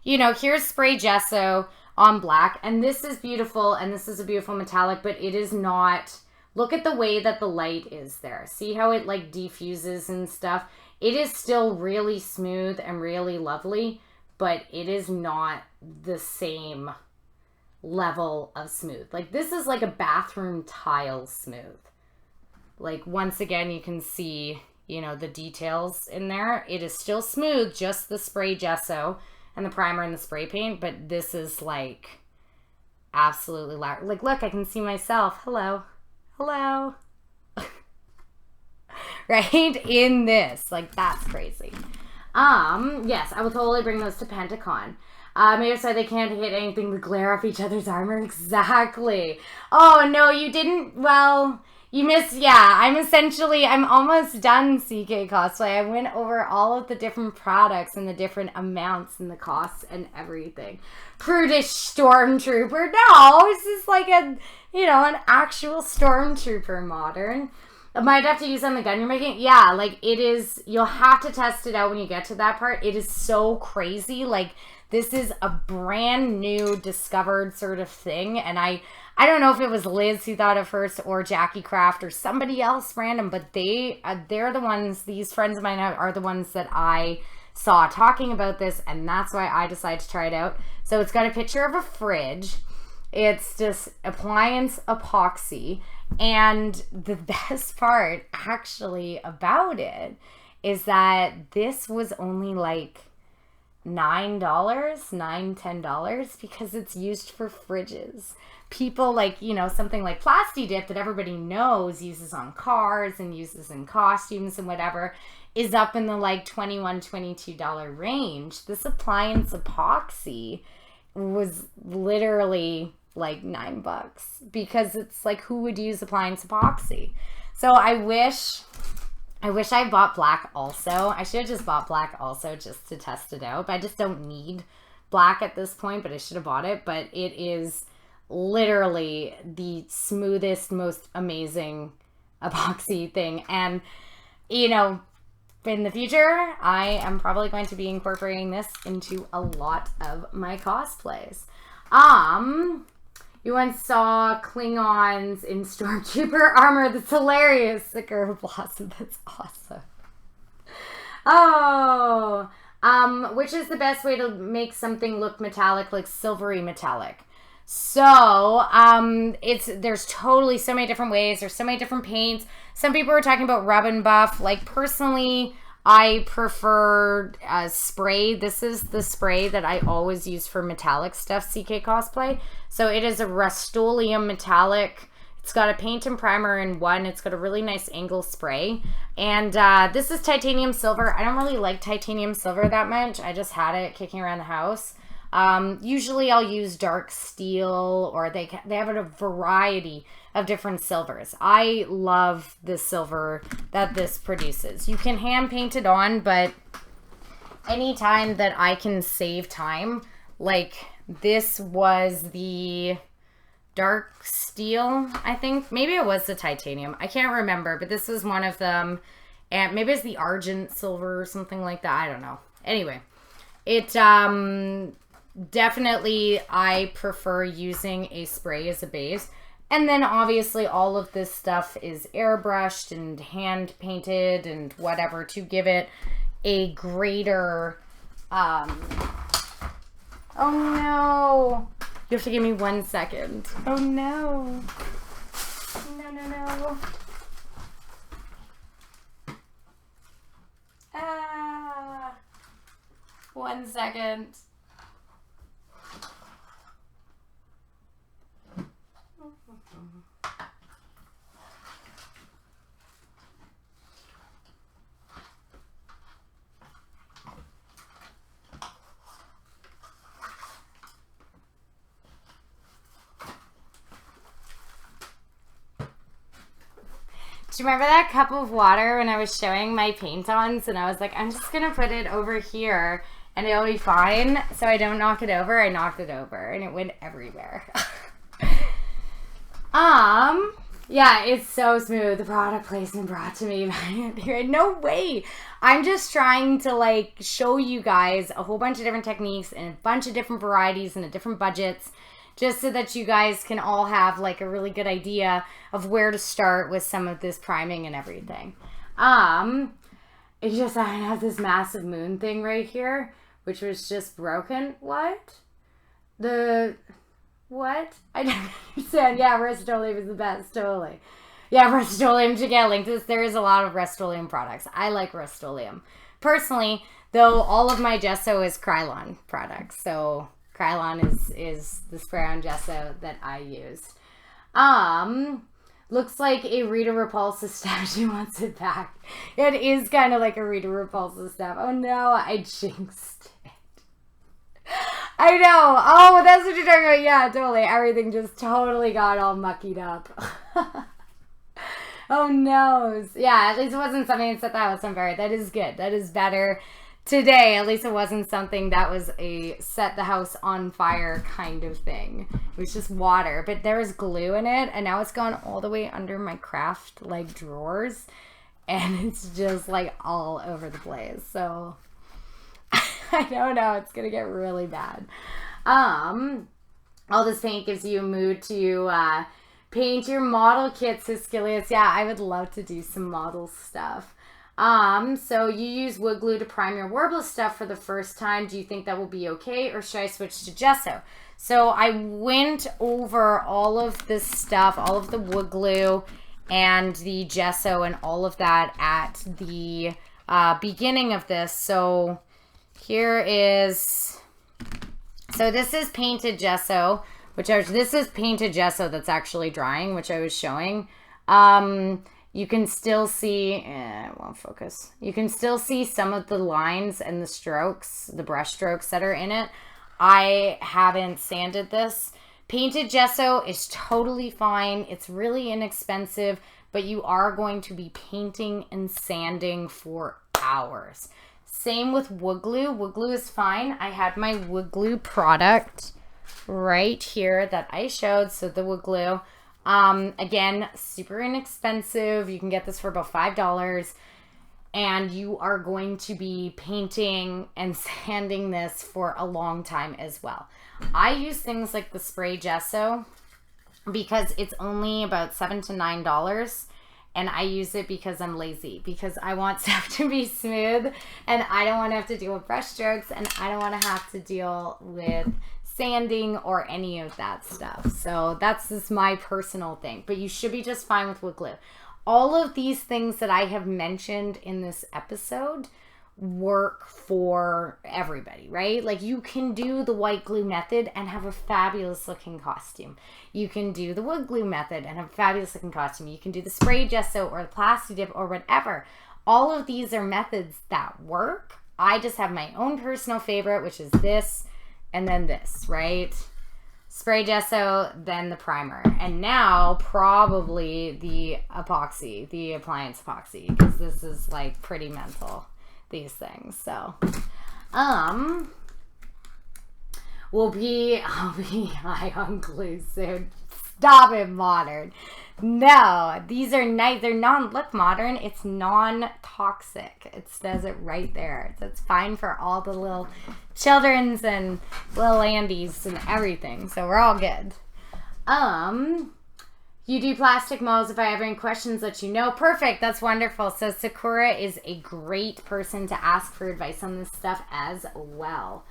you know, here's spray gesso on black, and this is beautiful, and this is a beautiful metallic, but it is not, look at the way that the light is there. See how it like diffuses and stuff? It is still really smooth and really lovely, but it is not the same level of smooth. Like, this is like a bathroom tile smooth. Like, once again, you can see, you know, the details in there. It is still smooth, just the spray gesso and the primer and the spray paint, but this is like absolutely loud. Like, look, I can see myself. Hello. Hello. Right? In this. Like, that's crazy. Yes, I will totally bring those to Pentacon. Maybe so they can't hit anything but glare off each other's armor. Exactly. Oh, no, you didn't. Well, You missed, yeah, I'm almost done CK cosplay. I went over all of the different products and the different amounts and the costs and everything. Prudish Stormtrooper. No, it's just like an actual Stormtrooper modern. I might have to use on the gun you're making. Yeah, like it is, you'll have to test it out when you get to that part. It is so crazy. Like this is a brand new discovered sort of thing. And I don't know if it was Liz who thought of first or Jackie Craft or somebody else random, but they're the ones, these friends of mine are the ones that I saw talking about this, and that's why I decided to try it out. So it's got a picture of a fridge. It's just Appliance epoxy. And the best part actually about it is that this was only like $10 because it's used for fridges. People like, something like Plasti Dip that everybody knows uses on cars and uses in costumes and whatever is up in the like $21, $22 range. This Appliance epoxy was literally like $9 because it's like, who would use Appliance epoxy? So I wish I bought black also. I should have just bought black also just to test it out, but I just don't need black at this point, but I should have bought it. But it is literally the smoothest, most amazing epoxy thing. And in the future, I am probably going to be incorporating this into a lot of my cosplays. You once saw Klingons in Stormtrooper armor. That's hilarious. Sakura Blossom. That's awesome. Oh. Which is the best way to make something look metallic, like silvery metallic? So, there's totally so many different ways. There's so many different paints. Some people were talking about rub and buff. Like, personally, I prefer spray. This is the spray that I always use for metallic stuff, CK cosplay. So it is a Rust-Oleum metallic. It's got a paint and primer in one. It's got a really nice angle spray. And this is titanium silver. I don't really like titanium silver that much. I just had it kicking around the house. Usually I'll use dark steel, or they have a variety of different silvers. I love the silver that this produces. You can hand paint it on, but anytime that I can save time, like this was the dark steel, I think. Maybe it was the titanium. I can't remember, but this was one of them. And maybe it's the argent silver or something like that. I don't know. Anyway, it definitely I prefer using a spray as a base. And then obviously all of this stuff is airbrushed and hand painted and whatever to give it a greater, oh no. You have to give me 1 second. Oh no. No. Ah. 1 second. Do you remember that cup of water when I was showing my paint-ons and I was like, I'm just going to put it over here and it'll be fine so I don't knock it over? I knocked it over and it went everywhere. Yeah, it's so smooth. The product placement brought to me by no way. I'm just trying to like show you guys a whole bunch of different techniques and a bunch of different varieties and different budgets, just so that you guys can all have like a really good idea of where to start with some of this priming and everything. It's just I have this massive moon thing right here, which was just broken. What? What? I don't understand. Yeah, Rust-Oleum is the best, totally. Yeah, Rust-Oleum, to get a link to this, there is a lot of Rust-Oleum products. I like Rust-Oleum. Personally, though, all of my gesso is Krylon products, so Krylon is the spray-on gesso that I used. Looks like a Rita Repulsa staff. She wants it back. It is kind of like a Rita Repulsa staff. Oh no, I jinxed it. I know. Oh, that's what you're talking about. Yeah, totally. Everything just totally got all muckied up. Oh no. Yeah, at least it wasn't something that set the house on fire. That is good. That is better. Today, at least it wasn't something that was a set the house on fire kind of thing. It was just water, but there was glue in it, and now it's gone all the way under my craft like drawers, and it's just like all over the place. So I don't know, it's gonna get really bad. All this paint gives you a mood to paint your model kit, Siskilius. Yeah, I would love to do some model stuff. So you use wood glue to prime your Worbla stuff for the first time. Do you think that will be okay, or should I switch to gesso? So I went over all of this stuff, all of the wood glue and the gesso and all of that at the beginning of this. So here is, so this is painted gesso, this is painted gesso that's actually drying, which I was showing. You can still see, it won't focus. You can still see some of the lines and the strokes, the brush strokes that are in it. I haven't sanded this. Painted gesso is totally fine. It's really inexpensive, but you are going to be painting and sanding for hours. Same with wood glue. Wood glue is fine. I had my wood glue product right here that I showed. So the wood glue. Again, super inexpensive. You can get this for about $5, and you are going to be painting and sanding this for a long time as well. I use things like the spray gesso because it's only about $7 to $9, and I use it because I'm lazy, because I want stuff to be smooth, and I don't want to have to deal with brush strokes, and I don't want to have to deal with sanding or any of that stuff. So that's just my personal thing, but you should be just fine with wood glue. All of these things that I have mentioned in this episode work for everybody, right? Like, you can do the white glue method and have a fabulous looking costume. You can do the wood glue method and have a fabulous looking costume. You can do the spray gesso or the plasti dip or whatever. All of these are methods that work. I just have my own personal favorite, which is this and then this, right? Spray gesso, then the primer, and now probably the epoxy, the appliance epoxy, because this is like pretty mental, these things. So I'll be high on glue soon. Stop it, modern. No, these are nice. They're look modern. It's non-toxic. It says it right there. It's fine for all the little children's and little Andes and everything. So we're all good. You do plastic models. If I have any questions, let you know. Perfect. That's wonderful. So Sakura is a great person to ask for advice on this stuff as well.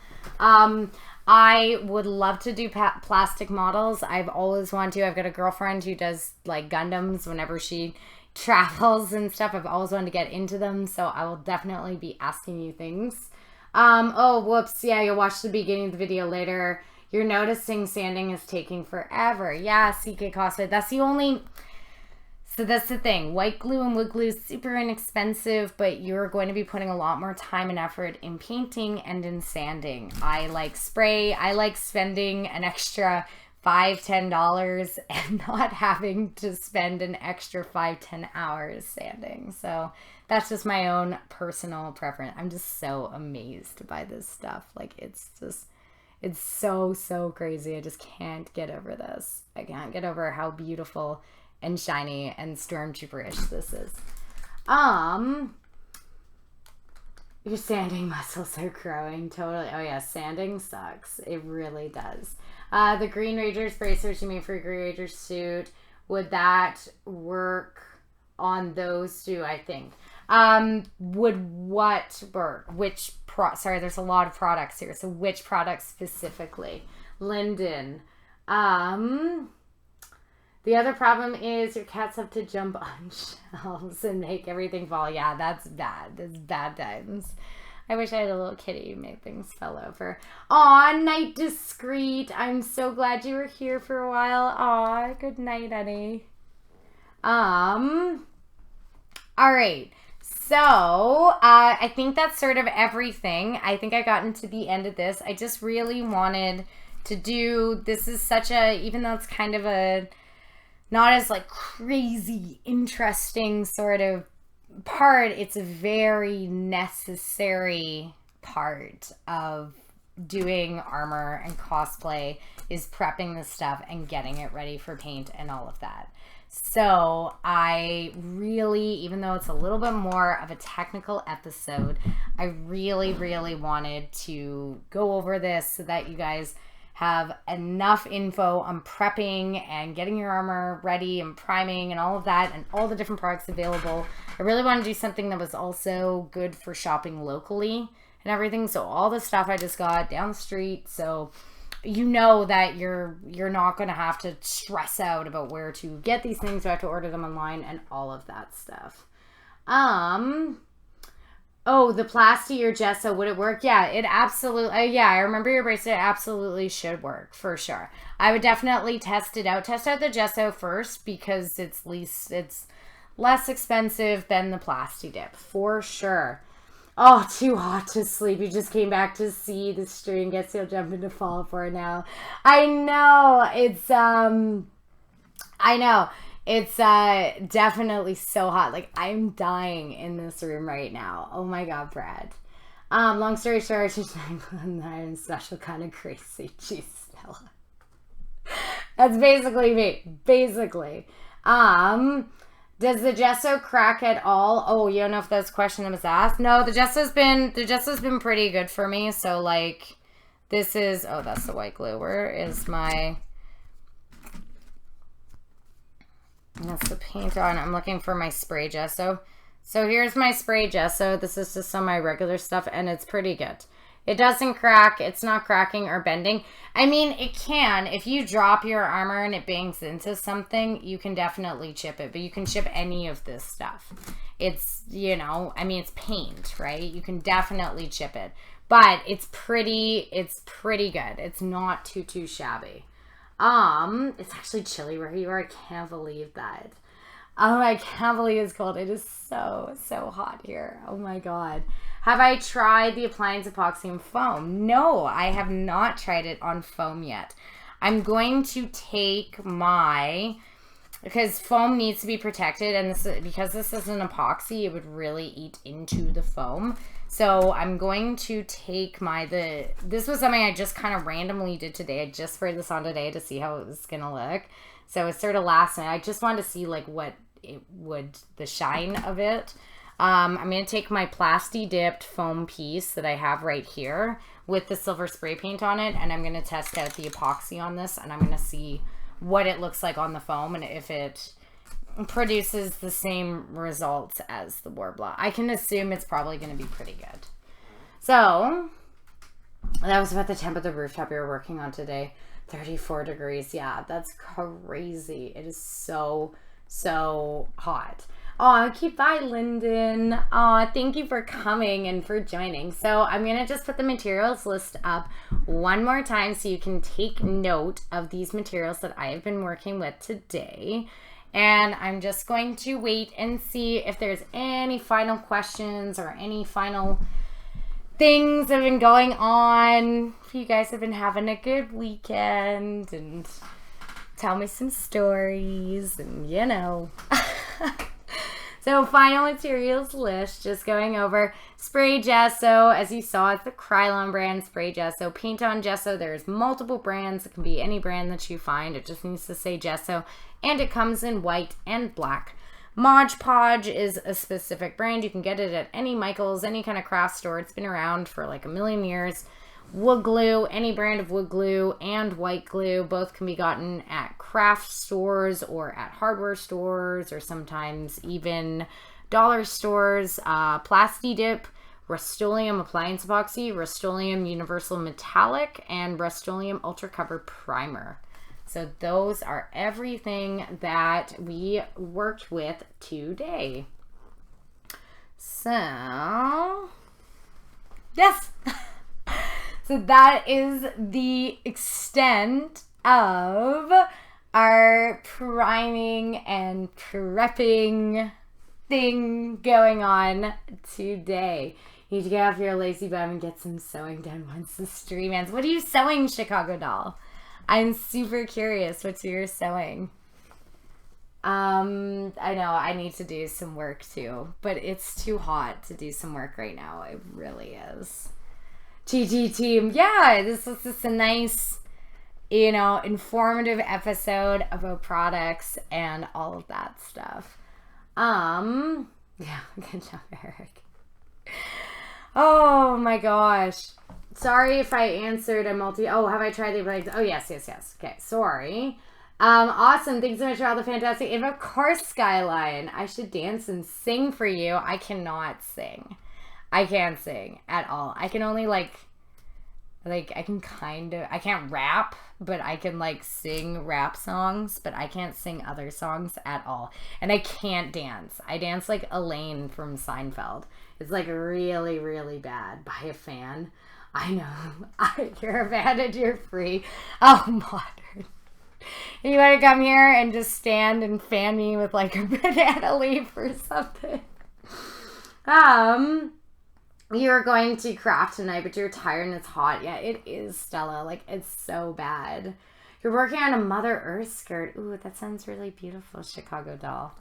I would love to do plastic models. I've always wanted to. I've got a girlfriend who does like Gundams whenever she travels and stuff. I've always wanted to get into them, so I will definitely be asking you things. Oh, whoops. Yeah, you'll watch the beginning of the video later. You're noticing sanding is taking forever. Yeah, CK Cosplay. That's the only... So that's the thing. White glue and wood glue is super inexpensive, but you're going to be putting a lot more time and effort in painting and in sanding. I like spray. I like spending an extra $5, $10 and not having to spend an extra 5-10 hours sanding. So that's just my own personal preference. I'm just so amazed by this stuff. Like, it's so crazy. I just can't get over this. I can't get over how beautiful and shiny and stormtrooper-ish this is. Your sanding muscles are growing. Totally. Oh yeah, sanding sucks. It really does. The Green Ranger spray search you made for a Green Ranger suit, would that work on those two? I think. Would what work? Which sorry, there's a lot of products here. So which product specifically? Linden. The other problem is your cats have to jump on shelves and make everything fall. Yeah, that's bad. That's bad times. I wish I had a little kitty who made things fall over. Aw, Night Discreet. I'm so glad you were here for a while. Aw, good night, honey. All right. So, I think that's sort of everything. I think I got into the end of this. I just really wanted to do, this is such a, even though it's kind of a not as like crazy interesting sort of part. It's a very necessary part of doing armor and cosplay, is prepping the stuff and getting it ready for paint and all of that. So I really, even though it's a little bit more of a technical episode, I really wanted to go over this so that you guys have enough info on prepping and getting your armor ready and priming and all of that and all the different products available. I really want to do something that was also good for shopping locally and everything. So all the stuff I just got down the street, so you know that you're not going to have to stress out about where to get these things. You have to order them online and all of that stuff. Oh, the plasti or gesso, would it work? Yeah, it absolutely, yeah, I remember your bracelet. It absolutely should work, for sure. I would definitely test it out. Test out the gesso first, because it's less expensive than the plasti dip, for sure. Oh, too hot to sleep. You just came back to see the stream. Guess you'll jump into fall for now. I know. It's definitely so hot. Like, I'm dying in this room right now. Oh my God, Brad. Long story short, I'm special kind of crazy. Jeez, Stella. That's basically me. Basically. Does the gesso crack at all? Oh, you don't know if that's a question that was asked? No, the gesso's been pretty good for me. So like, this is, oh, that's the white glue. Where is my, that's the paint on. I'm looking for my spray gesso. So here's my spray gesso. This is just some of my regular stuff, and it's pretty good. It doesn't crack. It's not cracking or bending. I mean, it can. If you drop your armor and it bangs into something, you can definitely chip it. But you can chip any of this stuff. It's, you know, I mean, it's paint, right? You can definitely chip it. But it's pretty good. It's not too shabby. It's actually chilly where you are. I can't believe that. Oh, I can't believe it's cold. It is so hot here. Oh my God. Have I tried the Appliance epoxy and foam? No, I have not tried it on foam yet. I'm going to take my, because foam needs to be protected, and because this is an epoxy, it would really eat into the foam. So I'm going to take this was something I just kind of randomly did today. I just sprayed this on today to see how it was going to look. So it's sort of last night. I just wanted to see like what it would, the shine of it. I'm going to take my plasti dipped foam piece that I have right here with the silver spray paint on it, and I'm going to test out the epoxy on this, and I'm going to see what it looks like on the foam and if it produces the same results as the Worbla. I can assume it's probably going to be pretty good. So that was about the temp of the rooftop we were working on today. 34 degrees. Yeah, that's crazy. It is so hot. Oh, keep by, Lyndon. Oh, thank you for coming and for joining. So I'm going to just put the materials list up one more time so you can take note of these materials that I have been working with today. And I'm just going to wait and see if there's any final questions or any final things that have been going on. If you guys have been having a good weekend and tell me some stories and, you know. So final materials list, just going over spray gesso. As you saw, it's the Krylon brand spray gesso. Paint on gesso, there's multiple brands. It can be any brand that you find. It just needs to say gesso. And it comes in white and black. Mod Podge is a specific brand. You can get it at any Michael's, any kind of craft store. It's been around for like a million years. Wood glue, any brand of wood glue and white glue, both can be gotten at craft stores or at hardware stores or sometimes even dollar stores. Plasti Dip, Rust-Oleum Appliance Epoxy, Rust-Oleum Universal Metallic, and Rust-Oleum Ultra Cover Primer. So those are everything that we worked with today. So, yes! So that is the extent of our priming and prepping thing going on today. You need to get off your lazy bum and get some sewing done once the stream ends. What are you sewing, Chicago Doll? I'm super curious what you're sewing. I know I need to do some work too, but it's too hot to do some work right now. It really is. GG team. Yeah, this was just a nice, informative episode about products and all of that stuff. Yeah, good job, Eric. Oh my gosh. Sorry if I answered a have I tried the Appliance? Oh, yes. Okay, sorry. Awesome. Thanks so much for all the fantastic info. Of course, Skyline. I should dance and sing for you. I cannot sing. I can't sing at all. I can only I can't rap, but I can sing rap songs, but I can't sing other songs at all. And I can't dance. I dance like Elaine from Seinfeld. It's really, really bad. By a fan. I know. You're a fan and you're free. Oh, modern. You want to come here and just stand and fan me with a banana leaf or something. You're going to craft tonight, but you're tired and it's hot. Yeah, it is, Stella. It's so bad. You're working on a Mother Earth skirt. Ooh, that sounds really beautiful, Chicago doll.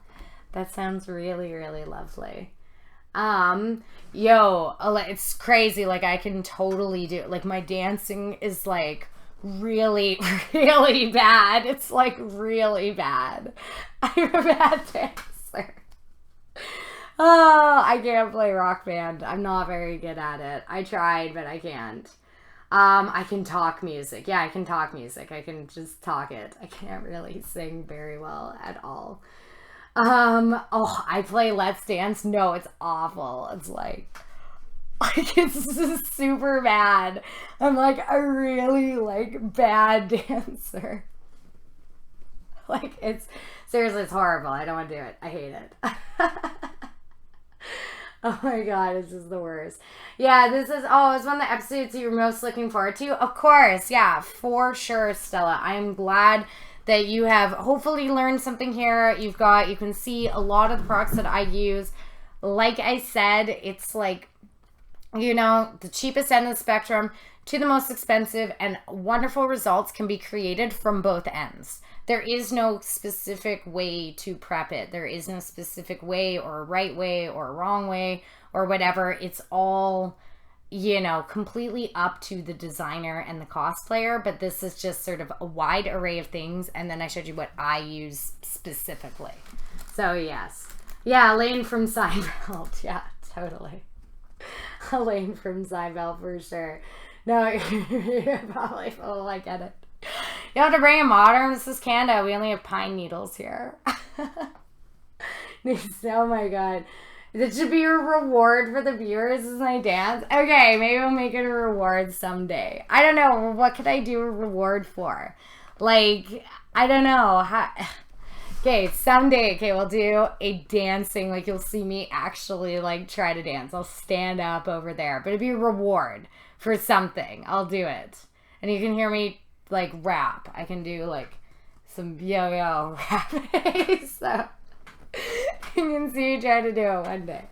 That sounds really, really lovely. It's crazy. I can totally do it. My dancing is really, really bad. It's really bad. I'm a bad dancer. Oh, I can't play Rock Band. I'm not very good at it. I tried, but I can't. I can talk music. Yeah, I can talk music. I can just talk it. I can't really sing very well at all. I play Let's Dance. No, it's awful. It's it's super bad. I'm a really bad dancer. It's seriously, it's horrible. I don't want to do it. I hate it. Oh my god, this is the worst. Yeah, it's one of the episodes you're most looking forward to. Of course, yeah, for sure, Stella. I'm glad that you have hopefully learned something here. You can see a lot of the products that I use. Like I said, it's the cheapest end of the spectrum to the most expensive, and wonderful results can be created from both ends. There is no specific way to prep it. There is no specific way or a right way or a wrong way or whatever. It's all, completely up to the designer and the cosplayer. But this is just sort of a wide array of things. And then I showed you what I use specifically. So, yes. Yeah, Elaine from Seinfeld. Yeah, totally. Elaine from Seinfeld for sure. No, you're probably full. I get it. You have to bring a modern. This is Canada. We only have pine needles here. Oh my god. This should be a reward for the viewers as I dance. Okay, maybe we'll make it a reward someday. I don't know. What could I do a reward for? I don't know. Okay, someday, we'll do a dancing, you'll see me actually, try to dance. I'll stand up over there. But it'd be a reward for something. I'll do it. And you can hear me, rap. I can do, some yo-yo rapping. So, you can see me try to do it one day.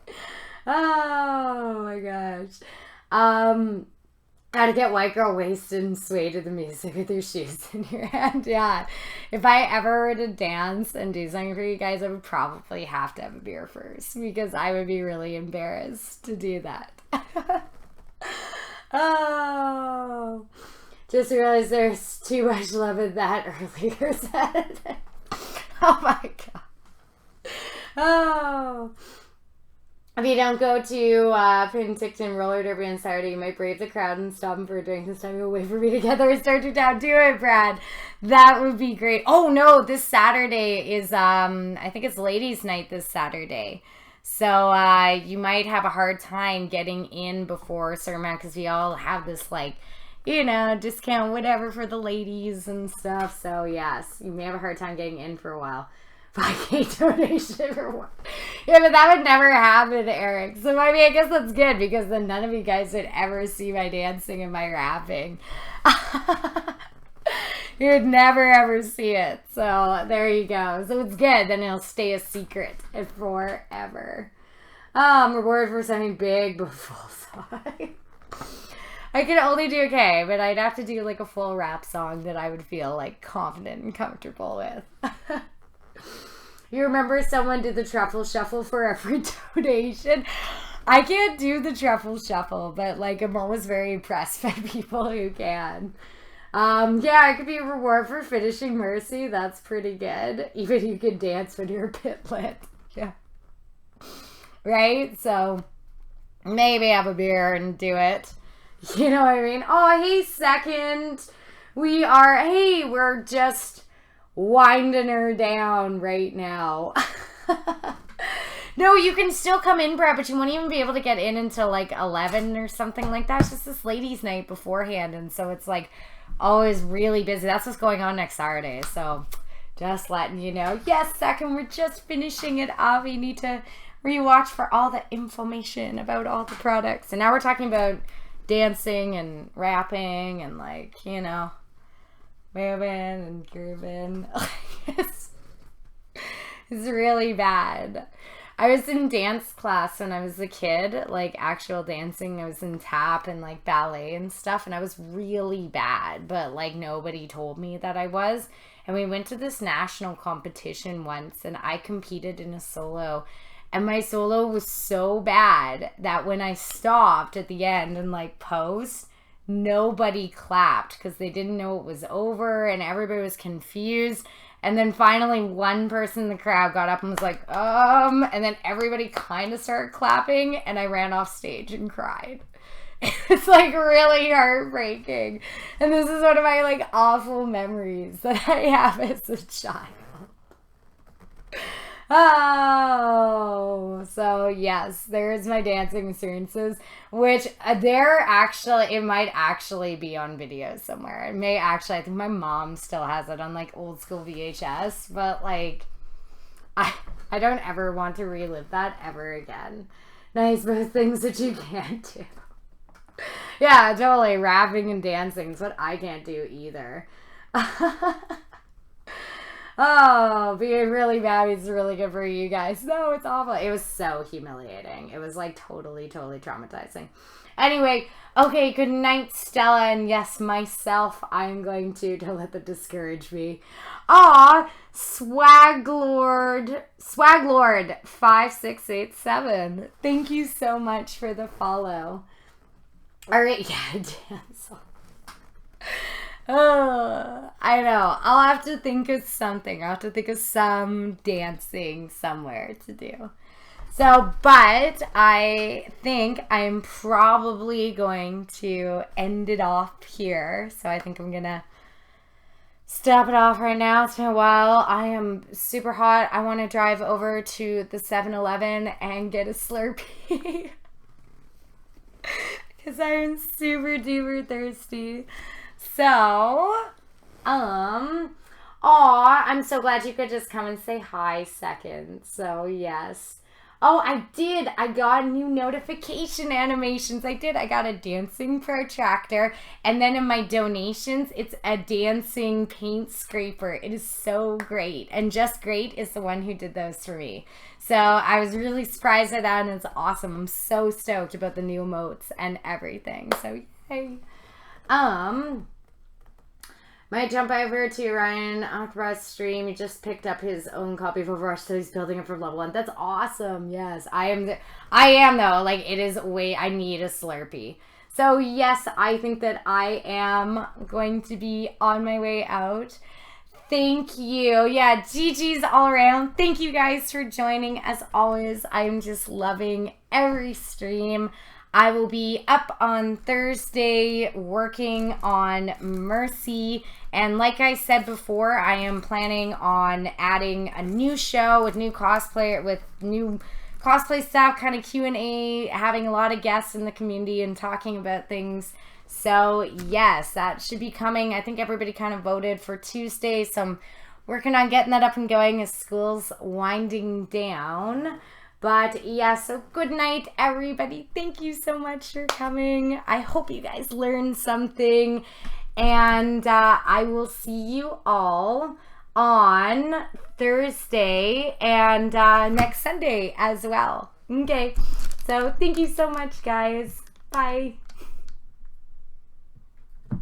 Oh, my gosh. How to get white girl wasted and sway to the music with your shoes in your hand. Yeah. If I ever were to dance and do something for you guys, I would probably have to have a beer first because I would be really embarrassed to do that. Oh. Just realized there's too much love in that earlier said. Oh my god. Oh. If you don't go to Penticton Roller Derby on Saturday, you might brave the crowd and stop them for a drink. This time you'll wait for me to get there and start your town. Do it, Brad. That would be great. Oh, no, this Saturday is, I think it's ladies' night this Saturday. So you might have a hard time getting in before a certain amount because we all have this, discount, whatever, for the ladies and stuff. So, yes, you may have a hard time getting in for a while. 5K donation for one. Yeah, but that would never happen, Eric. So, I guess that's good because then none of you guys would ever see my dancing and my rapping. You would never ever see it. So, there you go. So, it's good. Then it'll stay a secret forever. Reward for something big but full time. I could only do okay, but I'd have to do a full rap song that I would feel confident and comfortable with. You remember someone did the truffle shuffle for every donation? I can't do the truffle shuffle, but like I'm always very impressed by people who can. Yeah, it could be a reward for finishing Mercy. That's pretty good. Even you can dance when you're a bit lit. Yeah. Right? So maybe have a beer and do it. You know what I mean? Oh, hey, second. We're just winding her down right now. No, you can still come in, Brad, but you won't even be able to get in until like 11 or something like that. It's just this ladies' night beforehand, and so it's like always really busy. That's what's going on next Saturday, so just letting you know. Yes, second, we're just finishing it up. You need to rewatch for all the information about all the products. And now we're talking about dancing and rapping and like, you know, moving and grooving. It's really bad. I was in dance class when I was a kid, like actual dancing. I was in tap and like ballet and stuff, and I was really bad, but like nobody told me that I was. And we went to this national competition once, and I competed in a solo, and my solo was so bad that when I stopped at the end and like posed, nobody clapped because they didn't know it was over, and everybody was confused. And then finally one person in the crowd got up and was like, and then everybody kind of started clapping, and I ran off stage and cried. It's like really heartbreaking. And this is one of my like awful memories that I have as a child. Oh, so yes, there's my dancing experiences, which it might actually be on video somewhere. It may actually, I think my mom still has it on like old school VHS, but like, I don't ever want to relive that ever again. Nice, both things that you can't do. Yeah, totally. Rapping and dancing is what I can't do either. Oh, being really bad is really good for you guys. No, it's awful. It was so humiliating. It was like totally traumatizing. Anyway, okay, good night, Stella. And yes, myself, I'm going to don't let that discourage me. Aw, Swaglord 5687. Thank you so much for the follow. All right, yeah, dance. Oh, I know. I'll have to think of something. I'll have to think of some dancing somewhere to do. So, but I think I'm probably going to end it off here. So I think I'm going to stop it off right now. It's been a while. I am super hot. I want to drive over to the 7-Eleven and get a Slurpee. Because I am super duper thirsty. So, I'm so glad you could just come and say hi, second. So, yes. Oh, I did. I got new notification animations. I did. I got a dancing protractor. And then in my donations, it's a dancing paint scraper. It is so great. And Just Great is the one who did those for me. So I was really surprised at that, and it's awesome. I'm so stoked about the new emotes and everything. So, yay. Might jump over to Ryan Akbar's stream. He just picked up his own copy of Overwatch, so he's building it for level 1. That's awesome. Yes, I am though. Like, it is I need a Slurpee. So yes, I think that I am going to be on my way out. Thank you. Yeah, GG's all around. Thank you guys for joining. As always, I'm just loving every stream. I will be up on Thursday working on Mercy. And like I said before, I am planning on adding a new show with new cosplay stuff, kind of Q&A, having a lot of guests in the community and talking about things. So yes, that should be coming. I think everybody kind of voted for Tuesday, so I'm working on getting that up and going as school's winding down. But yeah, so good night, everybody. Thank you so much for coming. I hope you guys learned something. And I will see you all on Thursday and next Sunday as well. Okay, so thank you so much, guys. Bye.